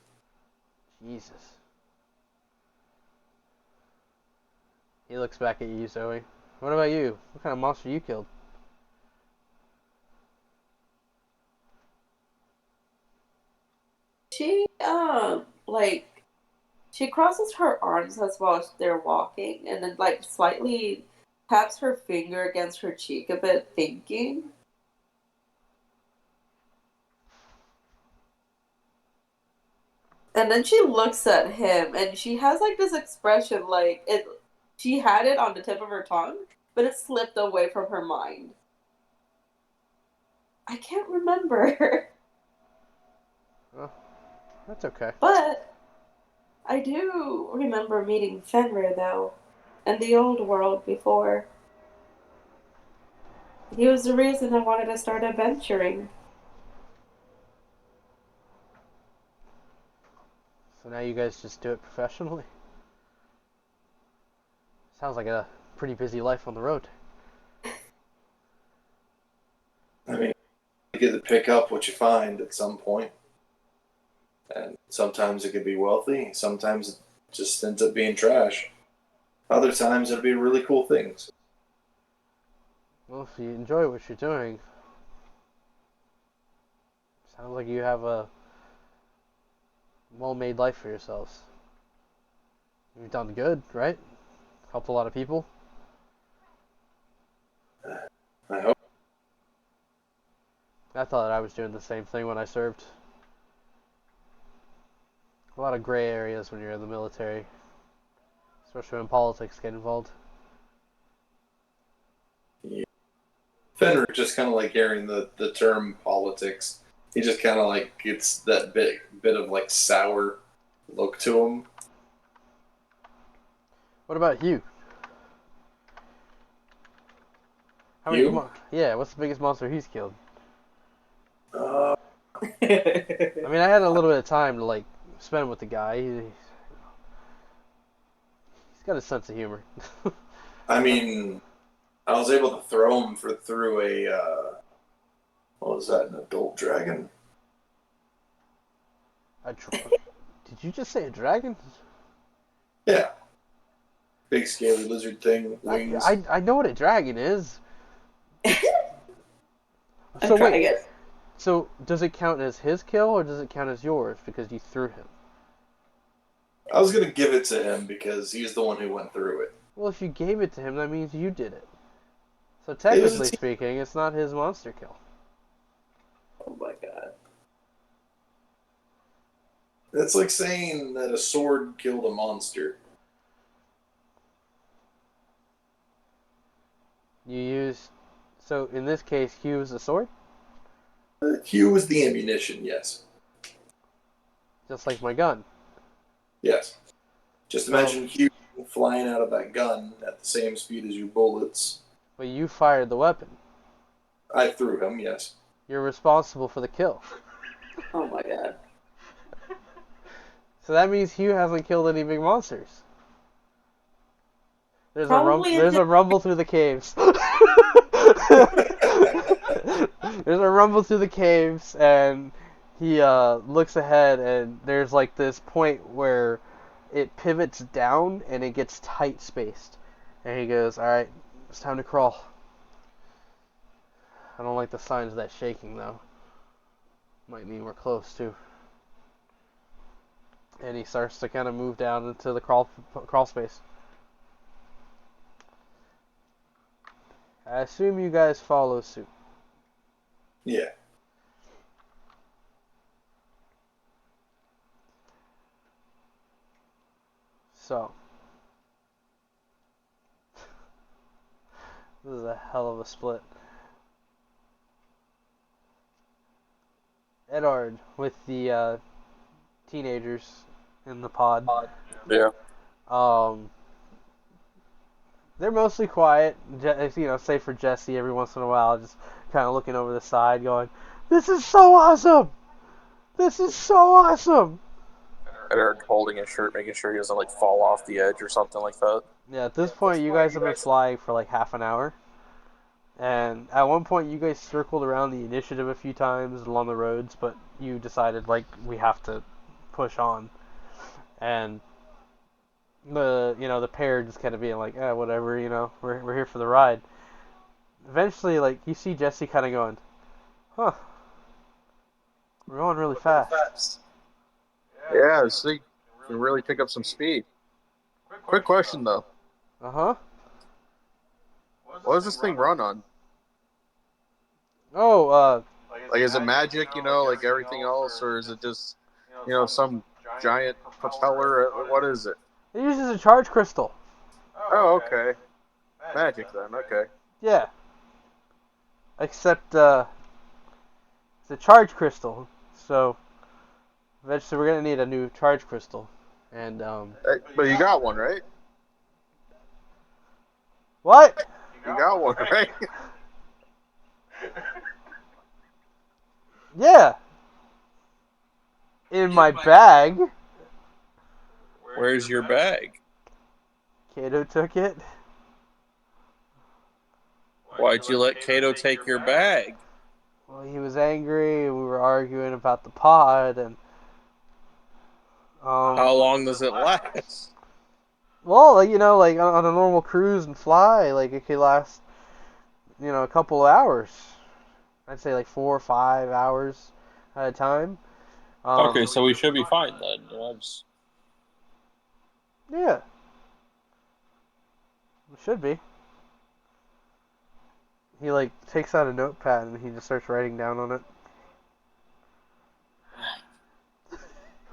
Jesus. He looks back at you, Zoe. What about you? What kind of monster you killed? She like she crosses her arms as well as they're walking, and then like slightly taps her finger against her cheek a bit, thinking. And then she looks at him, and she has like this expression, like it. She had it on the tip of her tongue, but it slipped away from her mind. I can't remember, Oh, that's okay. but I do remember meeting Fenrir though. in the old world before. He was the reason I wanted to start adventuring. So now you guys just do it professionally? Sounds like a pretty busy life on the road. I mean, you get to pick up what you find at some point. And sometimes it could be wealthy, sometimes it just ends up being trash. Other times it'll be really cool things. Well, if you enjoy what you're doing, sounds like you have a well-made life for yourselves. You've done good, right? Helped a lot of people. I hope. I thought I was doing the same thing when I served. A lot of gray areas when you're in the military, especially when politics get involved. Yeah. Fenric just kind of like hearing the term politics. He just kind of like gets that bit of like sour look to him. What about Hugh? Hugh? Yeah, what's the biggest monster he's killed? Uh, I mean, I had a little bit of time to like spend with the guy. He's got a sense of humor. I mean, I was able to throw him through a what was that? An adult dragon? Did you just say a dragon? Yeah, big scaly lizard thing, wings. I know what a dragon is. I'm So trying to wait, get. so does it count as his kill or does it count as yours because you threw him? I was gonna give it to him because he's the one who went through it. Well, if you gave it to him, that means you did it. So was a technically team- speaking, it's not his monster kill. Oh my god. That's like saying that a sword killed a monster. You used... So in this case, Hugh is the sword? Hugh was the ammunition, yes. Just like my gun. Yes. Just imagine Hugh flying out of that gun at the same speed as you bullets. But you fired the weapon. I threw him, yes. You're responsible for the kill. Oh my god. So that means Hugh hasn't killed any big monsters. There's Probably a rumble through the caves. There's a rumble through the caves, and he looks ahead, and there's like this point where it pivots down, and it gets tight spaced. And he goes, "All right, it's time to crawl." I don't like the signs of that shaking though. Might mean we're close too. And he starts to kind of move down into the crawl space. I assume you guys follow suit. Yeah. So, this is a hell of a split. Edard with the teenagers in the pod. Yeah. They're mostly quiet, save for Jesse every once in a while, just kind of looking over the side going, "This is so awesome! This is so awesome!" And Eric holding his shirt, making sure he doesn't like fall off the edge or something like that. Yeah, at this point, you guys have been flying for like half an hour. And at one point, you guys circled around the initiative a few times along the roads, but you decided, like, we have to push on. And the pair just kind of being like, whatever, we're here for the ride. Eventually, like, you see Jesse kind of going, huh, we're going really fast. Yeah, this thing can really pick up some speed. Quick question though. Uh-huh. What does this thing run on? Oh, Like, is it magic, like everything else, or is it just, some giant propeller? What is it? it uses a charge crystal. Oh, okay. Magic then, okay. Yeah. Except, it's a charge crystal, so eventually we're going to need a new charge crystal. And, But you got one, right? What? You got one, right? Yeah. In my bag. Where's your bag? Kato took it. Why'd you let Kato take your bag? Well, he was angry. We were arguing about the pod, and How long does it last? well, like, like on a normal cruise and fly, like it could last, a couple of hours. I'd say like 4 or 5 hours at a time. Okay, so we should be fine then. Yeah, it should be. He like takes out a notepad and he just starts writing down on it.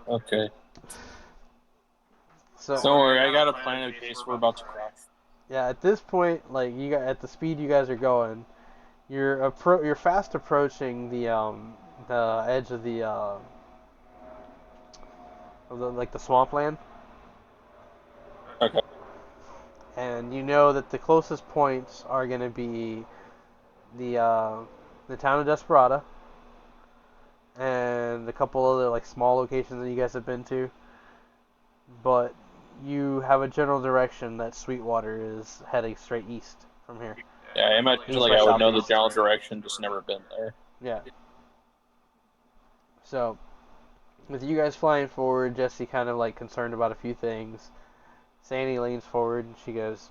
Okay. So Don't worry, I got a plan in case we're about to crash. yeah, at this point, like you got at the speed you guys are going, you're fast approaching the edge of the like the swampland. Okay. And you know that the closest points are going to be the town of Desperata and a couple other like small locations that you guys have been to. But you have a general direction that Sweetwater is heading straight east from here. Yeah, I imagine East like or I would know the southeast. general direction, just never been there. Yeah. So, with you guys flying forward, Jesse kind of like concerned about a few things. Sandy leans forward and she goes,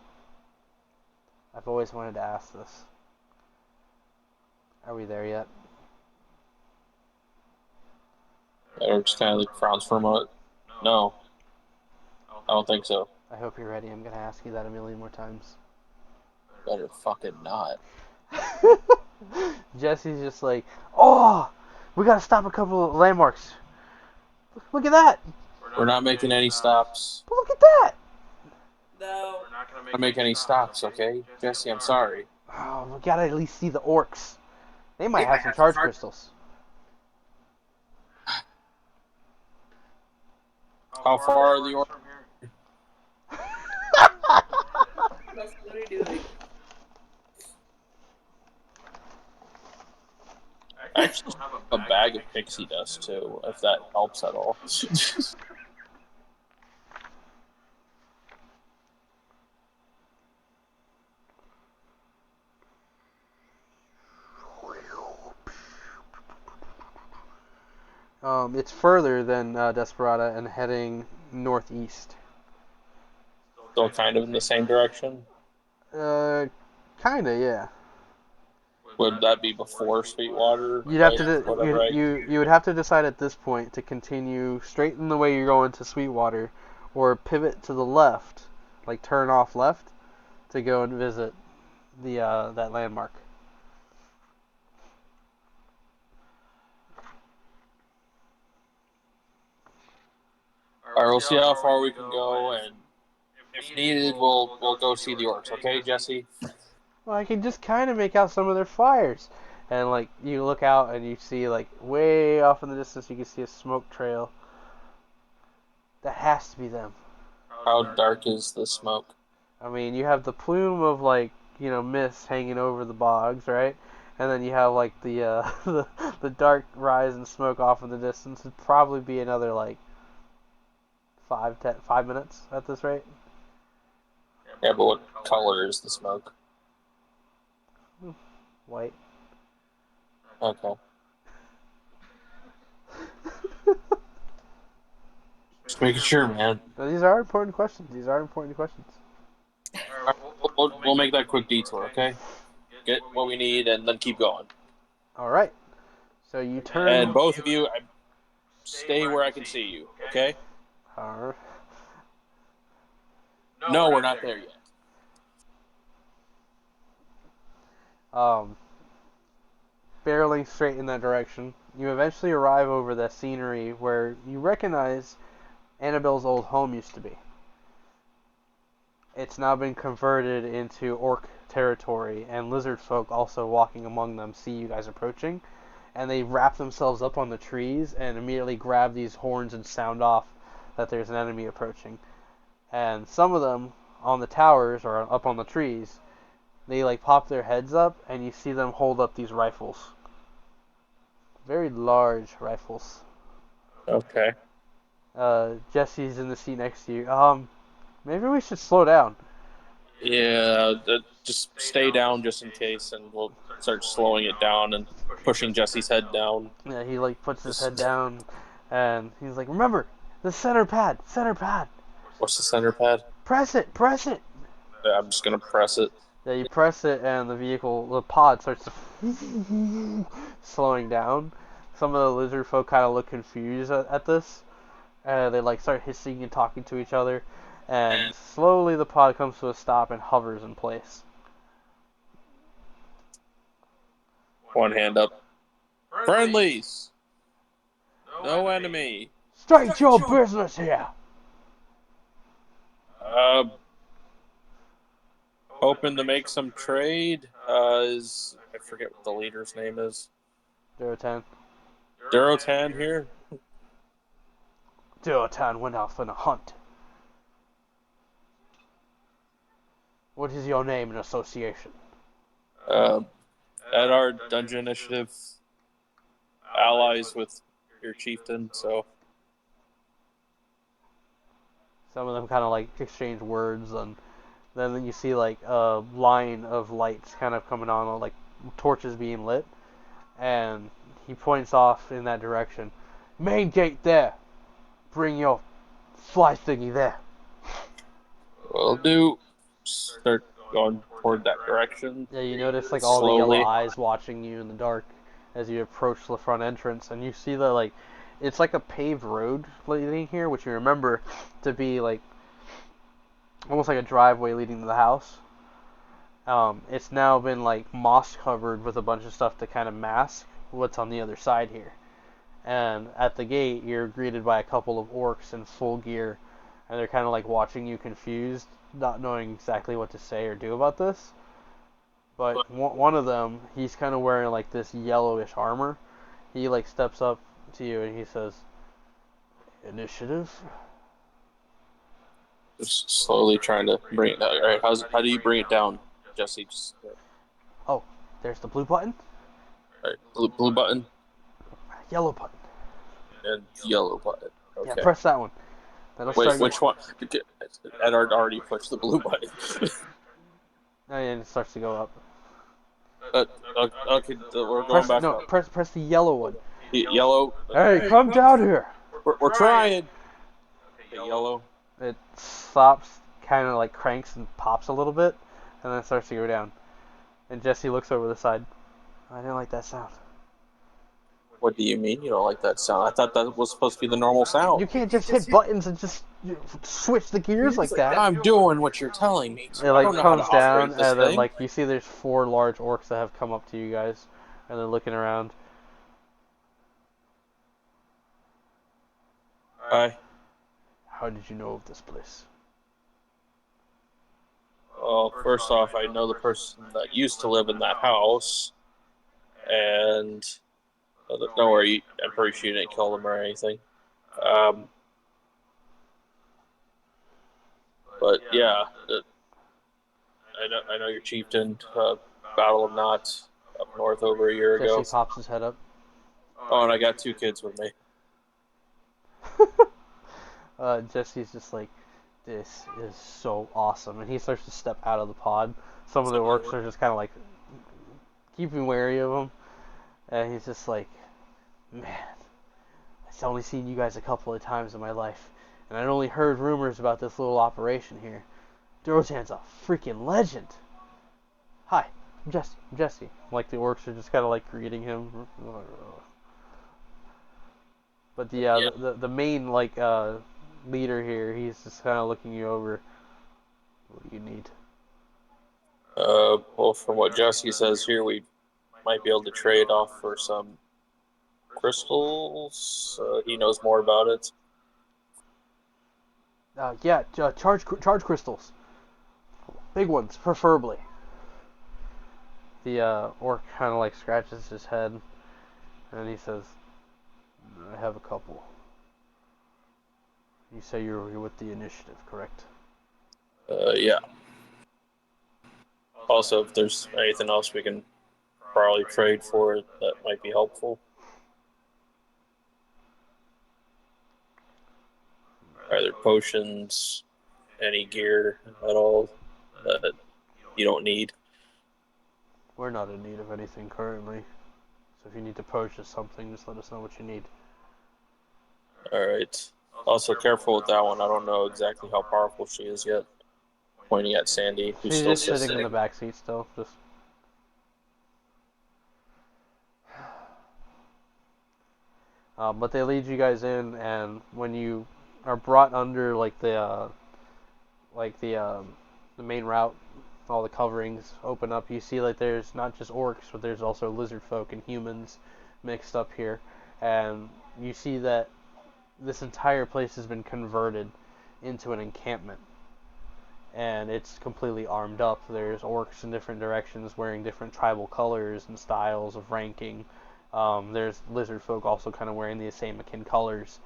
"I've always wanted to ask this. Are we there yet?" Or just kind of like frowns for a moment. No, I don't think so. I hope you're ready. I'm going to ask you that a million more times. Better fucking not. Jesse's just like, "Oh, we gotta stop a couple of landmarks. Look at that. We're not making any stops. Look at that. No. We're not We're not making any stops, okay? Jesse, I'm sorry. Oh, we gotta at least see the orcs. They might have some charge crystals." How far are the orcs? from here? What are you doing? I actually have a bag of pixie dust too, if that helps at all. It's further than Desperata and heading northeast. Still kind of in the same direction. Kinda, yeah. Would that be before Sweetwater? You'd have to Whatever. you would have to decide at this point to continue straight in the way you're going to Sweetwater, or pivot to the left, like turn off left, to go and visit the that landmark. All right, we'll see how far we can go, and if needed, we'll go see the orcs. Okay, Jesse? Well, I can just kind of make out some of their fires, and like you look out and you see like way off in the distance you can see a smoke trail. That has to be them. How dark is the smoke? I mean, you have the plume of like mist hanging over the bogs, right? And then you have like the the dark rise and smoke off in the distance. It'd probably be another like 5 minutes at this rate. Yeah, but what color is the smoke? White. Okay. Just making sure, man. Now, these are important questions. These are important questions. All right, we'll make that quick detour, okay? Get what we need and then keep going. All right. So you turn. And both of you, stay where I can see you, okay? No, we're not there yet. Barreling straight in that direction, you eventually arrive over the scenery where you recognize Annabelle's old home used to be. It's now been converted into orc territory, and lizard folk also walking among them see you guys approaching, and they wrap themselves up on the trees and immediately grab these horns and sound off that there's an enemy approaching. And some of them on the towers or up on the trees They like pop their heads up, and you see them hold up these rifles. Very large rifles. Okay. Jesse's in the seat next to you. Maybe we should slow down. Yeah, just stay down just in case, and we'll start slowing it down and pushing Jesse's head down. Yeah, he like puts his head Just, down, and he's like, "Remember, the center pad, center pad. what's the center pad? Press it, press it." I'm just gonna press it. Yeah, you press it, and the pod starts to slowing down. Some of the lizard folk kind of look confused at this. They like start hissing and talking to each other, and slowly the pod comes to a stop and hovers in place. One hand up. Friendlies! No enemy. State your business here. Hoping to make some trade. I forget what the leader's name is. 010. Durotan here? 010 went off on a hunt. What is your name and association? At our dungeon initiative, allies with your chieftain, so. Some of them kind of like exchange words, and then you see like a line of lights kind of coming on, like torches being lit, and he points off in that direction. Main gate there. Bring your fly thingy there. Will do. Start going toward that direction. Yeah, you notice like all the yellow Slowly. eyes watching you in the dark as you approach the front entrance, and you see that like it's like a paved road leading here, which you remember to be like almost like a driveway leading to the house. It's now been like moss covered with a bunch of stuff to kind of mask what's on the other side here. And at the gate, you're greeted by a couple of orcs in full gear, and they're kind of like watching you confused, not knowing exactly what to say or do about this. But one of them, he's kind of wearing like this yellowish armor. He like steps up to you and he says, "Initiative." Just slowly trying to bring it down. All right, how do you bring it down, Jesse? Just, Oh, there's the blue button, all right, blue button yellow button. and yellow button. Okay. Yeah, press that one. That'll Wait, start you. which one? Edard already pushed the blue button. And it starts to go up. Okay, we're going back up. Press the yellow one. Yellow. Hey, come down here. We're trying. Okay, yellow. It stops, kind of like cranks and pops a little bit, and then it starts to go down. And Jesse looks over the side. I didn't like that sound. What do you mean you don't like that sound? I thought that was supposed to be the normal sound. You can't just hit buttons and just switch the gears like that. I'm doing what you're telling me. It like comes down, and then thing. like you see there's 4 large orcs that have come up to you guys, and they're looking around. Hi. How did you know of this place? Well, first off, I know the person that used to live in that house, and don't worry, I'm pretty sure you didn't kill them or anything. But yeah, I know your chieftain, Battle of Knots, up north over a year ago. Jesse pops his head up. Oh, and I got 2 kids with me. Jesse's just like, this is so awesome, and he starts to step out of the pod. Some of the orcs are just kind of like keeping wary of him, and he's just like, man, I've only seen you guys a couple of times in my life, and I'd only heard rumors about this little operation here. Dorotan's a freaking legend. Hi, I'm Jesse. Like the orcs are just kind of like greeting him. But the main like leader here, he's just kind of looking you over. What do you need? Well, from what Jesse says here, we might be able to trade off for some crystals. He knows more about it. Charge crystals. Big ones, preferably. The orc kind of like scratches his head, and he says, I have a couple. You say you're with the initiative, correct? Yeah. Also, if there's anything else we can probably trade for it, that might be helpful. Either potions, any gear at all that you don't need. We're not in need of anything currently. So if you need to purchase something, just let us know what you need. Alright. Also, careful with that one. I don't know exactly how powerful she is yet. Pointing at Sandy, who's She's still just sitting in the sitting. back seat still. Just. But they lead you guys in, and when you are brought under the main route, all the coverings open up. You see there's not just orcs, but there's also lizard folk and humans mixed up here, and you see that this entire place has been converted into an encampment, and it's completely armed up. There's orcs in different directions wearing different tribal colors and styles of ranking. There's lizard folk also kind of wearing the same akin colors.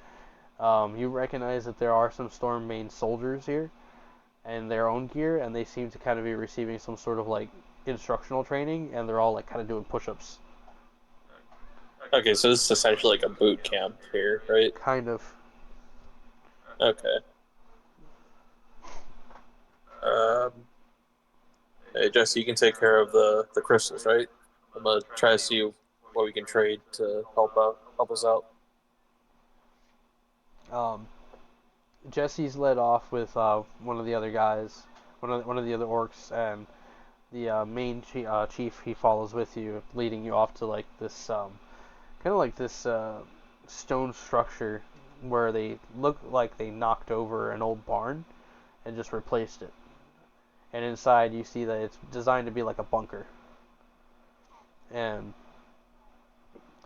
You recognize that there are some Stormbane soldiers here and their own gear, and they seem to kind of be receiving some sort of instructional training, and they're all kind of doing push-ups. Okay, so this is essentially like a boot camp here, right? Kind of. Okay. Hey, Jesse, you can take care of the crystals, right? I'm gonna try to see what we can trade to help us out. Jesse's led off with one of the other guys, one of the other orcs, and the main chief. He follows with you, leading you off to this kind of this stone structure where they look like they knocked over an old barn and just replaced it. And inside you see that it's designed to be like a bunker. And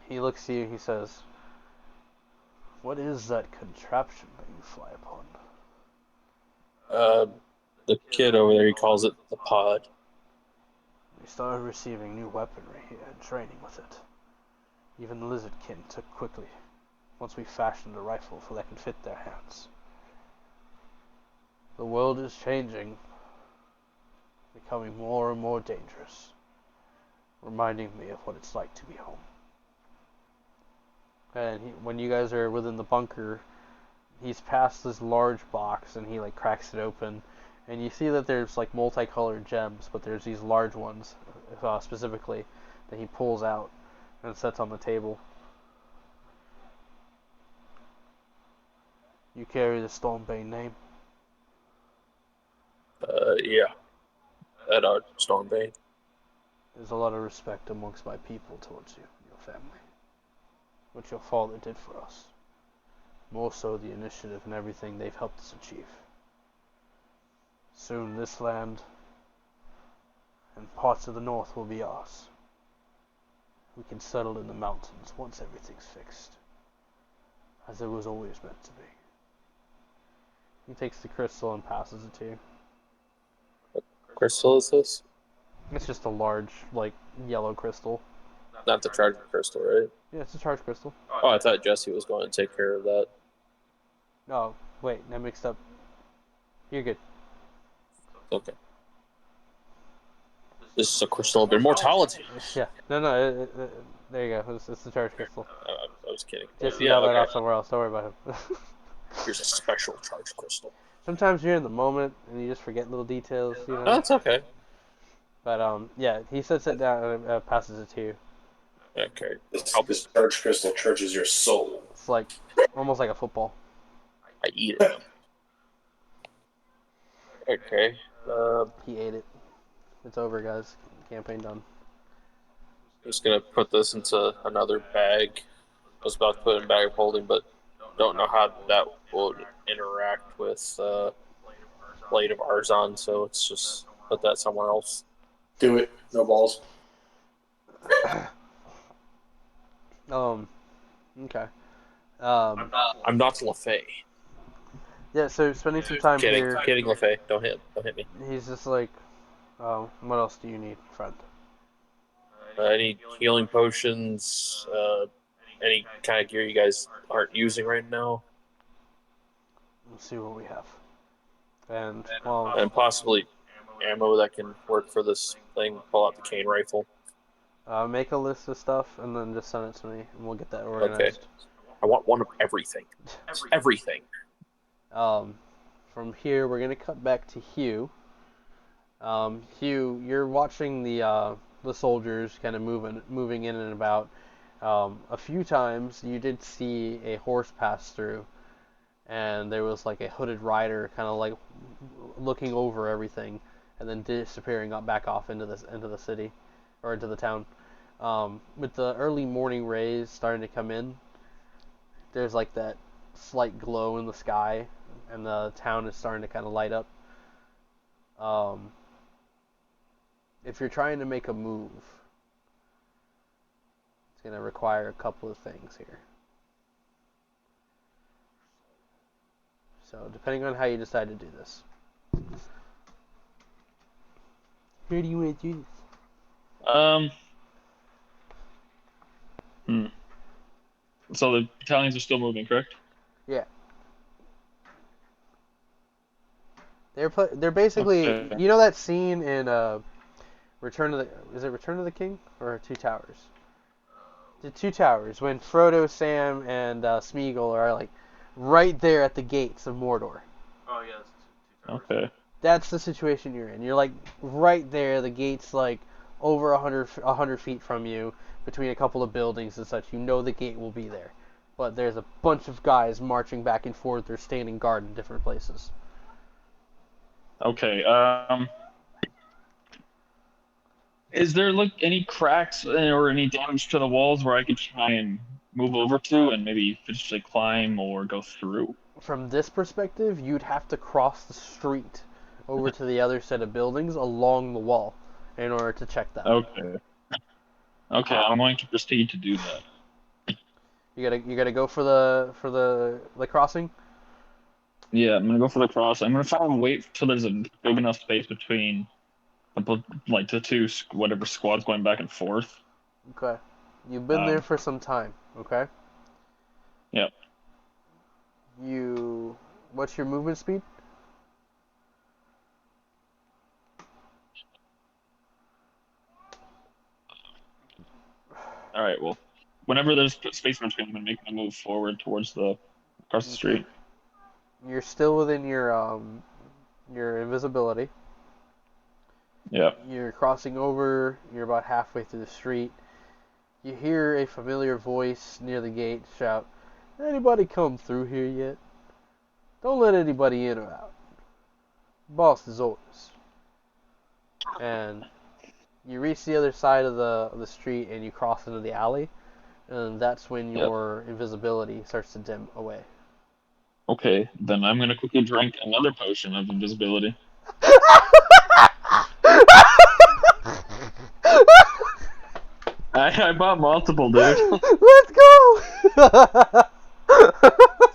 he looks at you, he says, "What is that contraption that you fly upon?" The kid over there, he calls it the pod. We started receiving new weaponry here and training with it. Even the lizardkin took quickly once we fashioned a rifle that could fit their hands. The world is changing, becoming more and more dangerous, reminding me of what it's like to be home. And when you guys are within the bunker, he's past this large box and he cracks it open, and you see that there's multicolored gems, but there's these large ones specifically that he pulls out and sets on the table. You carry the Stormbane name? Yeah. At our Stormbane. There's a lot of respect amongst my people towards you and your family. What your father did for us. More so the initiative and everything they've helped us achieve. Soon this land and parts of the north will be ours. We can settle in the mountains once everything's fixed, as it was always meant to be. He takes the crystal and passes it to you. What crystal is this? It's just a large, yellow crystal. Not the charging crystal, right? Yeah, it's a charged crystal. Oh, I thought Jesse was going to take care of that. Oh, wait, I mixed up. You're good. Okay. This is a crystal of immortality. Yeah, no, there you go. It's the charged crystal. I was kidding. Just Yeah, yell that okay. off somewhere else. Don't worry about him. Here's a special charged crystal. Sometimes you're in the moment and you just forget little details, you know. Oh, that's okay. But yeah, he sets it down and passes it to you. Okay. This charged crystal charges your soul. It's almost like a football. I eat it. Okay. He ate it. It's over, guys. Campaign done. Just gonna put this into another bag. I was about to put it in bag of holding, but don't know how that will interact with Blade of Arzon, so let's just put that somewhere else. Do it. No balls. Okay. I'm not LaFay. Yeah, so spending some time here. Kidding, LaFay. Don't hit me. He's just what else do you need, friend? Any healing potions? Any kind of gear you guys aren't using right now? Let's see what we have. And And possibly ammo that can work for this thing, pull out the cane rifle. Make a list of stuff and then just send it to me, and we'll get that Okay. organized. I want one of everything. Everything. From here, we're gonna cut back to Hugh. Hugh, you're watching the soldiers kind of moving in and about. A few times you did see a horse pass through, and there was like a hooded rider kind of like looking over everything, and then disappearing back off into the city, or into the town. With the early morning rays starting to come in, there's like that slight glow in the sky, and the town is starting to kind of light up. If you're trying to make a move, it's going to require a couple of things here. So, depending on how you decide to do this. Where do you want to do this? So the battalions are still moving, correct? Yeah. They're basically, Okay. you know that scene in Return of the King or Two Towers? The Two Towers, when Frodo, Sam, and Smeagol are like right there at the gates of Mordor. Oh yeah, it's Two Towers. Okay. That's the situation you're in. You're like right there, the gate's like over 100 feet from you, between a couple of buildings and such. You know the gate will be there. But there's a bunch of guys marching back and forth. They're standing guard in different places. Okay. Is there like any cracks or any damage to the walls where I could try and move over to and maybe potentially climb or go through? From this perspective, you'd have to cross the street over to the other set of buildings along the wall in order to check that. Okay. Okay, I'm going to proceed to do that. You gotta go for the crossing. Yeah, I'm gonna go for the cross. I'm gonna try and wait till there's a big enough space between, like the two whatever squads going back and forth. Okay. You've been there for some time. Okay. Yep. What's your movement speed? All right. Well, whenever there's space between, I'm gonna make my move forward towards across the street. You're still within your invisibility. Yep. You're crossing over. You're about halfway through the street. You hear a familiar voice near the gate shout, "Anybody come through here yet? Don't let anybody in or out. Boss's orders." And you reach the other side of the street and you cross into the alley, and that's when your invisibility starts to dim away. Okay, then I'm gonna quickly drink another potion of invisibility. I bought multiple, dude. Let's go!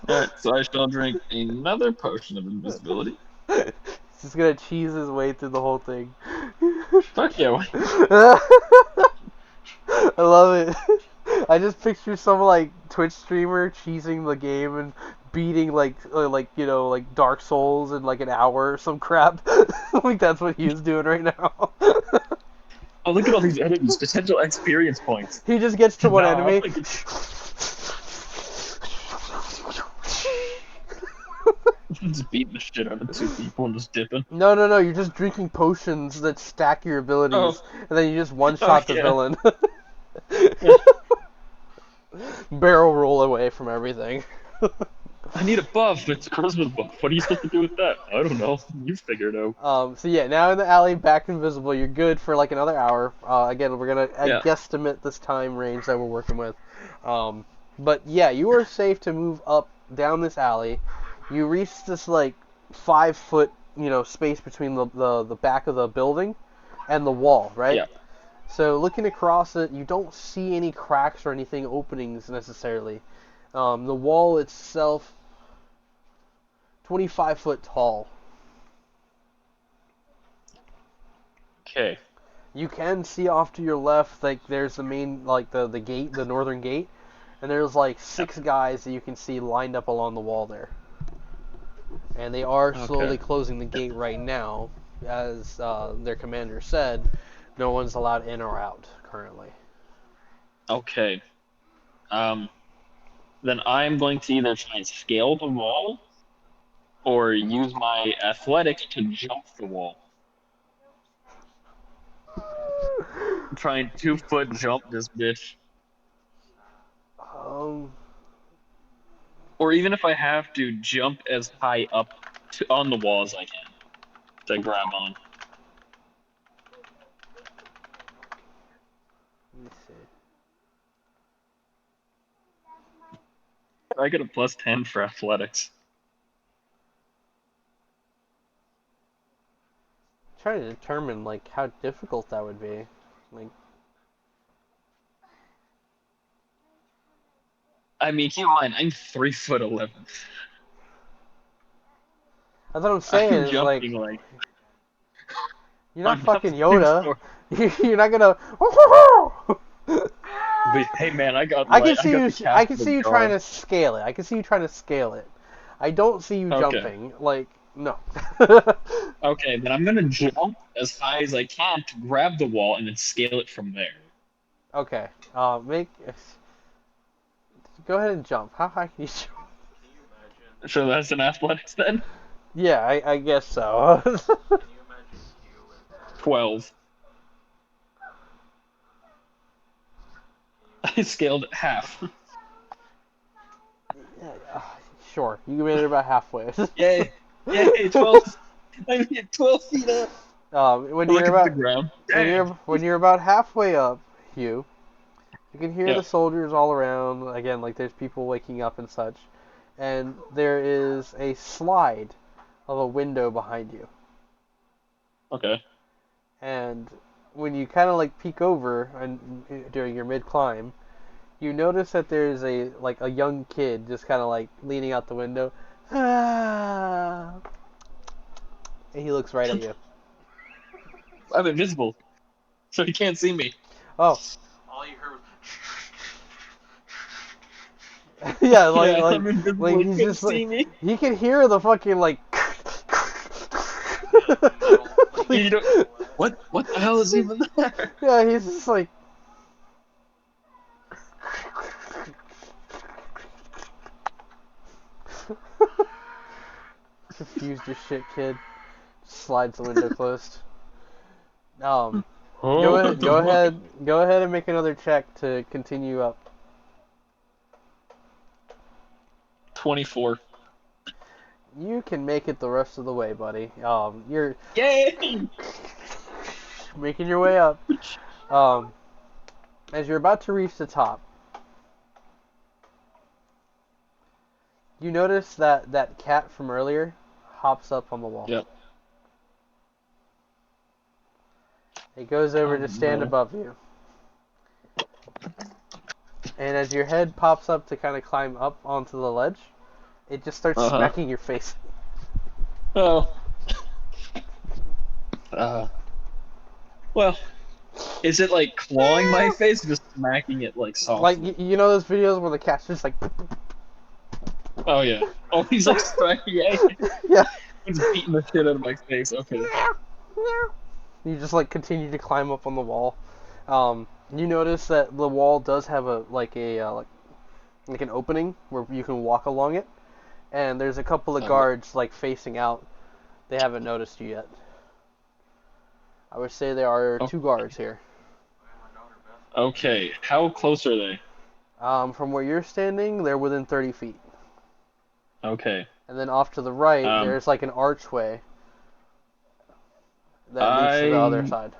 Alright, so I shall drink another potion of invisibility. He's just gonna cheese his way through the whole thing. Fuck yeah. I love it. I just picture some like Twitch streamer cheesing the game and beating like Dark Souls in like an hour or some crap. Like that's what he's doing right now. Oh, look at all these enemies, potential experience points. He just gets to one enemy. Just beating the shit out of two people and just dipping. No. You're just drinking potions that stack your abilities, and then you just one-shot the villain. Barrel roll away from everything. I need a buff. It's a charisma buff. What are you supposed to do with that? I don't know. You figure it out. So yeah, now in the alley, back invisible. You're good for like another hour. Again, we're gonna guesstimate this time range that we're working with. But yeah, you are safe to move up down this alley. You reach this like 5-foot, space between the back of the building and the wall, right? Yeah. So looking across it, you don't see any cracks or anything openings necessarily. The wall itself, 25 foot tall. Okay. You can see off to your left, like there's the main, like the gate, the northern gate, and there's like 6 guys that you can see lined up along the wall there. And they are slowly closing the gate right now. as their commander said, no one's allowed in or out currently. Okay. Then I'm going to either try and scale the wall or use my athletics to jump the wall. Try and 2-foot jump this bitch. Um, Or even if I have to jump as high up on the wall as I can to grab on. let me see. I get a +10 for athletics. Trying to determine like how difficult that would be. Like, I mean, keep in mind, I'm 3'11". that's what I'm saying. I'm Is like jumping like you're not I'm not fucking too Yoda. short. You're not gonna. But hey, man, I got I can the see you. I can cast of see you trying guard. to scale it. I can see you trying to scale it. I don't see you Okay. jumping. Like, no. Okay, then I'm gonna jump as high as I can to grab the wall and then scale it from there. Okay. Make. Go ahead and jump. How high can you jump? Can you imagine? So that's an athletics then. Yeah, I guess so. Can you imagine Hugh and 12. Can I scaled it half. Sure, you made it about halfway. Yay! Yay! 12. I get 12 feet up. When Look you're at the about ground. Dang. when you're about halfway up, Hugh, you can hear Yep. the soldiers all around. Again, like there's people waking up and such, and there is a slide of a window behind you. Okay. And when you kind of like peek over and during your mid climb, you notice that there's a young kid just kind of like leaning out the window. Ah, and he looks right at you. I'm invisible, so he can't see me. Oh, all you heard was yeah, Yeah, I'm invisible. like He he's couldn't just like see me. he can hear the fucking like. You don't, what the hell is even there? Yeah, he's just like. Confused as shit, kid. Slides the window closed. Oh, Go ahead, what the fuck? go ahead and make another check to continue up. 24. You can make it the rest of the way, buddy. You're Yay! making your way up. As you're about to reach the top, you notice that cat from earlier hops up on the wall. Yep. It goes over to stand No. above you. And as your head pops up to kind of climb up onto the ledge, it just starts smacking your face. Oh. Well, is it like clawing my face or just smacking it like Like, softly? you know those videos where the cat's just like... Oh yeah. Oh, he's like striking. Yeah. Yeah. He's beating the shit out of my face. Okay. You just like continue to climb up on the wall. You notice that the wall does have like an opening where you can walk along it, and there's a couple of guards like facing out. They haven't noticed you yet. I would say there are 2 guards here. Okay. How close are they? From where you're standing, they're within 30 feet. Okay. And then off to the right, there's like an archway that leads to the other side.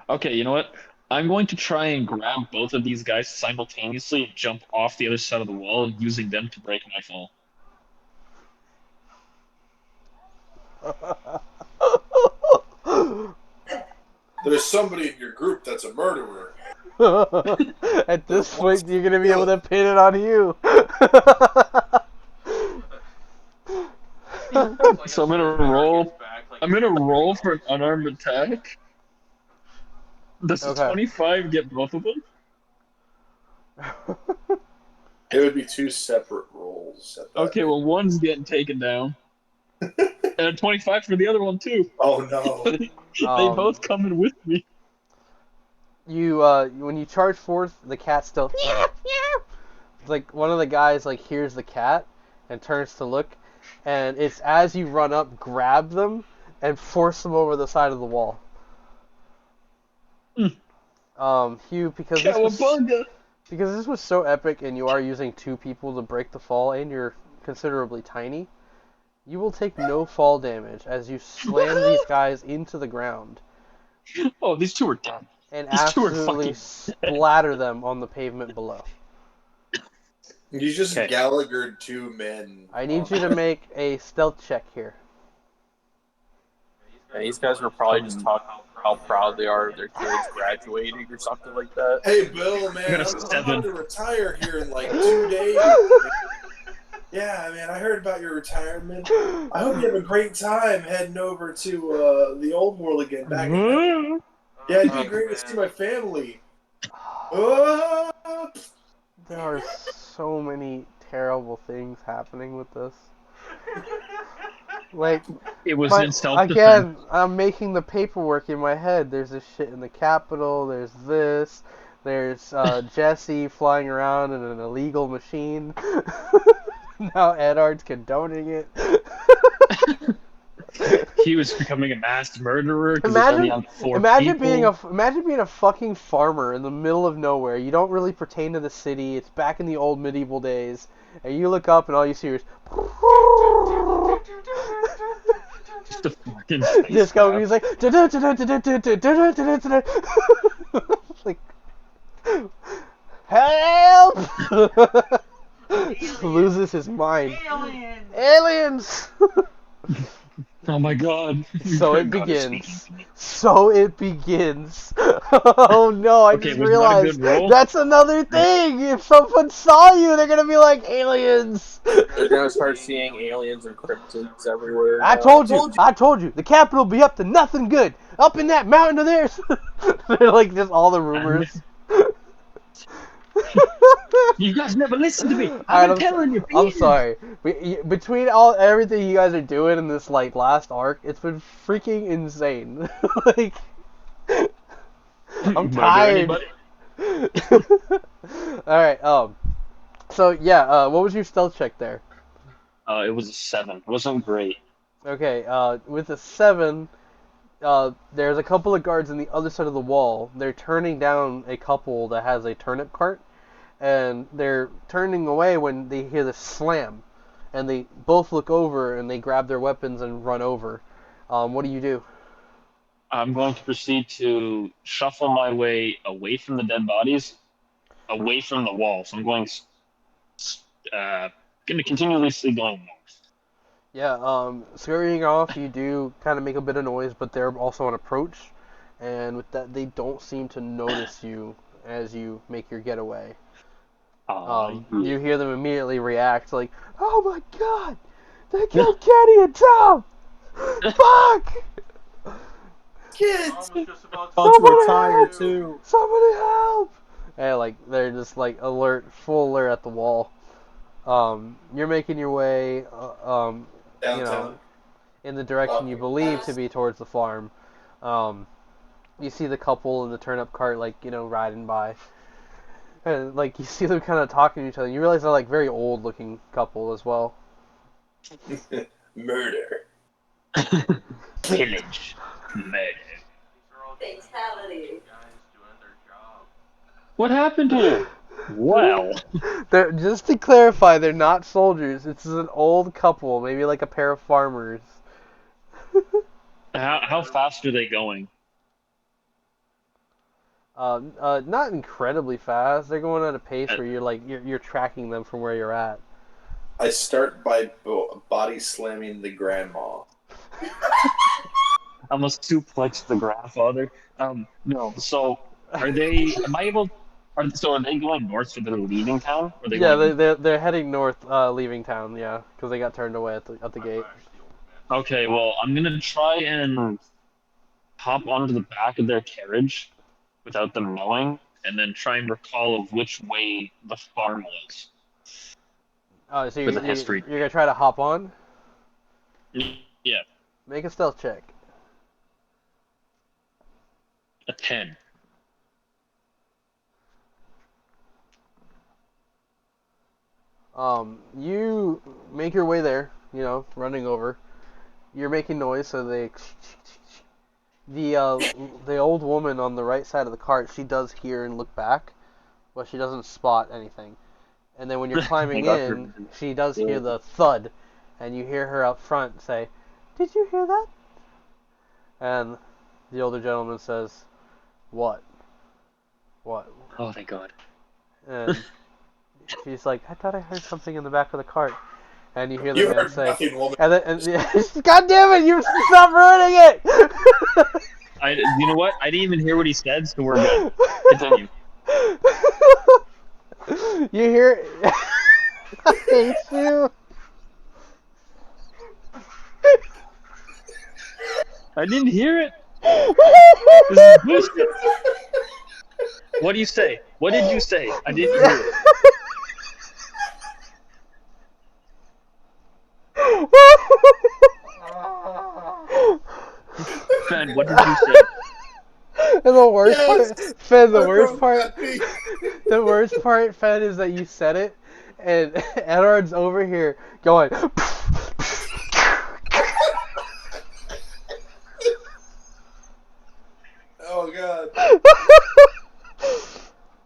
Okay, you know what? I'm going to try and grab both of these guys simultaneously and jump off the other side of the wall, using them to break my fall. There's somebody in your group that's a murderer. At this point, you're gonna be able to pin it on you. So I'm gonna roll. I'm gonna roll for an unarmed attack. Does the 25 get both of them? It would be 2 separate rolls. Okay, well, one's getting taken down. And a 25 for the other one too. Oh no. They both coming with me. You when you charge forth, the cat still it's like one of the guys like hears the cat and turns to look, and it's as you run up, grab them and force them over the side of the wall. Hugh, because this was so epic, and you are using 2 people to break the fall, and you're considerably tiny, you will take no fall damage as you slam these guys into the ground. Oh, these 2 are dead. And These 2 are absolutely fucking splatter them on the pavement below. You just Gallaghered 2 men. I need you to make a stealth check here. And these guys were probably just talking how proud they are of their kids graduating or something like that. Hey, Bill, man, I'm about to retire here in like 2 days. Yeah, man, I heard about your retirement. I hope you have a great time heading over to the old world again. Back in heaven. Yeah, it'd be great to see my family. There are so many terrible things happening with this. Like, it was in self-defense. Again, I'm making the paperwork in my head. There's this shit in the Capitol. There's this. There's Jesse flying around in an illegal machine. Now Edard's condoning it. He was becoming a mass murderer. Imagine being a fucking farmer in the middle of nowhere. You don't really pertain to the city. It's back in the old medieval days, and you look up and all you see is just a fucking disco music. Like, help! Loses his mind. Aliens! Oh my god. So it begins. Oh no, I just realized that's another thing. If someone saw you, they're gonna be like, aliens. They're gonna start seeing aliens and cryptids everywhere. I told you. The Capitol will be up to nothing good. Up in that mountain of theirs. They're like just all the rumors. You guys never listen to me. I'm telling you. I'm sorry. Between everything you guys are doing in this like last arc, it's been freaking insane. Like, I'm tired. All right. So yeah. What was your stealth check there? It was a 7. It wasn't great. Okay. With a 7, there's a couple of guards on the other side of the wall. They're turning down a couple that has a turnip cart. And they're turning away when they hear the slam. And they both look over and they grab their weapons and run over. What do you do? I'm going to proceed to shuffle my way away from the dead bodies, away from the wall. So I'm going to continuously going north. Yeah, scurrying off, you do kind of make a bit of noise, but they're also on approach. And with that, they don't seem to notice you as you make your getaway. You hear them immediately react like, "Oh my god! They killed Kenny and Tom! Fuck! Kids! Retire too. Somebody help!" And like they're just like full alert at the wall. You're making your way, downtown, in the direction you believe to be towards the farm. You see the couple in the turnip cart, like riding by. And, like, you see them kind of talking to each other. You realize they're, like, very old-looking couple as well. Murder. Pillage. Murder. Fatality. What happened to him? Well. Just to clarify, they're not soldiers. It's an old couple, maybe like a pair of farmers. How fast are they going? Not incredibly fast. They're going at a pace where you're tracking them from where you're at. I start by body slamming the grandma. I must suplex the grandfather. No. So, are they? Am I able? Are they going north so they're leaving town? Or they're heading north, leaving town. Yeah, because they got turned away at the gate. Okay, well, I'm gonna try and hop onto the back of their carriage without them knowing, and then try and recall of which way the farm was. So you're gonna try to hop on? Yeah. Make a stealth check. A 10. You make your way there, running over. You're making noise, so the old woman on the right side of the cart, she does hear and look back, but she doesn't spot anything. And then when you're I climbing got her. in, she does hear the thud, and you hear her up front say, "Did you hear that?" And the older gentleman says, "What? What?" Oh, thank God. And she's like, "I thought I heard something in the back of the cart." And you hear the You man heard say, nothing, woman. and God damn it, you stop ruining it! You know what? I didn't even hear what he said, so we're good. Continue. You hear? I hate you. I didn't hear it. This is bullshit. What do you say? What did you say? I didn't hear it. Fed, what did you say? And the worst Yes! part, Fed, the I worst broke part, that beat. the worst part, Fed, is that you said it, and Edward's over here going. Oh God.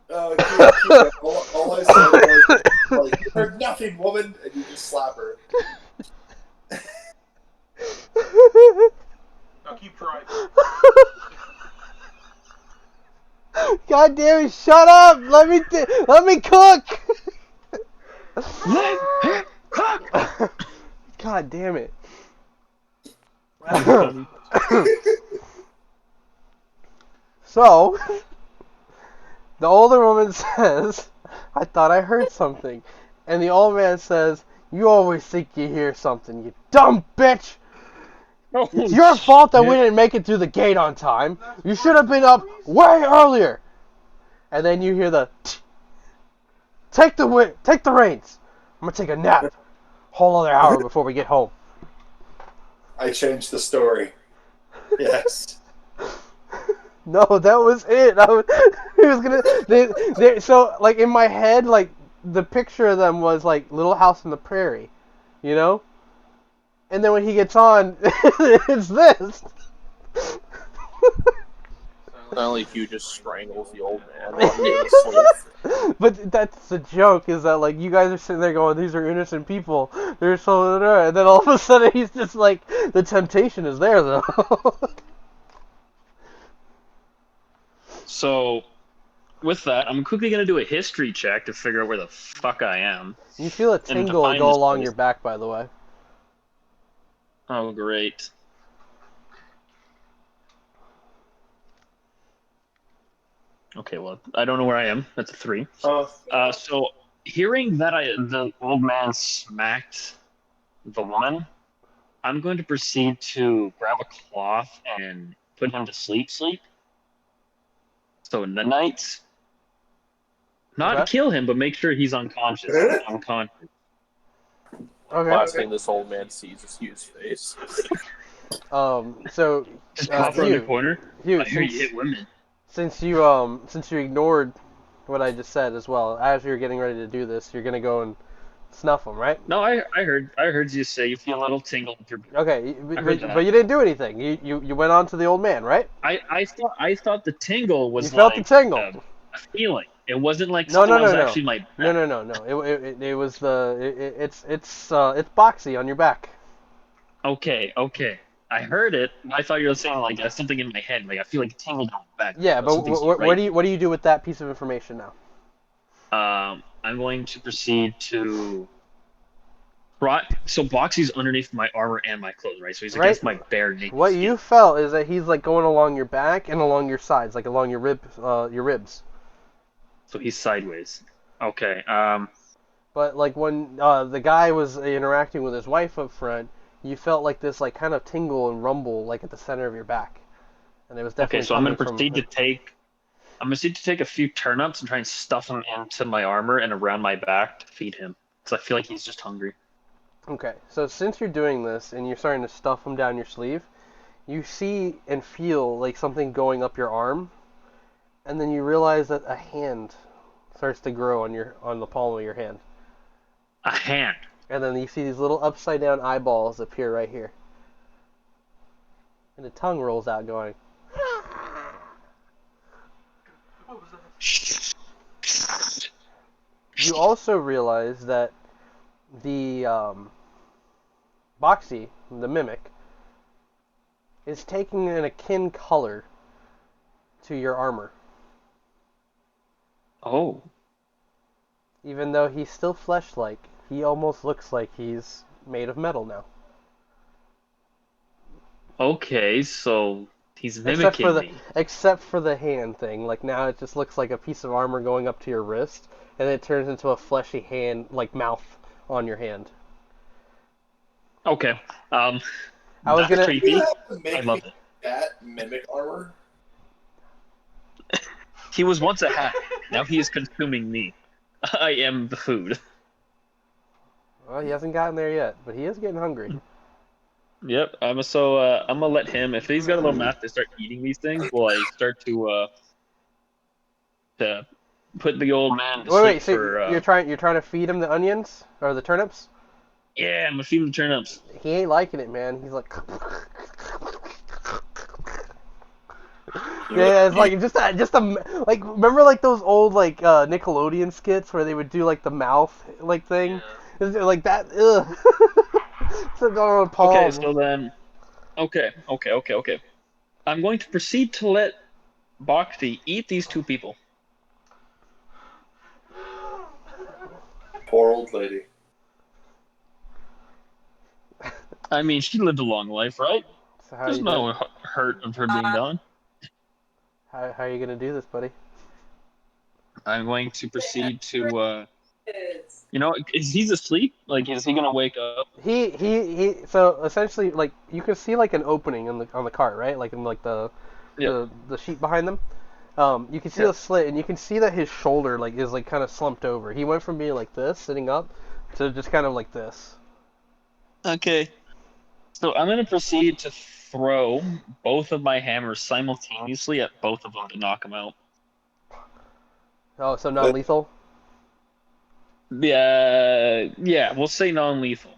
Keep all I said was, like, you heard nothing, woman, and you just slap her. Now keep trying. God damn it! Shut up! Let me cook. Let him cook! God damn it! So, the older woman says, "I thought I heard something," and the old man says, "You always think you hear something, you dumb bitch. Oh, It's your fault that we shit. didn't make it through the gate on time. You should have been up way earlier." And then you hear the take the reins. I'm gonna take a nap. Whole other hour before we get home. I changed the story. Yes. No, that was it. He was gonna. So like in my head, like the picture of them was like Little House on the Prairie, you know. And then when he gets on, it's this. Apparently, Hugh just strangles the old man while he's asleep. But that's the joke, is that like you guys are sitting there going, "These are innocent people. They're so," and then all of a sudden he's just like, the temptation is there though. So, with that, I'm quickly going to do a history check to figure out where the fuck I am. You feel a And to tingle find go this along place. your back, by the way. Oh, great. Okay, well, I don't know where I am. That's a 3. So, hearing that the old man smacked the woman, I'm going to proceed to grab a cloth and put him to sleep. So in the night, not Okay. kill him, but make sure he's unconscious. Okay. Last thing this old man sees is Hugh's face. So, Just pop around the corner. Hugh, I hear you hit women. since you ignored what I just said as well, as you're getting ready to do this, you're gonna go and snuff them, right? No, I heard you say you feel a little tingle with your. Okay, I heard that. but you didn't do anything. You went on to the old man, right? I thought the tingle was You felt the like tingle. a feeling. It wasn't like No, something no, that was no, no. actually my back. No. It was it's boxy on your back. Okay. I heard it. I thought you were saying like something in my head. Like I feel like a tingle down my back. Yeah, but Something's what right. do you do with that piece of information now? I'm going to proceed to. So Boxy's underneath my armor and my clothes, right? So he's against my bare naked What skin. you felt is that he's like going along your back and along your sides, like along your ribs. So he's sideways. Okay. But like when the guy was interacting with his wife up front, you felt like this like kind of tingle and rumble like at the center of your back, and it was definitely Okay. So I'm coming going to proceed to take. I'm going to proceed to take a few turnips and try and stuff them into my armor and around my back to feed him. Because I feel like he's just hungry. Okay, so since you're doing this and you're starting to stuff them down your sleeve, you see and feel like something going up your arm, and then you realize that a hand starts to grow on the palm of your hand. A hand. And then you see these little upside down eyeballs appear right here. And a tongue rolls out going. What was that? You also realize that the Boxy, the mimic, is taking an akin color to your armor. Oh. Even though he's still flesh-like, he almost looks like he's made of metal now. Okay, so he's mimicking me. Except for the hand thing. Like now it just looks like a piece of armor going up to your wrist, and then it turns into a fleshy hand, like mouth on your hand. Okay. I was That's gonna. creepy. You have to make I love me it. that mimic armor. He was once a hat. Now he is consuming me. I am the food. Well, he hasn't gotten there yet, but he is getting hungry. Yep. I'm gonna let him. If he's got a little mouth to start eating these things, will I start to put the old man to Wait, sleep so for? you're trying to feed him the onions or the turnips? Yeah, I'm gonna feed him the turnips. He ain't liking it, man. He's like. Yeah, it's like like remember like those old like Nickelodeon skits where they would do like the mouth like thing, It's like that. Ugh. Sit down on a palm. Okay, so then. Okay. I'm going to proceed to let Bhakti eat these two people. Poor old lady. I mean, she lived a long life, right? So how There's you no hurt of her being gone. how are you gonna do this, buddy? I'm going to proceed to, is he asleep? Like, is he gonna wake up? He. So essentially, like you can see like an opening on the cart, right? Like in like the sheet behind them. You can see a slit, and you can see that his shoulder like is like kind of slumped over. He went from being like this, sitting up, to just kind of like this. Okay. So I'm gonna proceed to throw both of my hammers simultaneously at both of them to knock them out. Oh, so non-lethal. Yeah, we'll say non-lethal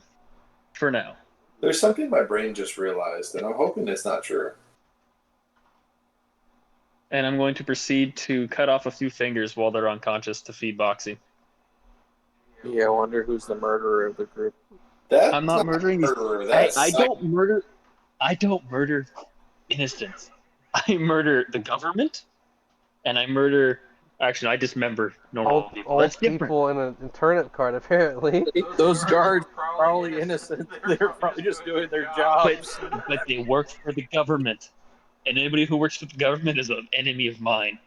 for now. There's something my brain just realized, and I'm hoping it's not true. And I'm going to proceed to cut off a few fingers while they're unconscious to feed Boxy. Yeah, I wonder who's the murderer of the group. That's I'm not murdering these. murderer. I don't murder. I don't murder innocents. I murder the government, and I murder. Actually, I dismember normal people. Old That's different. people in a turnip cart, apparently. Those guards are probably innocent. They're probably just doing their jobs. But they work for the government, and anybody who works for the government is an enemy of mine.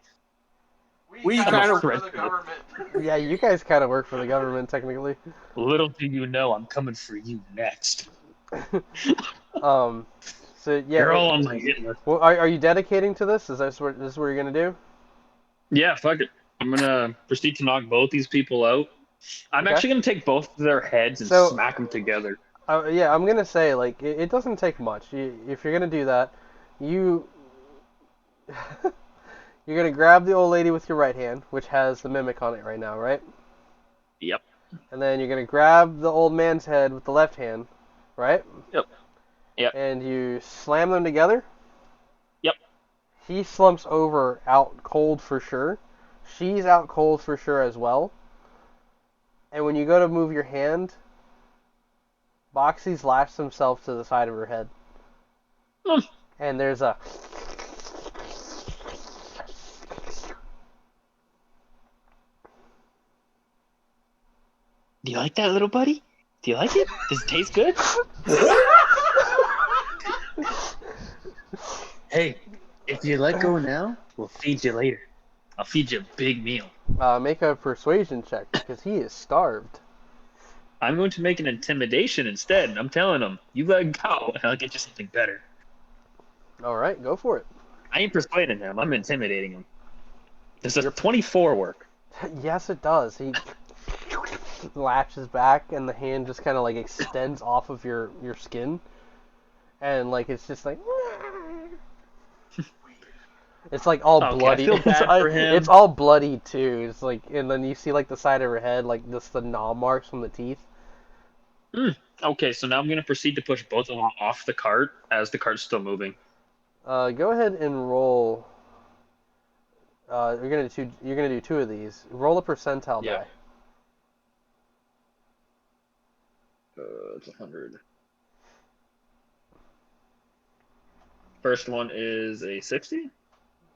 We I'm kind a of work threat for the to it. government. Yeah, you guys kind of work for the government, technically. Little do you know, I'm coming for you next. So yeah. You're all on my hit list. Well, are you dedicating to this? Is this what you're gonna do? Yeah, fuck it. I'm gonna proceed to knock both these people out. I'm actually gonna take both of their heads and smack them together. Yeah, I'm gonna say like it doesn't take much. If you're gonna do that, you're gonna grab the old lady with your right hand, which has the mimic on it right now, right? Yep. And then you're gonna grab the old man's head with the left hand, right? Yep. And you slam them together. Yep. He slumps over, out cold for sure. She's out cold for sure as well. And when you go to move your hand, Boxy's lashed himself to the side of her head. And there's a... Do you like that, little buddy? Do you like it? Does it taste good? Hey, if you let go now, we'll feed you later. I'll feed you a big meal. Make a persuasion check, because he is starved. I'm going to make an intimidation instead. I'm telling him, you let go, and I'll get you something better. Alright, go for it. I ain't persuading him. I'm intimidating him. Does a 24 work? Yes, it does. He latches back, and the hand just kind of like extends off of your skin, and like it's just like it's like all Okay, I bloody. feel bad for him. It's all bloody too. It's like, and then you see like the side of her head, like this the gnaw marks from the teeth. Okay, so now I'm gonna proceed to push both of them off the cart as the cart's still moving. Go ahead and roll. You're gonna do two of these. Roll a percentile Yeah. die. It's 100. First one is a 60,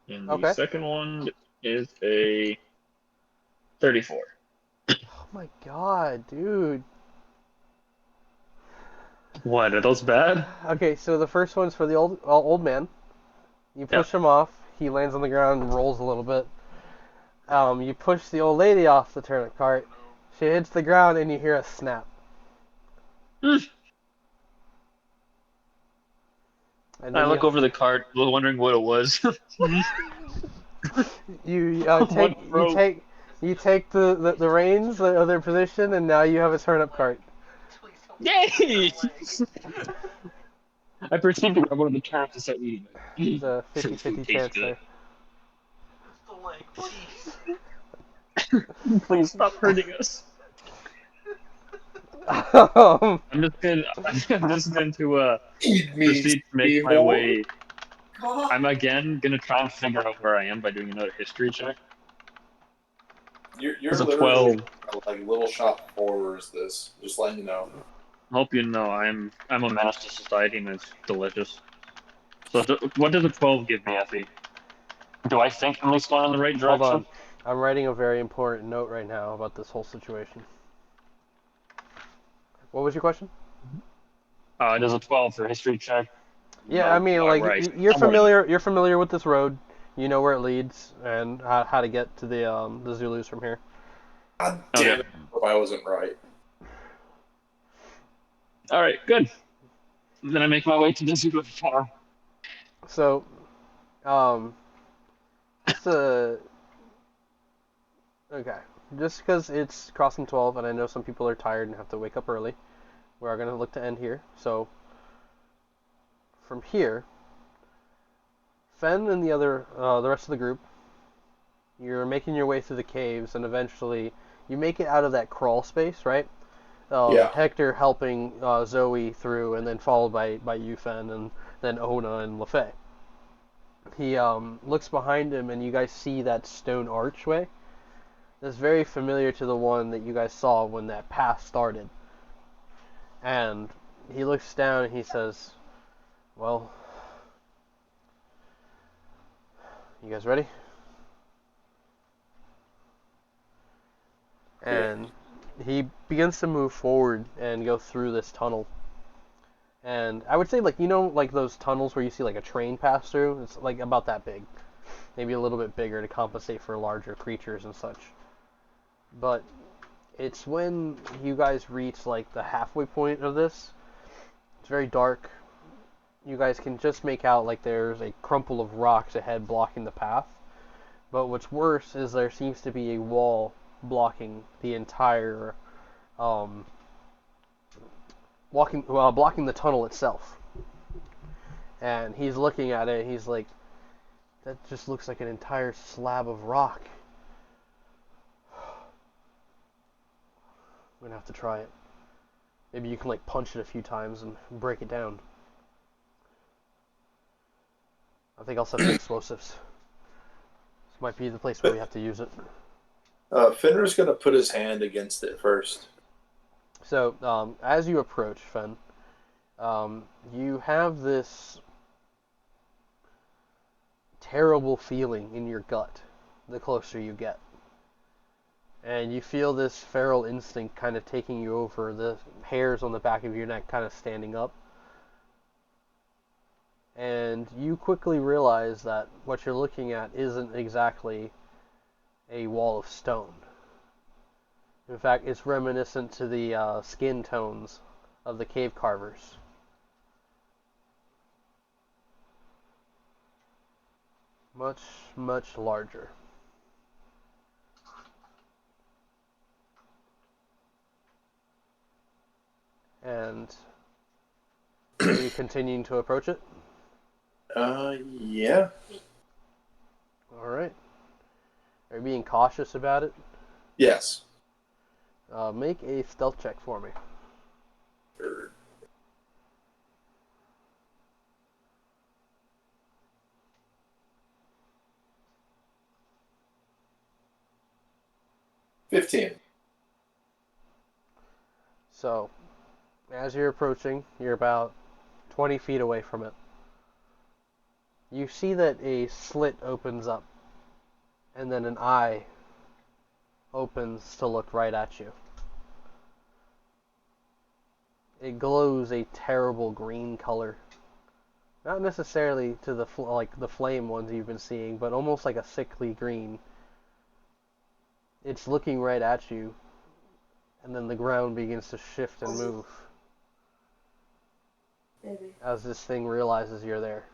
and the Okay. second one is a 34. Oh my god, dude. What, are those bad? Okay, so the first one's for the old man. You push him off. He lands on the ground and rolls a little bit. You push the old lady off the turnip cart. She hits the ground and you hear a snap. And I then look over the cart, wondering what it was. you What broke? you take the reins of their position, and now you have a turnip cart. Yay! I proceed to grab one of the turnips and start eating It's a it. 50-50 chance there. The leg, please. Please stop hurting us. um, I'm just going to Eat me, proceed to make my Seahorse. way. I'm again gonna try and figure out where I am by doing another history check. You're It's a literally 12. like Little Shop of Horrors. This, just letting you know. Hope you know I'm a menace to society and it's delicious. So what does a 12 give me, Effie? Do I think I'm at least going in the right hold direction? on. I'm writing a very important note right now about this whole situation. What was your question? Does a 12 for history check? Yeah, I mean, like Right. you're I'm ready. familiar with this road. You know where it leads and how to get to the Zulus from here. God Okay. damn it! If I wasn't right. All right, good. Then I make my way to the Zulu farm. So, just okay, just because it's crossing 12, and I know some people are tired and have to wake up early, we are gonna look to end here. So, from here, Fen and the rest of the group, you're making your way through the caves, and eventually you make it out of that crawl space, right? Yeah. Hector helping Zoe through, and then followed by you, Fen, and then Ona and LaFay. He looks behind him, and you guys see that stone archway. That's very familiar to the one that you guys saw when that path started. And he looks down and he says, "Well, you guys ready?" And he begins to move forward and go through this tunnel. And I would say, like, you know, like those tunnels where you see like a train pass through? It's like about that big. Maybe a little bit bigger to compensate for larger creatures and such. But it's when you guys reach like the halfway point of this. It's very dark. You guys can just make out like there's a crumple of rocks ahead blocking the path. But what's worse is there seems to be a wall blocking the entire blocking the tunnel itself. And he's looking at it, he's like, that just looks like an entire slab of rock. I'm gonna have to try it. Maybe you can like punch it a few times and break it down. I think I'll set up explosives. This might be the place where we have to use it. Fenrir's gonna put his hand against it first. So, as you approach, Fen, you have this terrible feeling in your gut the closer you get. And you feel this feral instinct kind of taking you over, the hairs on the back of your neck kind of standing up. And you quickly realize that what you're looking at isn't exactly a wall of stone. In fact, it's reminiscent to the skin tones of the cave carvers. Much, much larger. And are you continuing to approach it? Yeah. Alright. Are you being cautious about it? Yes. Make a stealth check for me. 15. So, as you're approaching, you're about 20 feet away from it. You see that a slit opens up, and then an eye opens to look right at you. It glows a terrible green color. Not necessarily to the like the flame ones you've been seeing, but almost like a sickly green. It's looking right at you, and then the ground begins to shift and move Maybe. as this thing realizes you're there.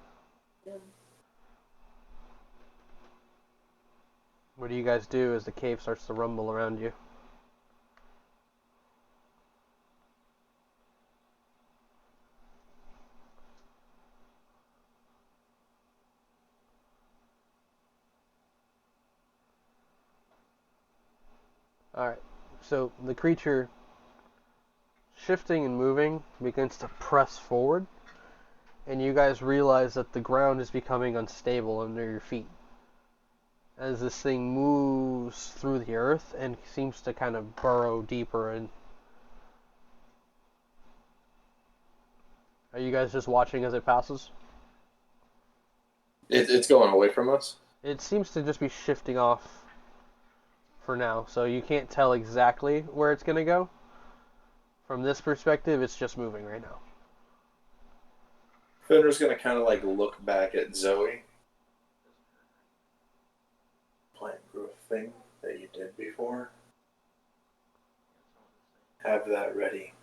Yeah. What do you guys do as the cave starts to rumble around you? Alright, so the creature, shifting and moving, begins to press forward, and you guys realize that the ground is becoming unstable under your feet as this thing moves through the earth and seems to kind of burrow deeper in. Are you guys just watching as it passes? It's going away from us? It seems to just be shifting off for now, so you can't tell exactly where it's going to go. From this perspective, it's just moving right now. Fenrir's going to kind of like look back at Zoe. Plant growth thing that you did before. Have that ready.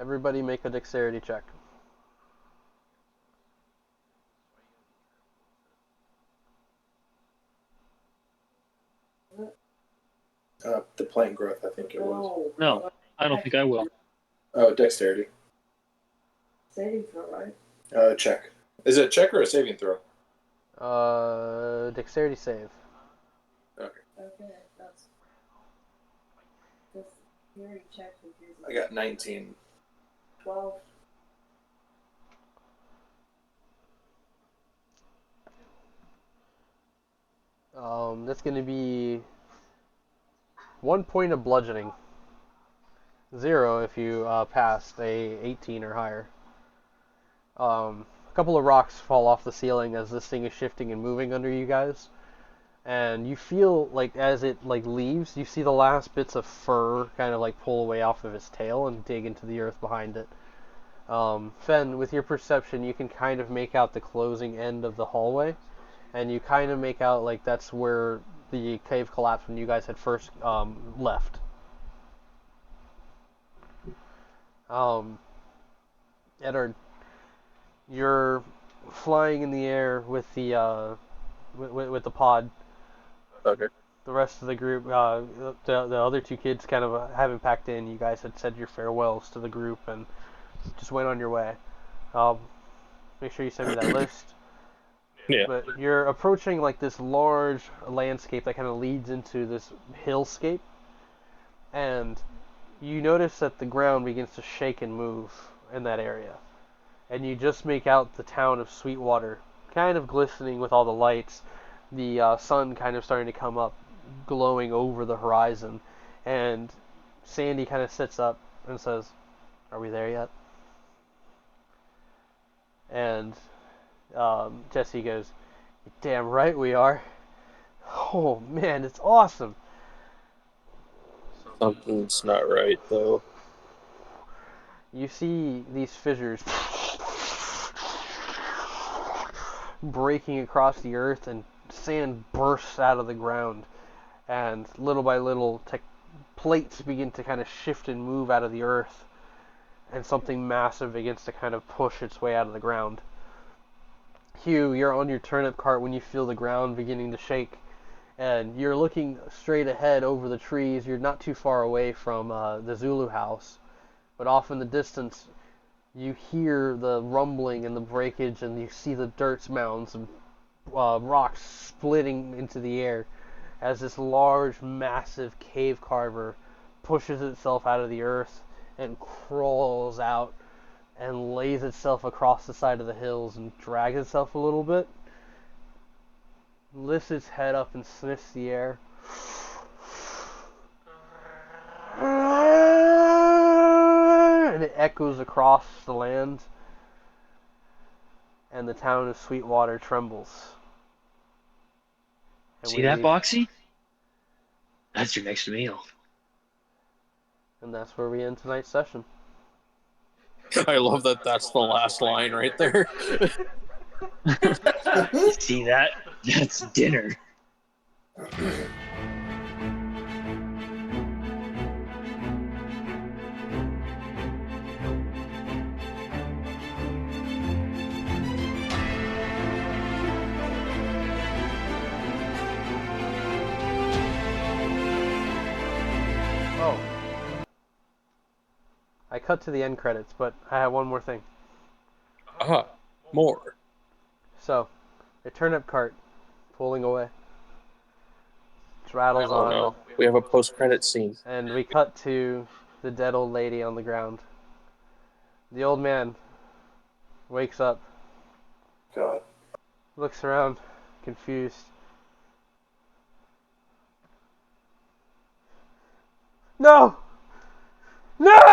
Everybody make a dexterity check. The plant growth, I think it was. No, I don't think I will. Oh, dexterity. Saving throw, right? Check. Is it a check or a saving throw? Dexterity save. Okay. Okay, that's. This theory check confuses. I got 19. 12. That's going to be 1 point of bludgeoning. 0 if you passed a 18 or higher. A couple of rocks fall off the ceiling as this thing is shifting and moving under you guys. And you feel like as it like leaves, you see the last bits of fur kind of like pull away off of its tail and dig into the earth behind it. Fen, with your perception, you can kind of make out the closing end of the hallway, and you kind of make out like that's where the cave collapsed when you guys had first left. Eddard, you're flying in the air with the with the pod. Okay. The rest of the group, the other two kids kind of haven't packed in. You guys had said your farewells to the group and just went on your way. Make sure you send me that list. Yeah. But you're approaching like this large landscape that kind of leads into this hillscape, and you notice that the ground begins to shake and move in that area. And you just make out the town of Sweetwater, kind of glistening with all the lights. The sun kind of starting to come up, glowing over the horizon. And Sandy kind of sits up and says, "Are we there yet?" And Jesse goes, "You're damn right we are. Oh man, it's awesome." Something's not right, though. You see these fissures breaking across the earth, and sand bursts out of the ground, and little by little plates begin to kind of shift and move out of the earth, and something massive begins to kind of push its way out of the ground. Hugh, you're on your turnip cart when you feel the ground beginning to shake, and you're looking straight ahead over the trees. You're not too far away from the Zulu house, but off in the distance, you hear the rumbling and the breakage, and you see the dirt mounds and rocks splitting into the air as this large, massive cave carver pushes itself out of the earth and crawls out and lays itself across the side of the hills and drags itself a little bit, lifts its head up and sniffs the air. And it echoes across the land, and the town of Sweetwater trembles. And See we that, leave. Boxy? That's your next meal. And that's where we end tonight's session. I love that that's the last line right there. See that? That's dinner. Oh. I cut to the end credits, but I have one more thing. More. So, a turnip cart pulling away. It rattles Oh on, no. We have a post-credit scene. and we cut to the dead old lady on the ground. The old man wakes up, God. looks around, confused. No! No!